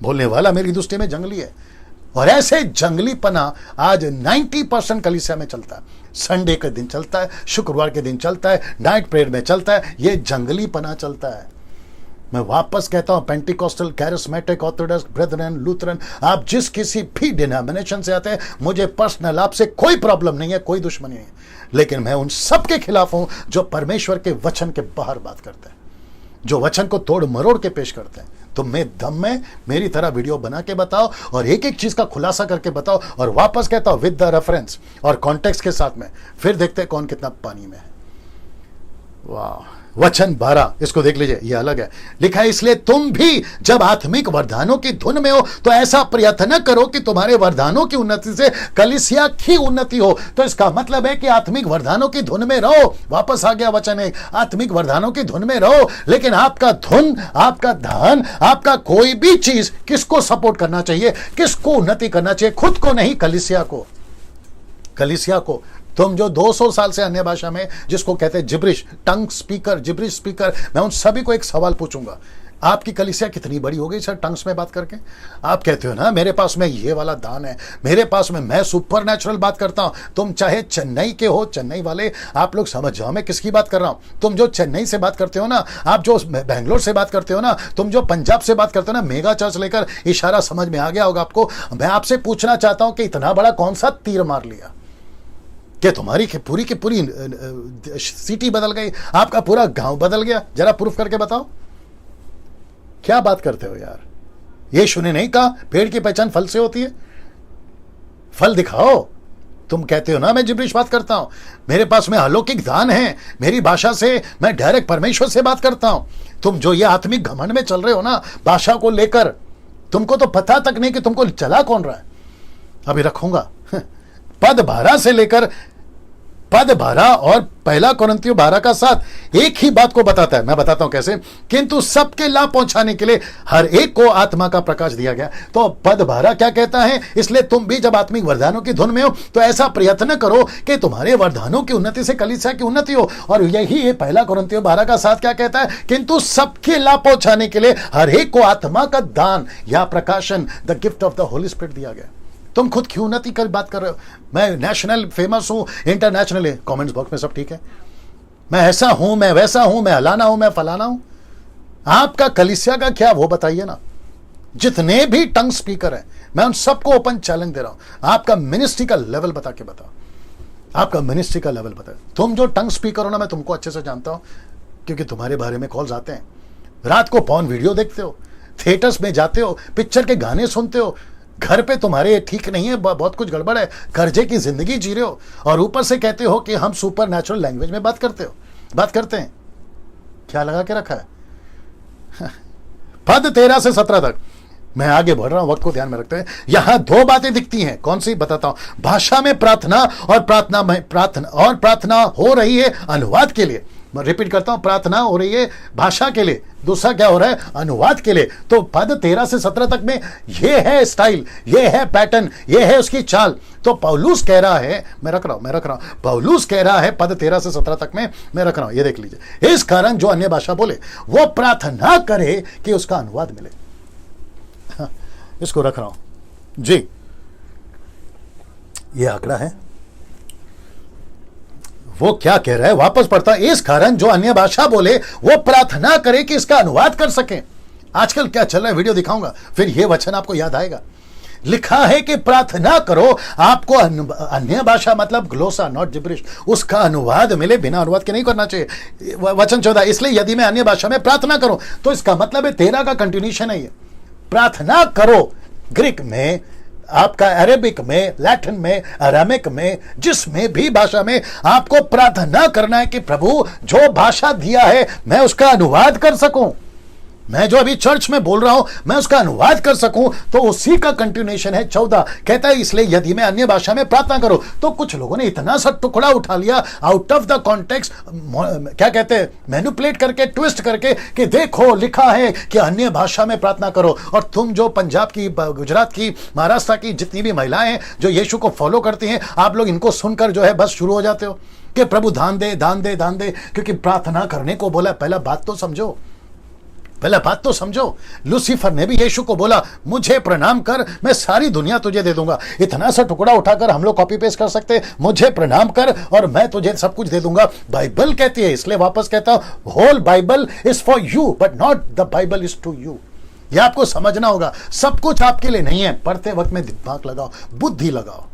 बोलने वाला मेरी दृष्टि में जंगली है। और ऐसे जंगलीपना आज 90% कलीसिया में चलता है। संडे के दिन चलता है, शुक्रवार के दिन चलता है, नाइट प्रेयर में चलता है, ये जंगलीपना चलता है। मैं वापस कहता हूं, Pentecostal, charismatic, Orthodox, brethren, Lutheran, आप जिस किसी भी डिनोमिनेशन से आते हैं, मुझे पर्सनल आपसे कोई प्रॉब्लम नहीं है, कोई दुश्मनी नहीं है, लेकिन मैं उन सब के खिलाफ हूं जो परमेश्वर के वचन के बाहर बात करते हैं, जो वचन को तोड़ मरोड़ के पेश करते हैं। तो मैं दम में मेरी तरह वीडियो बना के बताओ और एक एक चीज का खुलासा करके बताओ, और वापस कहता हूं विद द रेफरेंस और कॉन्टेक्स्ट के साथ में, फिर देखते हैं कौन कितना पानी में है। वाह। वचन 12, इसको देख लीजिए, ये अलग है। लिखा है, इसलिए तुम भी जब आत्मिक वरदानों की धुन में हो तो ऐसा प्रयत्न करो कि तुम्हारे वरदानों की उन्नति से कलीसिया की उन्नति हो। तो इसका मतलब है कि आत्मिक वरदानों की धुन में रहो। वापस आ गया वचन है, आत्मिक वरदानों की धुन में रहो। लेकिन आपका धुन, आपका धन, आपका कोई भी चीज किसको सपोर्ट करना चाहिए, किसको उन्नति करना चाहिए? खुद को नहीं, कलीसिया को। कलीसिया को। तुम जो 200 साल से अन्य भाषा में, जिसको कहते हैं जिब्रिश, टंग स्पीकर, जिब्रिश स्पीकर, मैं उन सभी को एक सवाल पूछूंगा, आपकी कलीसिया कितनी बड़ी हो गई सर टंग्स में बात करके? आप कहते हो ना मेरे पास में ये वाला दान है, मेरे पास में मैं सुपर नेचुरल बात करता हूं। तुम चाहे चेन्नई के हो, चेन्नई वाले, आप लोग समझ जाओ मैं किसकी बात कर रहा हूं। तुम जो चेन्नई से बात करते हो ना, आप जो बेंगलोर से बात करते हो ना, तुम जो पंजाब से बात करते हो ना, मेगा चर्च लेकर, इशारा समझ में आ गया होगा आपको। मैं आपसे पूछना चाहता हूं कि इतना बड़ा कौन सा तीर मार लिया कि तुम्हारी पूरी की पूरी सिटी बदल गई, आपका पूरा गांव बदल गया? जरा प्रूफ करके बताओ। क्या बात करते हो यार? यीशु ने नहीं कहा पेड़ की पहचान फल से होती है? फल दिखाओ। तुम कहते हो ना मैं जिब्रिश बात करता हूं, मेरे पास में अलौकिक दान है, मेरी भाषा से मैं डायरेक्ट परमेश्वर से बात करता हूं। तुम जो ये आत्मिक घमंड में चल रहे हो ना भाषा को लेकर, तुमको तो पता तक नहीं कि तुमको चला कौन रहा है। अभी रखूंगा। पद 12 से लेकर पद 12 और 1 कोरिन्थियों 12 का 7 एक ही बात को बताता है। मैं बताता हूं कैसे। किंतु सबके लाभ पहुंचाने के लिए हर एक को आत्मा का प्रकाश दिया गया। तो पद 12 क्या कहता है? इसलिए तुम भी जब आत्मिक वरदानों की धुन में हो तो ऐसा प्रयत्न करो कि तुम्हारे वरदानों की उन्नति से कलीसिया की उन्नति हो। और यही 1 कोरिन्थियों 12 का 7 क्या कहता है? किंतु सबके लाभ पहुंचाने के लिए हर एक को आत्मा का दान या प्रकाशन, the gift of the Holi spirit दिया गया। तुम खुद क्यों उन्नति कर बात कर रहे हो? मैं नेशनल फेमस हूं, इंटरनेशनल है, कमेंट्स बॉक्स में सब ठीक है। मैं ऐसा हूं, मैं वैसा हूं, मैं अलाना हूं, मैं फलाना हूं। आपका कलीसिया का क्या वो बताइए ना। जितने भी टंग स्पीकर हैं मैं उन सबको ओपन चैलेंज दे रहा हूं, आपका मिनिस्ट्री का लेवल बता के बताओ। आपका मिनिस्ट्री का लेवल बताओ। तुम जो टंग स्पीकर हो ना, मैं तुमको अच्छे से जानता हूं क्योंकि तुम्हारे बारे में कॉल्स आते हैं। रात को पॉर्न वीडियो देखते हो, थिएटर्स में जाते हो, पिक्चर के गाने सुनते हो, घर पे तुम्हारे ठीक नहीं है, बहुत कुछ गड़बड़ है, कर्जे की जिंदगी जी रहे हो, और ऊपर से कहते हो कि हम सुपर नेचुरल लैंग्वेज में बात करते हैं। क्या लगा के रखा है? पद 13 से 17 तक मैं आगे बढ़ रहा हूं, वक्त को ध्यान में रखते हैं। यहां 2 बातें दिखती हैं। कौन सी बताता हूं। भाषा में प्रार्थना और प्रार्थना हो रही है अनुवाद के लिए। मैं रिपीट करता हूं, प्रार्थना हो रही है भाषा के लिए, दूसरा क्या हो रहा है? अनुवाद के लिए। तो पद 13 से 17 तक में ये है स्टाइल, ये है पैटर्न, ये है उसकी चाल। तो पौलुस कह रहा है, मैं रख रहा हूं, पौलुस कह रहा है पद 13 से 17 तक में, मैं रख रहा हूं, ये देख लीजिए। इस कारण जो अन्य भाषा बोले वो प्रार्थना करे कि उसका अनुवाद मिले। इसको रख रहा हूं जी, ये आंकड़ा है। वो क्या कह रहा है, वापस पढ़ता। इस कारण जो अन्य भाषा बोले वो प्रार्थना करे कि इसका अनुवाद कर सके। आजकल क्या चल रहा है वीडियो दिखाऊंगा, फिर ये वचन आपको याद आएगा। लिखा है कि प्रार्थना करो आपको अन्य भाषा मतलब ग्लोसा नॉट जिब्रिश उसका अनुवाद मिले, बिना अनुवाद के नहीं करना चाहिए। वचन 14, इसलिए यदि मैं अन्य भाषा में प्रार्थना करूं, तो इसका मतलब है 13 का कंटिन्यूशन है ये। प्रार्थना करो ग्रीक में, आपका अरेबिक में, लैटिन में, अरामिक में, जिसमें भी भाषा में आपको प्रार्थना करना है कि प्रभु जो भाषा दिया है मैं उसका अनुवाद कर सकूं, मैं जो अभी चर्च में बोल रहा हूं मैं उसका अनुवाद कर सकूं। तो उसी का कंटिन्यूएशन है 14, कहता है इसलिए यदि मैं अन्य भाषा में प्रार्थना करूं। तो कुछ लोगों ने इतना सा टुकड़ा उठा लिया आउट ऑफ द कॉन्टेक्स्ट, क्या कहते हैं, मैनिपुलेट करके, ट्विस्ट करके कि देखो लिखा है कि अन्य भाषा में प्रार्थना करो। और तुम जो पंजाब की, गुजरात की, महाराष्ट्र की जितनी भी महिलाएं हैं जो यीशु को फॉलो करती हैं, आप लोग इनको सुनकर जो है बस शुरू हो जाते हो कि प्रभु दान दे दान दे दान दे, क्योंकि प्रार्थना करने को बोला। पहला बात तो समझो, पहला बात तो समझो। लूसीफर ने भी यीशु को बोला मुझे प्रणाम कर मैं सारी दुनिया तुझे दे दूंगा। इतना सा टुकड़ा उठाकर हम लोग कॉपी पेस्ट कर सकते हैं, मुझे प्रणाम कर और मैं तुझे सब कुछ दे दूंगा। बाइबल कहती है, इसलिए वापस कहता हूं whole Bible is for you but not the Bible is to you. यह आपको समझना होगा, सब कुछ आपके लिए नहीं है। पढ़ते वक्त में दिमाग लगाओ, बुद्धि लगाओ।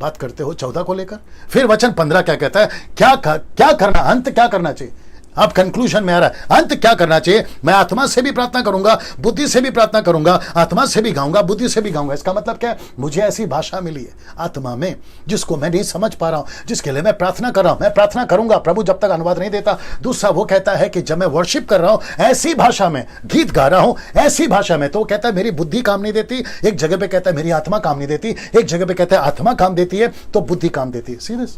बात करते हो 14 को लेकर। फिर वचन 15 क्या कहता है, क्या करना, अंत क्या करना चाहिए। अब कंक्लूजन में आ रहा है, अंत क्या करना चाहिए। मैं आत्मा से भी प्रार्थना करूंगा, बुद्धि से भी प्रार्थना करूंगा, आत्मा से भी गाऊंगा, बुद्धि से भी गाऊंगा। इसका मतलब क्या है, मुझे ऐसी भाषा मिली है आत्मा में जिसको मैं नहीं समझ पा रहा हूं, जिसके लिए मैं प्रार्थना कर रहा हूं। मैं प्रार्थना करूंगा, प्रभु जब तक अनुवाद नहीं देता। दूसरा वो कहता है कि जब मैं वर्शिप कर रहा हूं ऐसी भाषा में, गीत गा रहा हूं ऐसी भाषा में, तो वो कहता है मेरी बुद्धि काम नहीं देती। एक जगह पे कहता है मेरी आत्मा काम नहीं देती, एक जगह पे कहता है आत्मा काम देती है तो बुद्धि काम देती है। सीरियस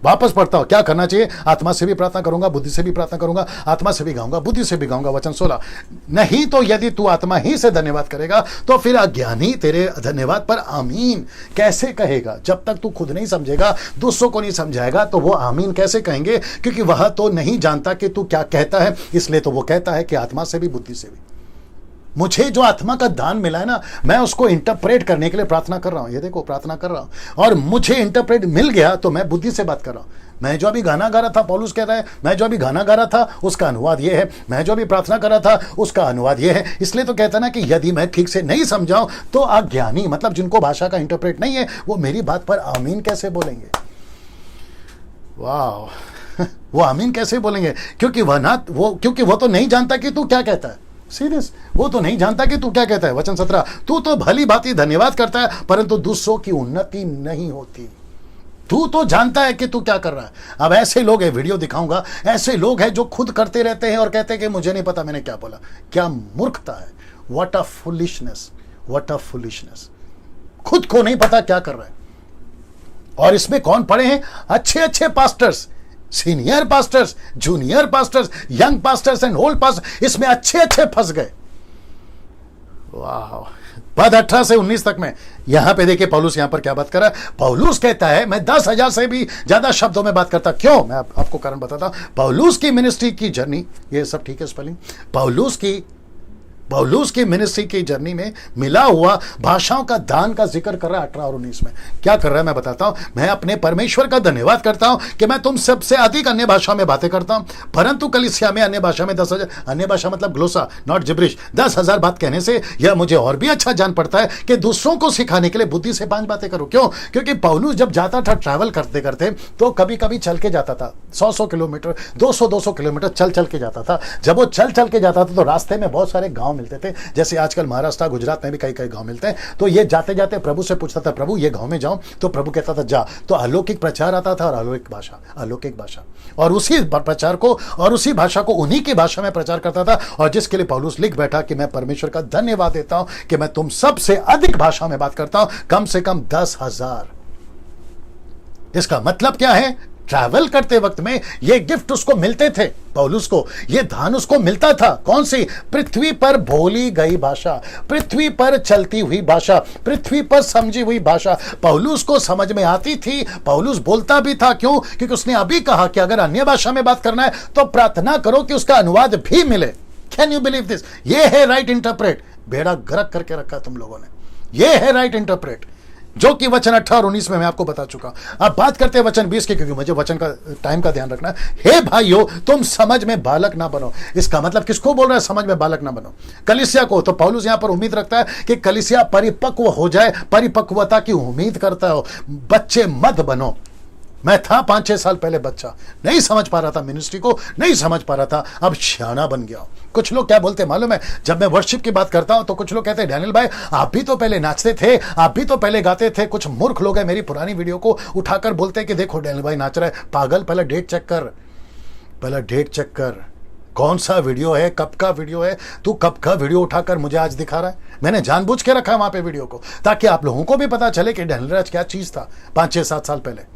वापस पढ़ता हूं, क्या करना चाहिए। आत्मा से भी प्रार्थना करूंगा, बुद्धि से भी प्रार्थना करूंगा, आत्मा से भी गाऊंगा, बुद्धि से भी गाऊंगा। वचन 16, नहीं तो यदि तू आत्मा ही से धन्यवाद करेगा तो फिर अज्ञानी तेरे धन्यवाद पर आमीन कैसे कहेगा। जब तक तू खुद नहीं समझेगा, दूसरों को नहीं समझाएगा, तो वो आमीन कैसे कहेंगे, क्योंकि वह तो नहीं जानता कि तू क्या कहता है। इसलिए तो वो कहता है कि आत्मा से भी बुद्धि से भी। मुझे जो आत्मा का दान मिला है ना, मैं उसको इंटरप्रेट करने के लिए प्रार्थना कर रहा हूं। ये देखो प्रार्थना कर रहा हूं और मुझे इंटरप्रेट मिल गया तो मैं बुद्धि से बात कर रहा हूं। मैं जो अभी गाना गा रहा था, पौलुस कह रहा है मैं जो अभी गाना गा रहा था उसका अनुवाद ये है, मैं जो अभी प्रार्थना कर रहा था उसका अनुवाद ये है। इसलिए तो कहता ना कि यदि मैं ठीक से नहीं समझाऊं तो अज्ञानी मतलब जिनको भाषा का इंटरप्रेट नहीं है वो मेरी बात पर आमीन कैसे बोलेंगे। वाह वो आमीन कैसे बोलेंगे, क्योंकि वो तो नहीं जानता कि तू क्या कहता है। सीरियस, वो तो नहीं जानता कि तू क्या कहता है। वचन 17, तू तो भली भांति धन्यवाद करता है परंतु दूसरों की उन्नति नहीं होती। तू तो जानता है कि तू क्या कर रहा है। अब ऐसे लोग हैं, वीडियो दिखाऊंगा, ऐसे लोग हैं जो खुद करते रहते हैं और कहते हैं कि मुझे नहीं पता मैंने क्या बोला। क्या मूर्खता है, what a foolishness, what a foolishness. खुद को नहीं पता क्या कर रहा है। और इसमें कौन पड़े हैं, अच्छे अच्छे pastors, senior pastors, junior pastors, young pastors and old pastors, इसमें अच्छे अच्छे फंस गए। वाह, पद 18 से 19 तक में यहां पे देखिए पौलुस यहां पर क्या बात कर रहा है। पौलुस कहता है मैं 10,000 से भी ज्यादा शब्दों में बात करता। क्यों, मैं आपको कारण बताता हूं। पौलुस की मिनिस्ट्री की जर्नी, ये सब ठीक है स्पेलिंग, पौलुस की मिनिस्ट्री की जर्नी में मिला हुआ भाषाओं का दान का जिक्र कर रहा है 18 और 19 में। क्या कर रहा है मैं बताता हूं। मैं अपने परमेश्वर का धन्यवाद करता हूं कि मैं तुम सबसे अधिक अन्य भाषा में बातें करता हूं, परंतु कलीसिया में अन्य भाषा में 10,000, अन्य भाषा मतलब ग्लोसा नॉट जिब्रिश, 10,000 बात कहने से यह मुझे और भी अच्छा जान पड़ता है कि दूसरों को सिखाने के लिए बुद्धि से 5 बातें करूं। क्यों, क्योंकि पौलुस जब जाता था ट्रैवल करते करते तो कभी कभी चल के जाता था, 100 किलोमीटर, 200 किलोमीटर चल के जाता था। जब वो चल के जाता था तो रास्ते में बहुत सारे गाँव मिलते थे, जैसे आजकल महाराष्ट्र गुजरात में भी कई गांव मिलते हैं। तो ये जाते जाते प्रभु से पूछता था, प्रभु ये गांव में जाऊं, तो प्रभु कहता था जा। तो अलौकिक प्रचार आता था और अलौकिक भाषा और उसी प्रचार को और उसी भाषा को उन्हीं की भाषा में प्रचार करता था। और जिसके लिए पौलुस लिख बैठा कि मैं परमेश्वर का धन्यवाद देता हूं कि मैं तुम सबसे अधिक भाषा में बात करता हूं, कम से कम 10,000। इसका मतलब क्या है, ट्रैवल करते वक्त में ये गिफ्ट उसको मिलते थे, पौलुस को ये दान उसको मिलता था। कौन सी, पृथ्वी पर बोली गई भाषा, पृथ्वी पर चलती हुई भाषा, पृथ्वी पर समझी हुई भाषा पौलुस को समझ में आती थी। पौलुस बोलता भी था। क्यों, क्योंकि उसने अभी कहा कि अगर अन्य भाषा में बात करना है तो प्रार्थना करो कि उसका अनुवाद भी मिले। Can you believe this. ये है राइट इंटरप्रेट। बेड़ा गर्क करके रखा तुम लोगों ने, ये है राइट इंटरप्रेट। जो कि वचन 18 और 19 में मैं आपको बता चुका हूं। अब बात करते हैं वचन 20 के, क्योंकि मुझे वचन का टाइम का ध्यान रखना है। हे भाइयों, तुम समझ में बालक ना बनो। इसका मतलब किसको बोल रहा है समझ में बालक ना बनो? कलीसिया को। तो पौलुस यहां पर उम्मीद रखता है कि कलीसिया परिपक्व हो जाए, परिपक्वता की उम्मीद करता हो। बच्चे मत बनो। मैं था 5-6 साल पहले बच्चा, नहीं समझ पा रहा था मिनिस्ट्री को, नहीं समझ पा रहा था, अब सियाना बन गया हूं। कुछ लोग क्या बोलते हैं मालूम है, जब मैं वर्शिप की बात करता हूं तो कुछ लोग कहते हैं डैनियल भाई आप भी तो पहले नाचते थे, आप भी तो पहले गाते थे। कुछ मूर्ख लोग हैं मेरी पुरानी वीडियो को उठाकर बोलते हैं कि देखो डैनियल भाई नाच रहा है। पागल, पहला डेट चेक कर, पहला डेट चेक कर, कौन सा वीडियो है, कब का वीडियो है। तू कब का वीडियो उठाकर मुझे आज दिखा रहा है? मैंने जानबूझ के रखा वहां पे वीडियो को, ताकि आप लोगों को भी पता चले कि डैनियल राज क्या चीज था। 5-6-7 साल पहले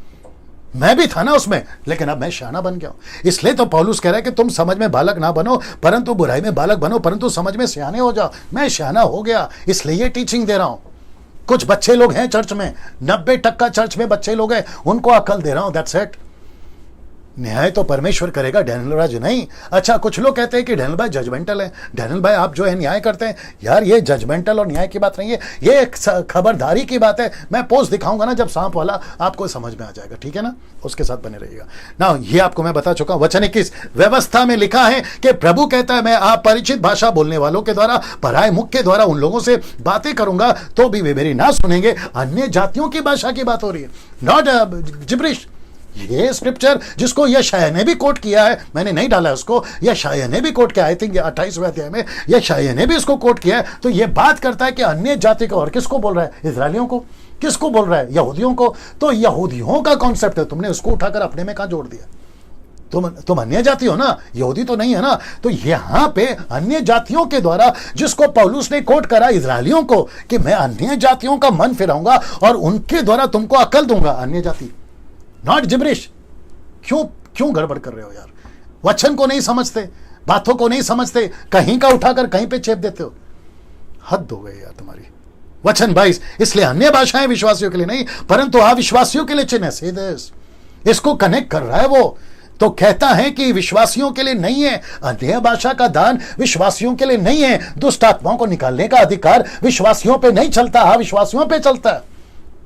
मैं भी था ना उसमें, लेकिन अब मैं शाना बन गया हूं। इसलिए तो पौलुस कह रहा है कि तुम समझ में बालक ना बनो, परंतु बुराई में बालक बनो, परंतु समझ में सियाने हो जाओ। मैं सियाना हो गया, इसलिए ये टीचिंग दे रहा हूं। कुछ बच्चे लोग हैं चर्च में, 90% चर्च में बच्चे लोग हैं, उनको अकल दे रहा हूं, दैट्स इट। न्याय तो परमेश्वर करेगा, डैनियल राज नहीं। अच्छा, कुछ लोग कहते हैं कि डैनियल भाई जजमेंटल है। डैनियल भाई आप जो है न्याय करते हैं। यार ये जजमेंटल और न्याय की बात नहीं है, ये एक खबरदारी की बात है। मैं पोस्ट दिखाऊंगा ना जब सांप वाला, आपको समझ में आ जाएगा, ठीक है ना? उसके साथ बने रहिएगा ना। ये आपको मैं बता चुका हूं। वचन 21 व्यवस्था में लिखा है कि प्रभु कहता है मैं अपरिचित भाषा बोलने वालों के द्वारा, पराये मुख के द्वारा उन लोगों से बातें करूंगा तो भी वे मेरी ना सुनेंगे। अन्य जातियों की भाषा की बात हो रही है, नॉट जिब्रिश। ये स्क्रिप्चर जिसको यशायाह ने भी कोट किया है, मैंने नहीं डाला उसको, यशायाह ने भी कोट किया, आई थिंक 28वें अध्याय में यशायाह ने भी इसको कोट किया है। तो ये बात करता है कि अन्य जाति को, और किसको बोल रहा है? इजरायलियों को। किसको बोल रहा है? यहूदियों को। तो यहूदियों का कॉन्सेप्ट है, तुमने उसको उठाकर अपने में कहां जोड़ दिया? तुम अन्य जाति हो ना, यहूदी तो नहीं है ना। तो यहां पे अन्य जातियों के द्वारा, जिसको पौलुस ने कोट करा इजरायलियों को, कि मैं अन्य जातियों का मन फिराऊंगा और उनके द्वारा तुमको अकल दूंगा। अन्य जाति, नॉट जिब्रिश। क्यों गड़बड़ कर रहे हो यार? वचन को नहीं समझते, बातों को नहीं समझते, कहीं का उठाकर कहीं पे चेप देते हो। हद हो गई यार तुम्हारी। वचन 22 इसलिए अन्य भाषाएं विश्वासियों के लिए नहीं, परंतु अविश्वासियों के लिए चिन्ह है। इसको कनेक्ट कर रहा है वो। तो कहता है कि विश्वासियों के लिए नहीं है, अन्य भाषा का दान विश्वासियों के लिए नहीं है। दुष्ट आत्माओं को निकालने का अधिकार विश्वासियों पे नहीं चलता, अविश्वासियों पे चलता है।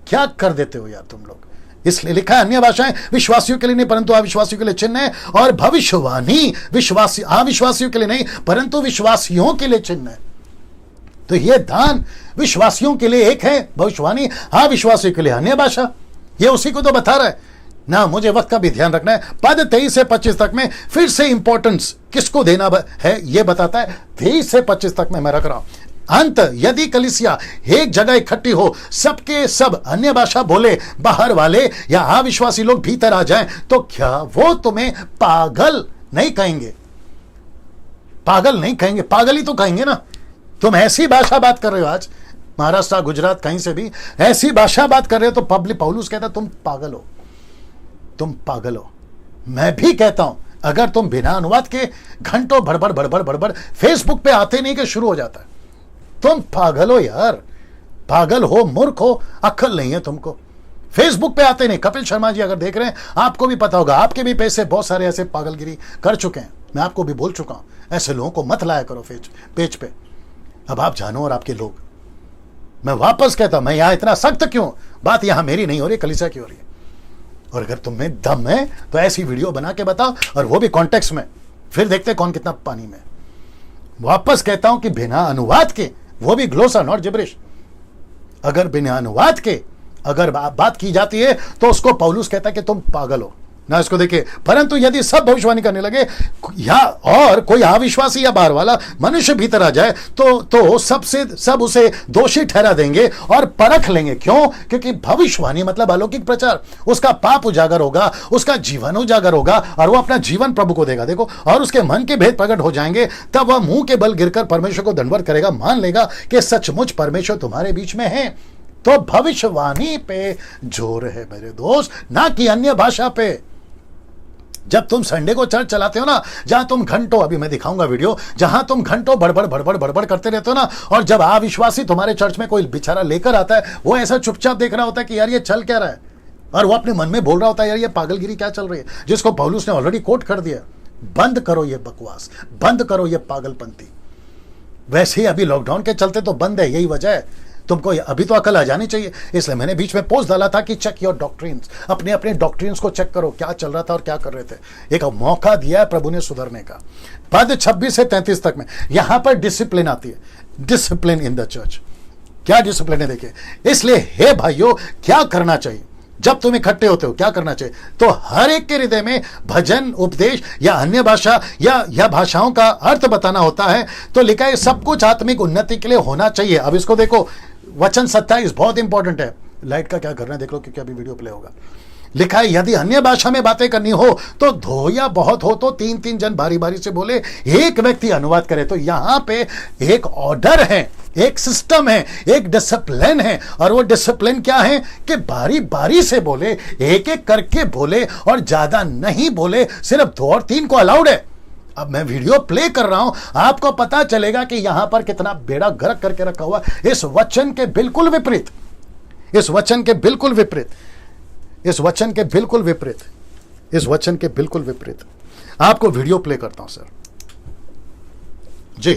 क्या कर देते हो यार तुम लोग? इसलिए लिखा है अन्य भाषाएं विश्वासियों के लिए नहीं, परंतु अविश्वासियों के लिए चिन्ह है। और भविष्यवाणी अविश्वासियों के लिए नहीं, परंतु विश्वासियों के लिए चिन्ह है। तो यह दान विश्वासियों के लिए एक है, भविष्यवाणी अविश्वासियों के लिए अन्य भाषा। ये उसी को तो बता रहा है ना। मुझे वक्त का भी ध्यान रखना है। पद 23 से 25 तक में फिर से इंपॉर्टेंस किसको देना है ये बताता है। 23 से 25 तक में मैं रख रहा हूं। अंत यदि कलीसिया एक जगह इकट्ठी हो, सबके सब अन्य भाषा बोले, बाहर वाले या अविश्वासी लोग भीतर आ जाएं, तो क्या वो तुम्हें पागल नहीं कहेंगे? पागल नहीं कहेंगे, पागल ही तो कहेंगे ना। तुम ऐसी भाषा बात कर रहे हो, आज महाराष्ट्र, गुजरात, कहीं से भी ऐसी भाषा बात कर रहे हो, तो पब्लिक पौलुस कहता तुम पागल हो, तुम पागल हो। मैं भी कहता हूं, अगर तुम बिना अनुवाद के घंटों बड़बड़ फेसबुक पे आते नहीं कि शुरू हो जाता है। तुम पागल हो यार, पागल हो, मूर्ख हो, अक्ल नहीं है तुमको। फेसबुक पे आते नहीं। कपिल शर्मा जी अगर देख रहे हैं, आपको भी पता होगा, आपके भी पैसे बहुत सारे ऐसे पागलगिरी कर चुके हैं। मैं आपको भी बोल चुका हूं, ऐसे लोगों को मत लाया करो पेज पे। अब आप जानो और आपके लोग। मैं वापस कहता हूं, मैं यहां इतना सख्त क्यों? बात यहां मेरी नहीं हो रही, कलीसिया की हो रही है। और अगर तुम में दम है तो ऐसी वीडियो बना के बताओ, और वो भी कॉन्टेक्स्ट में, फिर देखते कौन कितना पानी में। वापस कहता हूं कि बिना अनुवाद के, वो भी ग्लोसा नॉट जिब्रिश, अगर बिना अनुवाद के अगर बात की जाती है तो उसको पौलुस कहता है कि तुम पागल हो ना। इसको देखिए, परंतु यदि सब भविष्यवाणी करने लगे या और कोई अविश्वासी या बाहर वाला मनुष्य भीतर आ जाए, तो सब उसे दोषी ठहरा देंगे और परख लेंगे। क्यों? क्योंकि भविष्यवाणी मतलब अलौकिक प्रचार। उसका पाप उजागर होगा, उसका जीवन उजागर होगा, और वो अपना जीवन प्रभु को देगा। देखो, और उसके मन के भेद प्रकट हो जाएंगे। तब वह मुंह के बल गिरकर परमेश्वर को दंडवत करेगा, मान लेगा कि सचमुच परमेश्वर तुम्हारे बीच में है। तो भविष्यवाणी पे जोर है मेरे दोस्त, ना कि अन्य भाषा पे। जब तुम संडे को चर्च चलाते हो ना, जहां तुम घंटों, अभी मैं दिखाऊंगा वीडियो, जहां तुम घंटों बड़बड़ करते रहते हो ना, और जब अविश्वासी तुम्हारे चर्च में कोई बेचारा लेकर आता है, वो ऐसा चुपचाप देख रहा होता है कि यार ये चल क्या रहा है, और वो अपने मन में बोल रहा होता है यार ये पागलगिरी क्या चल रही है, जिसको पौलुस ने ऑलरेडी कोट कर दिया। बंद करो ये बकवास, बंद करो ये पागलपंती। वैसे ही अभी लॉकडाउन के चलते तो बंद है, यही वजह है। तुमको अभी तो अकल आ जानी चाहिए। इसलिए मैंने बीच में पोस्ट डाला था कि चेक योर डॉक्ट्रिन्स, अपने अपने डॉक्ट्रिन्स को चेक करो, क्या चल रहा था और क्या कर रहे थे। एक मौका दिया है प्रभु ने सुधरने का। पद 26 से 33 तक में यहां पर डिसिप्लिन आती है, डिसिप्लिन इन द चर्च। क्या डिसिप्लिन है देखिए। इसलिए हे भाइयों, क्या करना चाहिए जब तुम इकट्ठे होते हो, क्या करना चाहिए? तो हर एक के हृदय में भजन, उपदेश या अन्य भाषा या भाषाओं का अर्थ बताना होता है। तो लिखा है सब कुछ आत्मिक उन्नति के लिए होना चाहिए। अब इसको देखो, वचन 27 बहुत इंपॉर्टेंट है। लाइट का क्या करना है देख लो, क्योंकि अभी वीडियो प्ले होगा। लिखा है यदि अन्य भाषा में बातें करनी हो तो दो या बहुत हो तो 3-3 जन बारी बारी से बोले, एक व्यक्ति अनुवाद करे। तो यहां पे एक ऑर्डर है, एक सिस्टम है, एक डिसिप्लिन है। और वो डिसिप्लिन क्या है कि बारी बारी से बोले, एक एक करके बोले और ज्यादा नहीं बोले, सिर्फ 2 और 3 को अलाउड है। अब मैं वीडियो प्ले कर रहा हूं, आपको पता चलेगा कि यहां पर कितना बेड़ा गर्क करके रखा हुआ। इस वचन के बिल्कुल विपरीत, इस वचन के बिल्कुल विपरीत, इस वचन के बिल्कुल विपरीत, इस वचन के बिल्कुल विपरीत आपको वीडियो प्ले करता हूं सर जी।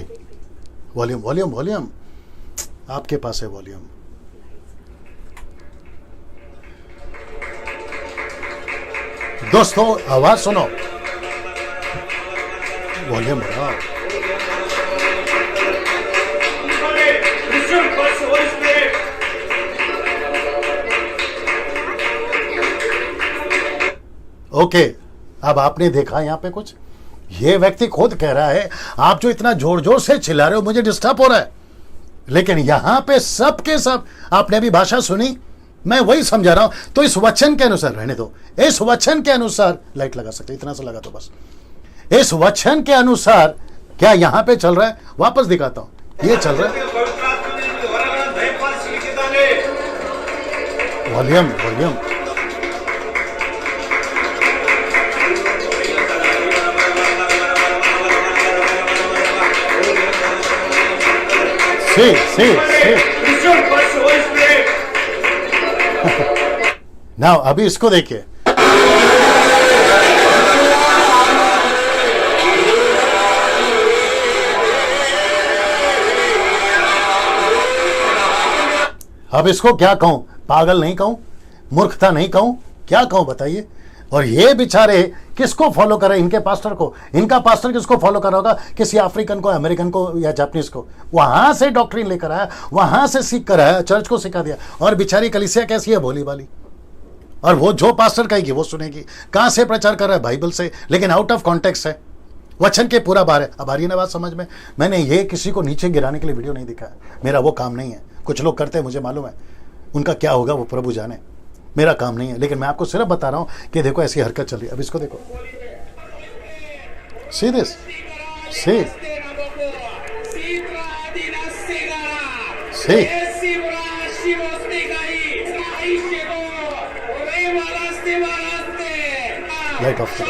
वॉल्यूम वॉल्यूम वॉल्यूम आपके पास है वॉल्यूम। दोस्तों आवाज सुनो, वॉल्यूम बढ़ाओ। ओके, अब आपने देखा यहां पे कुछ, ये व्यक्ति खुद कह रहा है आप जो इतना जोर जोर से चिल्ला रहे हो मुझे डिस्टर्ब हो रहा है। लेकिन यहां पे सब के सब आपने अभी भाषा सुनी, मैं वही समझा रहा हूं। तो इस वचन के अनुसार रहने दो, इस वचन के अनुसार लाइट लगा सकते, इतना सा लगा तो बस। इस वचन के अनुसार क्या यहां पे चल रहा है, वापस दिखाता हूं। ये चल रहा है, वॉल्यूम वॉल्यूम। See. Now, अभी इसको देखिए। अब इसको क्या कहूं, पागल नहीं कहूं, मूर्खता नहीं कहूं, क्या कहूं बताइए। और ये बेचारे किसको फॉलो कर रहे हैं, इनके पास्टर को। इनका पास्टर किसको फॉलो कर रहा होगा, किसी अफ्रीकन को, अमेरिकन को या जापानीज को। वहां से डॉक्ट्रिन लेकर आया, वहां से सीख कर आया, चर्च को सिखा दिया। और बेचारी कलीसिया कैसी है, भोली वाली। और वो जो पास्टर कहेगी वो सुनेगी। कहां से प्रचार कर रहा है, बाइबल से, लेकिन आउट ऑफ कॉन्टेक्स्ट है, वचन के पूरा बार है। अब आ रही है ना बात समझ में। मैंने ये किसी को नीचे गिराने के लिए वीडियो नहीं दिखाया, मेरा वो काम नहीं है। कुछ लोग करते हैं, मुझे मालूम है, उनका क्या होगा वो प्रभु जाने, मेरा काम नहीं है। लेकिन मैं आपको सिर्फ बता रहा हूं कि देखो ऐसी हरकत चल रही है। अब इसको देखो, see this, see light off करो।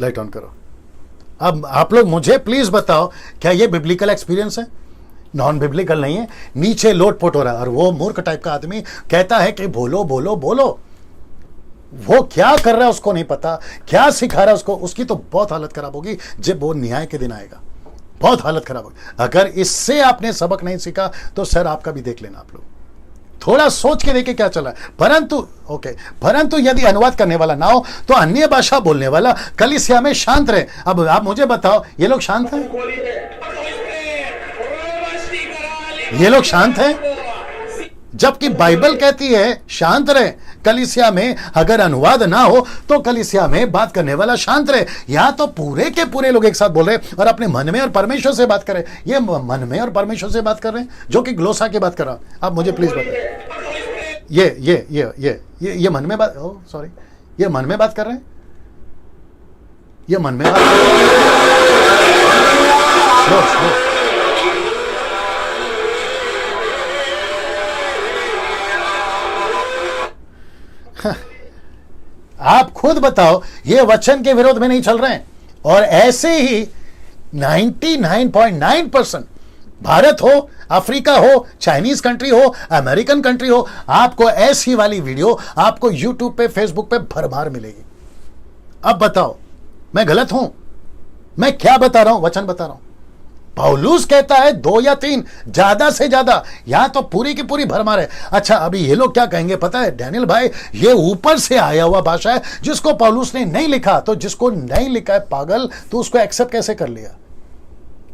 लाइट ऑन करो। अब आप लोग मुझे प्लीज बताओ, क्या ये बिब्लिकल एक्सपीरियंस है? नॉन बिब्लिकल नहीं है। नीचे लोटपोट हो रहा है और वो मूर्ख टाइप का आदमी कहता है कि बोलो बोलो बोलो। वो क्या कर रहा है उसको नहीं पता, क्या सिखा रहा है उसको, उसकी तो बहुत हालत खराब होगी जब वो न्याय के दिन आएगा। बहुत हालत खराब होगी। अगर इससे आपने सबक नहीं सीखा तो सर आपका भी देख लेना। आप लोग थोड़ा सोच के देखिए क्या चला है। परंतु यदि अनुवाद करने वाला ना हो तो अन्य भाषा बोलने वाला कलीसिया में शांत रहे। अब आप मुझे बताओ, ये लोग शांत हैं? ये लोग शांत हैं? जबकि बाइबल कहती है शांत रहे कलीसिया में। अगर अनुवाद ना हो तो कलीसिया में बात करने वाला शांत रहे। या तो पूरे के पूरे लोग एक साथ बोल रहे हैं और अपने मन में और परमेश्वर से बात करें। ये मन में और परमेश्वर से बात कर रहे हैं, जो कि ग्लोसा की बात कर रहा हूं। आप मुझे प्लीज बताएं, ये मन में बात, सॉरी, ये मन में बात कर रहे हैं, ये मन में बात कर रहे हैं। आप खुद बताओ, ये वचन के विरोध में नहीं चल रहे हैं। और ऐसे ही 99.9% भारत हो, अफ्रीका हो, चाइनीज कंट्री हो, अमेरिकन कंट्री हो, आपको ऐसी वाली वीडियो आपको यूट्यूब पे, फेसबुक पे भरमार मिलेगी। अब बताओ मैं गलत हूं? मैं क्या बता रहा हूं? वचन बता रहा हूं। पौलुस कहता है 2 या 3, ज्यादा से ज्यादा, यहां तो पूरी की पूरी भरमार है। अच्छा, अभी ये लोग क्या कहेंगे पता है, डैनियल भाई ये ऊपर से आया हुआ भाषा है जिसको पौलुस ने नहीं लिखा। तो जिसको नहीं लिखा है पागल, तो उसको एक्सेप्ट कैसे कर लिया?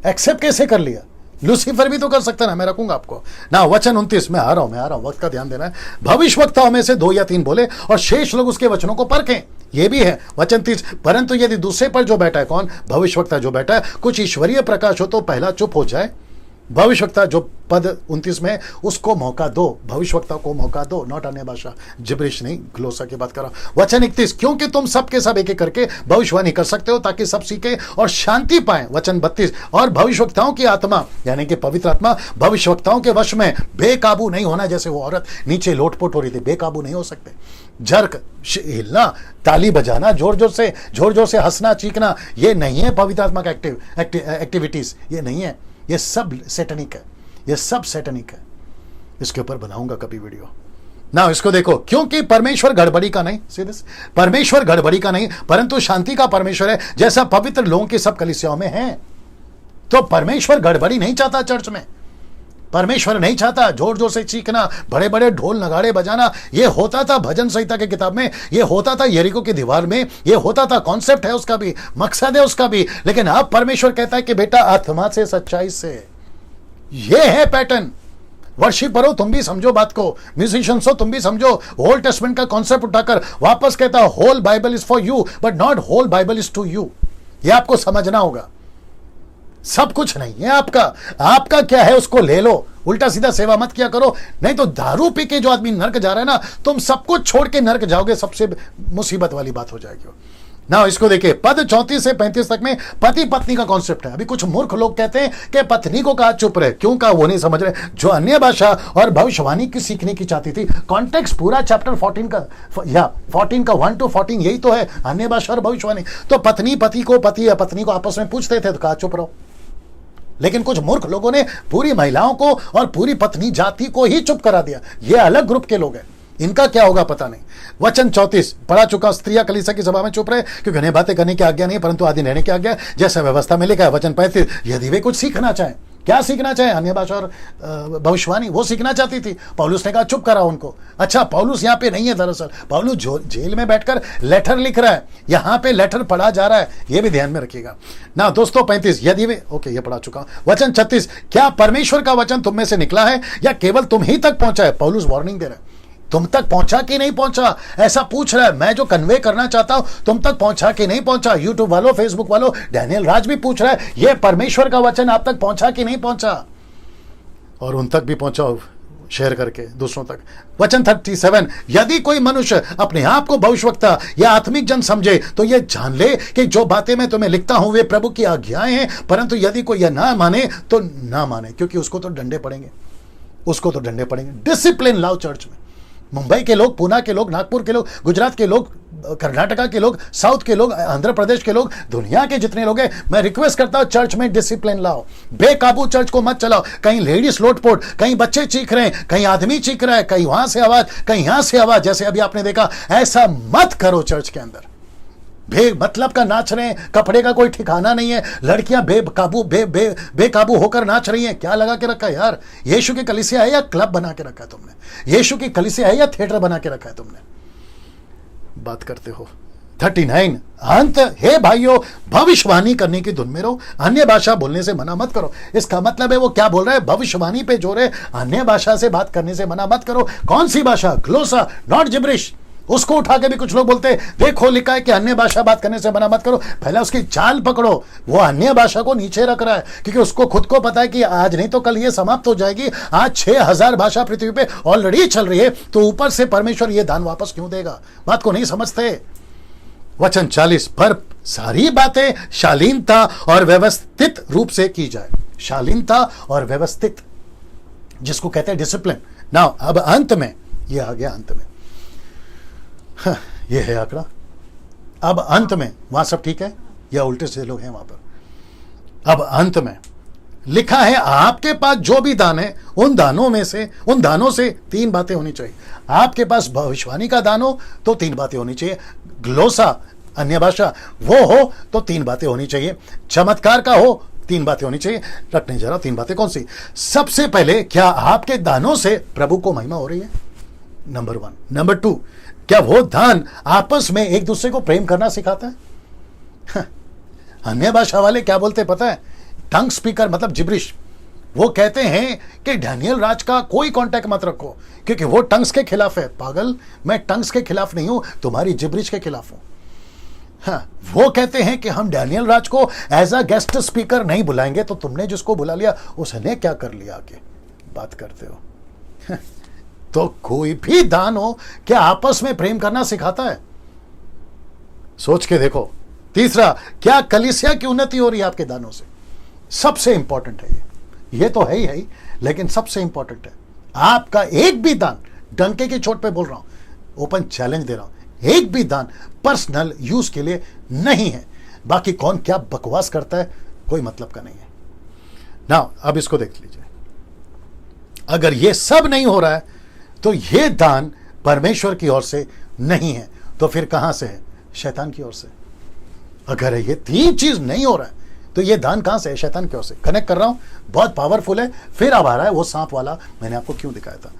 एक्सेप्ट कैसे कर लिया? लूसीफर भी तो कर सकता ना। मैं रखूंगा आपको ना। वचन 29, मैं आ रहा हूं, वक्त का ध्यान देना है। भविष्यवक्ताओं में से 2 या 3 बोले और शेष लोग उसके वचनों को परखें। ये भी है वचन 30, परंतु यदि दूसरे पर जो बैठा है, कौन? भविष्यवक्ता जो बैठा है, कुछ ईश्वरीय प्रकाश हो तो पहला चुप हो जाए। भविष्यवक्ता जो पद 29 में, उसको मौका दो, भविष्यवक्ता को मौका दो, नॉट अन्य भाषा, जिब्रिश नहीं, ग्लोसा की बात कर रहा हूं। वचन 31, क्योंकि तुम सबके सब एक एक करके भविष्यवाणी कर सकते हो ताकि सब सीखे और शांति पाए। वचन 32, और भविष्यवक्ताओं की आत्मा यानी कि पवित्र आत्मा भविष्यवक्ताओं के वश में बेकाबू नहीं होना। जैसे वो औरत नीचे लोटपोट हो रही थी, बेकाबू नहीं हो सकते। झर्क हिलना, ताली बजाना, जोर जोर से हंसना, चीखना, ये नहीं है पवित्र आत्मा का एक्टिविटीज, ये नहीं है। ये सब सैटनिक है, ये सब सैटनिक है। इसके ऊपर बनाऊंगा कभी वीडियो ना। इसको देखो, क्योंकि परमेश्वर गड़बड़ी का नहीं, सीधे परमेश्वर गड़बड़ी का नहीं परंतु शांति का परमेश्वर है, जैसा पवित्र लोगों की सब कलीसियाओं में है। तो परमेश्वर गड़बड़ी नहीं चाहता चर्च में। परमेश्वर नहीं चाहता जोर जोर से चीखना, बड़े बड़े ढोल नगाड़े बजाना। ये होता था भजन संहिता के किताब में, ये होता था यरीको की दीवार में, ये होता था, कॉन्सेप्ट है उसका भी, मकसद है उसका भी। लेकिन अब परमेश्वर कहता है कि बेटा आत्मा से, सच्चाई से। ये है पैटर्न। वर्शिपरो तुम भी समझो बात को, म्यूजिशियंस हो तुम भी समझो। ओल्ड टेस्टमेंट का कॉन्सेप्ट उठाकर वापस कहता whole Bible is for you but not whole Bible is to you. ये आपको समझना होगा। सब कुछ नहीं है आपका। आपका क्या है उसको ले लो, उल्टा सीधा सेवा मत किया करो। नहीं तो दारू पी के जो आदमी नरक जा रहा है ना, तुम सब कुछ छोड़ के नरक जाओगे। सबसे मुसीबत वाली बात हो जाएगी ना। इसको देखिए, पद 34 से 35 तक में पति पत्नी का कॉन्सेप्ट है। अभी कुछ मूर्ख लोग कहते हैं कि पत्नी को कहा चुप रहे, क्यों कहा वो नहीं समझ रहे। जो अन्य भाषा और भविष्यवाणी की सीखने की चाहती थी, कॉन्टेक्स्ट पूरा चैप्टर 14 का या 14 का 1 to 14 यही तो है, अन्य भाषा और भविष्यवाणी। तो पत्नी पति को, पति या पत्नी को आपस में पूछते थे तो कहा चुप रहो। लेकिन कुछ मूर्ख लोगों ने पूरी महिलाओं को और पूरी पत्नी जाति को ही चुप करा दिया। ये अलग ग्रुप के लोग हैं, इनका क्या होगा पता नहीं। वचन 34 पढ़ा चुका, स्त्रियां कलीसिया की सभा में चुप रहे क्योंकि उन्हें बातें करने की आज्ञा नहीं परंतु आदि रहने की आज्ञा, जैसे व्यवस्था में लिखा है। वचन 35, यदि वे कुछ सीखना चाहें, क्या सीखना चाहे? अन्य भाषा और भविष्यवाणी, वो सीखना चाहती थी। पौलुस ने कहा चुप करा उनको। अच्छा, पौलुस यहाँ पे नहीं है, दरअसल पौलुस जेल में बैठकर लेटर लिख रहा है, यहाँ पे लेटर पढ़ा जा रहा है, ये भी ध्यान में रखिएगा ना दोस्तों। 35, यदि वे, ओके ये पढ़ा चुका। वचन 36, क्या परमेश्वर का वचन तुम में से निकला है या केवल तुम ही तक पहुंचा है? पौलुस वार्निंग दे रहा है, तुम तक पहुंचा कि नहीं पहुंचा, ऐसा पूछ रहा है। मैं जो कन्वे करना चाहता हूं तुम तक पहुंचा कि नहीं पहुंचा। यूट्यूब वालों, फेसबुक वालों, डैनियल राज भी पूछ रहा है, यह परमेश्वर का वचन आप तक पहुंचा कि नहीं पहुंचा। और उन तक भी पहुंचाओ शेयर करके दूसरों तक। वचन 37, यदि कोई मनुष्य अपने आप को भविष्यवक्ता या आत्मिक जन समझे तो यह जान ले कि जो बातें मैं तुम्हें लिखता हूं वे प्रभु की आज्ञाएं हैं, परंतु यदि कोई यह ना माने तो ना माने, क्योंकि उसको तो डंडे पड़ेंगे, उसको तो डंडे पड़ेंगे। डिसिप्लिन लाओ चर्च में। मुंबई के लोग, पुणे के लोग, नागपुर के लोग, गुजरात के लोग, कर्नाटका के लोग, साउथ के लोग, आंध्र प्रदेश के लोग, दुनिया के जितने लोग हैं, मैं रिक्वेस्ट करता हूं चर्च में डिसिप्लिन लाओ। बेकाबू चर्च को मत चलाओ। कहीं लेडीज लोटपोट, कहीं बच्चे चीख रहे हैं, कहीं आदमी चीख रहा है, कहीं वहां से आवाज, कहीं यहां से आवाज, जैसे अभी आपने देखा। ऐसा मत करो चर्च के अंदर। मतलब का नाच रहे हैं, कपड़े का कोई ठिकाना नहीं है। लड़कियां बेकाबू होकर नाच रही हैं। क्या लगा के रखा है यार? यीशु की कलीसिया है या क्लब बना के रखा है तुमने? यीशु की कलीसिया है या थिएटर बना के रखा है तुमने? बात करते हो। 39, अंत हे भाइयों, भविष्यवाणी करने की धुन में रहो, अन्य भाषा बोलने से मना मत करो। इसका मतलब है वो क्या बोल रहा है? भविष्यवाणी पे जोर है, अन्य भाषा से बात करने से मना मत करो। कौन सी भाषा? ग्लोसा, नॉट जिब्रिश। उसको उठा के भी कुछ लोग बोलते हैं, देखो लिखा है कि अन्य भाषा बात करने से मना मत करो। पहले उसकी चाल पकड़ो। वो अन्य भाषा को नीचे रख रहा है क्योंकि उसको खुद को पता है कि आज नहीं तो कल ये समाप्त हो जाएगी। आज 6000 भाषा पृथ्वी पे ऑलरेडी चल रही है, तो ऊपर से परमेश्वर ये दान वापस क्यों देगा? बात को नहीं समझते। वचन 40, पर सारी बातें शालीनता और व्यवस्थित रूप से की जाए। शालीनता और व्यवस्थित, जिसको कहते हैं डिसिप्लिन। ना अब अंत में, ये आ गया अंत में, ये है आंकड़ा। अब अंत में, वहां सब ठीक है या उल्टे से लोग हैं वहां पर? अब अंत में लिखा है आपके पास जो भी दान है उन दानों से 3 बातें होनी चाहिए। आपके पास भविष्यवाणी का दान हो तो 3 बातें होनी चाहिए, ग्लोसा अन्य भाषा वो हो तो 3 बातें होनी चाहिए, चमत्कार का हो 3 बातें होनी चाहिए। रखने जा रहा हूं 3 बातें कौन सी। सबसे पहले, क्या आपके दानों से प्रभु को महिमा हो रही है? नंबर 1। नंबर 2, क्या वो दान आपस में एक दूसरे को प्रेम करना सिखाता है? अन्य भाषा वाले क्या बोलते पता है? टंग स्पीकर मतलब जिब्रिश। वो कहते हैं कि डैनियल राज का कोई कांटेक्ट मत रखो क्योंकि वो टंग्स के खिलाफ है। पागल, मैं टंग्स के खिलाफ नहीं हूं, तुम्हारी जिब्रिश के खिलाफ हूं। हाँ, वो कहते हैं कि हम डैनियल राज को एज अ गेस्ट स्पीकर नहीं बुलाएंगे, तो तुमने जिसको बुला लिया उसने क्या कर लिया आके बात करते हो। तो कोई भी दान हो क्या आपस में प्रेम करना सिखाता है? सोच के देखो। तीसरा, क्या कलीसिया की उन्नति हो रही है आपके दानों से? सबसे इंपॉर्टेंट है ये तो है ही, लेकिन सबसे इंपॉर्टेंट है आपका एक भी दान, डंके की चोट पे बोल रहा हूं, ओपन चैलेंज दे रहा हूं, एक भी दान पर्सनल यूज के लिए नहीं है। बाकी कौन क्या बकवास करता है कोई मतलब का नहीं है ना। अब इसको देख लीजिए, अगर ये सब नहीं हो रहा है तो ये दान परमेश्वर की ओर से नहीं है, तो फिर कहां से है? शैतान की ओर से। अगर ये 3 चीज नहीं हो रहा है तो ये दान कहां से है? शैतान की ओर से। कनेक्ट कर रहा हूं, बहुत पावरफुल है। फिर अब आ रहा है वो सांप वाला, मैंने आपको क्यों दिखाया था।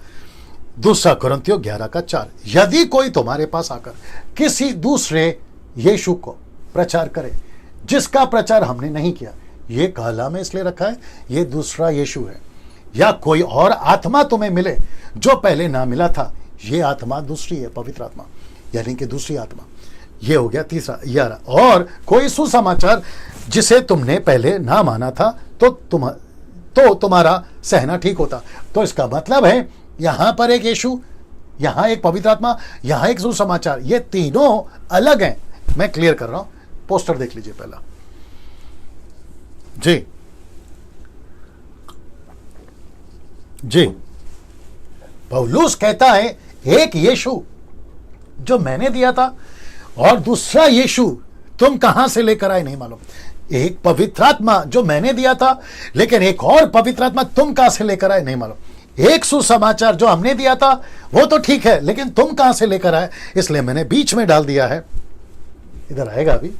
2 कुरिन्थियों 11:4, यदि कोई तुम्हारे पास आकर किसी दूसरे यीशु को प्रचार करे जिसका प्रचार हमने नहीं किया, ये काला में इसलिए रखा है ये दूसरा यीशु है, या कोई और आत्मा तुम्हें मिले जो पहले ना मिला था, ये आत्मा दूसरी है, पवित्र आत्मा यानी कि दूसरी आत्मा। ये हो गया तीसरा। 11, और कोई सुसमाचार जिसे तुमने पहले ना माना था तो तुम्हारा सहना ठीक होता। तो इसका मतलब है यहां पर एक यीशु, यहां एक पवित्र आत्मा, यहां एक सुसमाचार, ये तीनों अलग हैं। मैं क्लियर कर रहा हूं, पोस्टर देख लीजिए पहला जी जी। पौलुस कहता है एक यीशु जो मैंने दिया था और दूसरा यीशु तुम कहां से लेकर आए नहीं मालूम। एक पवित्र आत्मा जो मैंने दिया था, लेकिन एक और पवित्र आत्मा तुम कहां से लेकर आए नहीं मालूम। एक सुसमाचार जो हमने दिया था वो तो ठीक है, लेकिन तुम कहां से लेकर आए, इसलिए मैंने बीच में डाल दिया है। इधर आएगा अभी,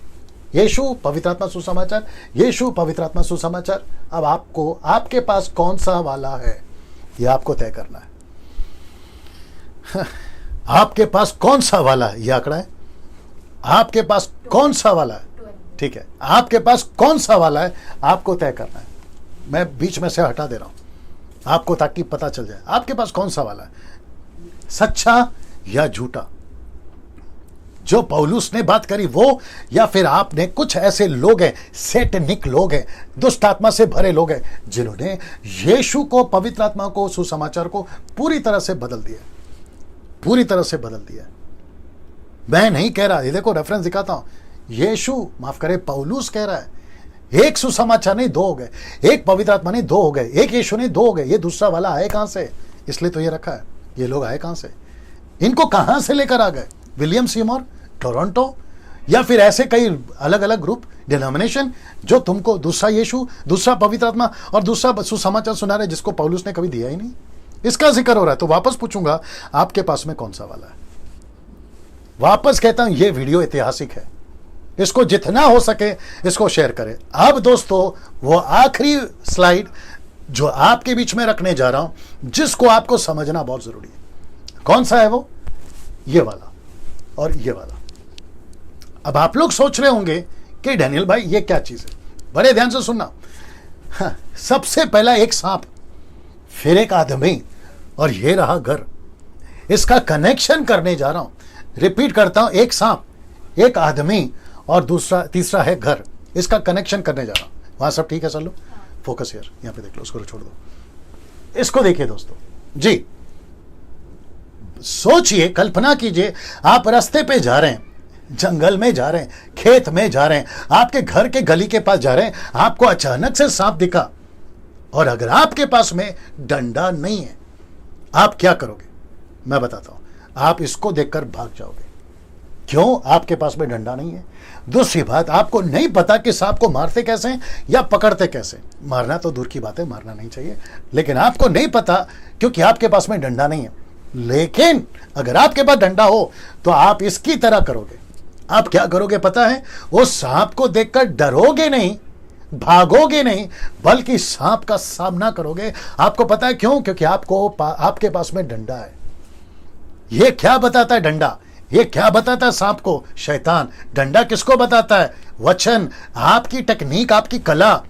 यीशु पवित्र आत्मा सुसमाचार, यीशु पवित्र आत्मा सुसमाचार। अब आपको आपके पास कौन सा वाला है ये आपको तय करना है। आपके पास कौन सा वाला है ये आंकड़ा है, आपके पास कौन सा वाला है, ठीक है, आपके पास कौन सा वाला है आपको तय करना है। मैं बीच में से हटा दे रहा हूं आपको ताकि पता चल जाए आपके पास कौन सा वाला है, सच्चा या झूठा। जो पौलुस ने बात करी वो, या फिर आपने कुछ ऐसे लोग हैं, सैतानिक लोग हैं, दुष्ट आत्मा से भरे लोग हैं, जिन्होंने यीशु को, पवित्र आत्मा को, सुसमाचार को पूरी तरह से बदल दिया, पूरी तरह से बदल दिया। मैं नहीं कह रहा, ये देखो रेफरेंस दिखाता हूं, यीशु माफ करे पौलुस कह रहा है एक सुसमाचार नहीं 2 हो गए, एक पवित्र आत्मा नहीं 2 हो गए, एक यीशु नहीं 2 हो गए। ये दूसरा वाला आए कहां से? इसलिए तो ये रखा है। ये लोग आए कहां से? इनको कहां से लेकर आ गए? विलियम सीमोर, टोरंटो, या फिर ऐसे कई अलग अलग ग्रुप, डिनोमिनेशन जो तुमको दूसरा यीशु, दूसरा पवित्र आत्मा और दूसरा सुसमाचार सुना रहे जिसको पौलुस ने कभी दिया ही नहीं। इसका जिक्र हो रहा है। तो वापस पूछूंगा आपके पास में कौन सा वाला है। वापस कहता हूं ये वीडियो ऐतिहासिक है, इसको जितना हो सके इसको शेयर करें। अब दोस्तों वो आखिरी स्लाइड जो आपके बीच में रखने जा रहा हूं, जिसको आपको समझना बहुत जरूरी है। कौन सा है वो? ये वाला और ये वाला। अब आप लोग सोच रहे होंगे कि डैनियल भाई ये क्या चीज है, बड़े ध्यान से सुनना। हाँ, सबसे पहला एक सांप, फिर एक आदमी, और ये रहा घर। इसका कनेक्शन करने जा रहा हूं। रिपीट करता हूं, एक सांप, एक आदमी और तीसरा है घर। इसका कनेक्शन करने जा रहा हूं। वहां सब ठीक है? चलो फोकस हियर, यहां पे देख लो, उसको छोड़ दो। इसको देखिए दोस्तों जी, सोचिए, कल्पना कीजिए आप रास्ते पे जा रहे हैं, जंगल में जा रहे हैं, खेत में जा रहे हैं, आपके घर के गली के पास जा रहे हैं, आपको अचानक से सांप दिखा, और अगर आपके पास में डंडा नहीं है आप क्या करोगे? मैं बताता हूं। आप इसको देखकर भाग जाओगे। क्यों? आपके पास में डंडा नहीं है। दूसरी बात, आपको नहीं पता कि सांप को मारते कैसे हैं या पकड़ते कैसे। मारना तो दूर की बात है, मारना नहीं चाहिए, लेकिन आपको नहीं पता क्योंकि आपके पास में डंडा नहीं है। लेकिन अगर आपके पास डंडा हो तो आप इसकी तरह करोगे। आप क्या करोगे पता है? वो सांप को देखकर डरोगे नहीं, भागोगे नहीं, बल्कि सांप का सामना करोगे। आपको पता है क्यों? क्योंकि आपके पास में डंडा है। ये क्या बताता है डंडा? ये क्या बताता है सांप को? शैतान। डंडा किसको बताता है? वचन, आपकी टेक्निक, आपकी कला,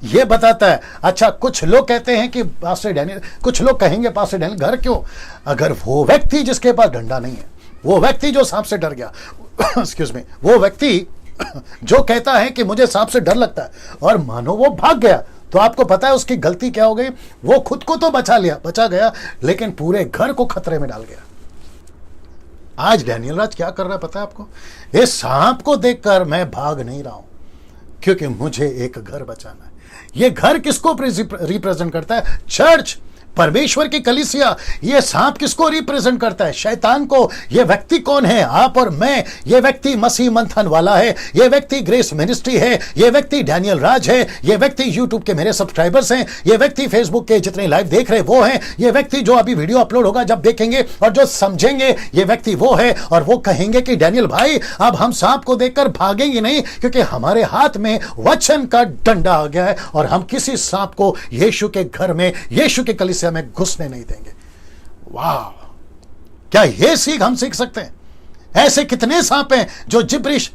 ये बताता है। अच्छा, कुछ लोग कहते हैं कि पास्टर डैनियल, कुछ लोग कहेंगे पास्टर डैनियल घर क्यों? अगर वो व्यक्ति जिसके पास डंडा नहीं है, वो व्यक्ति जो सांप से डर गया, एक्सक्यूज मी, वो व्यक्ति जो कहता है कि मुझे सांप से डर लगता है और मानो वो भाग गया, तो आपको पता है उसकी गलती क्या हो गई? वो खुद को तो बचा गया, लेकिन पूरे घर को खतरे में डाल गया। आज डैनियल राज क्या कर रहा है पता है आपको? इस सांप को देखकर मैं भाग नहीं रहा हूं, क्योंकि मुझे एक घर बचाना है। ये घर किसको रिप्रेजेंट करता है? चर्च, परमेश्वर की कलीसिया। ये सांप किसको रिप्रेजेंट करता है? शैतान को। ये व्यक्ति कौन है? आप और मैं। ये व्यक्ति मसीह मंथन वाला है, ये व्यक्ति ग्रेस मिनिस्ट्री है, ये व्यक्ति डैनियल राज है, ये व्यक्ति यूट्यूब के मेरे सब्सक्राइबर्स हैं, ये व्यक्ति फेसबुक के जितने लाइव देख रहे वो हैं, ये व्यक्ति जो अभी वीडियो अपलोड होगा जब देखेंगे और जो समझेंगे, ये व्यक्ति वो है। और वो कहेंगे कि डैनियल भाई, अब हम सांप को देखकर भागेंगे नहीं, क्योंकि हमारे हाथ में वचन का डंडा आ गया है और हम किसी सांप को यीशु के घर में, यीशु के कलीसिया में घुसने नहीं देंगे। वाह, क्या यह सीख हम सीख सकते हैं? ऐसे कितने सांप हैं जो जिब्रिश,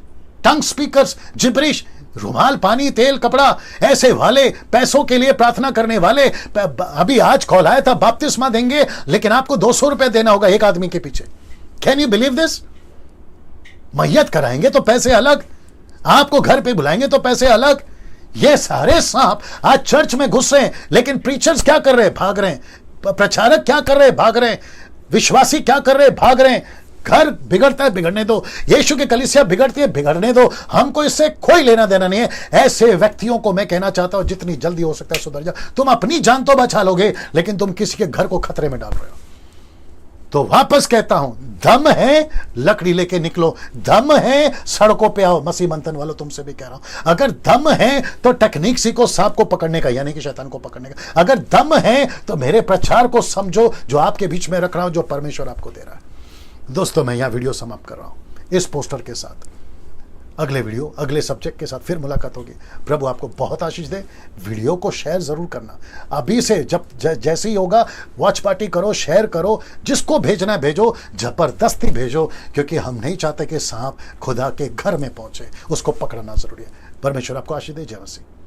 टंग स्पीकर्स, जिब्रिश, रुमाल, पानी, तेल, कपड़ा, ऐसे वाले, पैसों के लिए प्रार्थना करने वाले। अभी आज कॉल आया था बपतिस्मा देंगे, लेकिन आपको 200 रुपए देना होगा एक आदमी के पीछे। Can you believe this? मैयत कराएंगे तो पैसे अलग, आपको घर पे बुलाएंगे तो पैसे अलग। ये सारे सांप आज चर्च में घुस रहे हैं, लेकिन प्रीचर्स क्या कर रहे हैं? भाग रहे हैं। प्रचारक क्या कर रहे हैं? भाग रहे हैं। विश्वासी क्या कर रहे हैं? भाग रहे हैं। घर बिगड़ता है, बिगड़ने दो। यीशु की कलीसिया बिगड़ती है, बिगड़ने दो। हमको इससे कोई लेना देना नहीं है। ऐसे व्यक्तियों को मैं कहना चाहता हूं, जितनी जल्दी हो सकता है सुधर जाओ। तुम अपनी जान तो बचा लोगे, लेकिन तुम किसी के घर को खतरे में डाल रहे हो। तो वापस कहता हूं, दम है लकड़ी लेके निकलो, दम है सड़कों पे आओ। मसीह मंथन वालों, तुमसे भी कह रहा हूं, अगर दम है तो टेक्निक सीखो सांप को पकड़ने का, यानी कि शैतान को पकड़ने का। अगर दम है तो मेरे प्रचार को समझो जो आपके बीच में रख रहा हूं, जो परमेश्वर आपको दे रहा है। दोस्तों, मैं यहां वीडियो समाप्त कर रहा हूं इस पोस्टर के साथ। अगले वीडियो, अगले सब्जेक्ट के साथ फिर मुलाकात होगी। प्रभु आपको बहुत आशीष दे। वीडियो को शेयर जरूर करना। अभी से जैसे ही होगा, वॉच पार्टी करो, शेयर करो, जिसको भेजना है भेजो, जबरदस्ती भेजो, क्योंकि हम नहीं चाहते कि सांप खुदा के घर में पहुंचे। उसको पकड़ना जरूरी है। परमेश्वर आपको आशीष दे। जय मसीह।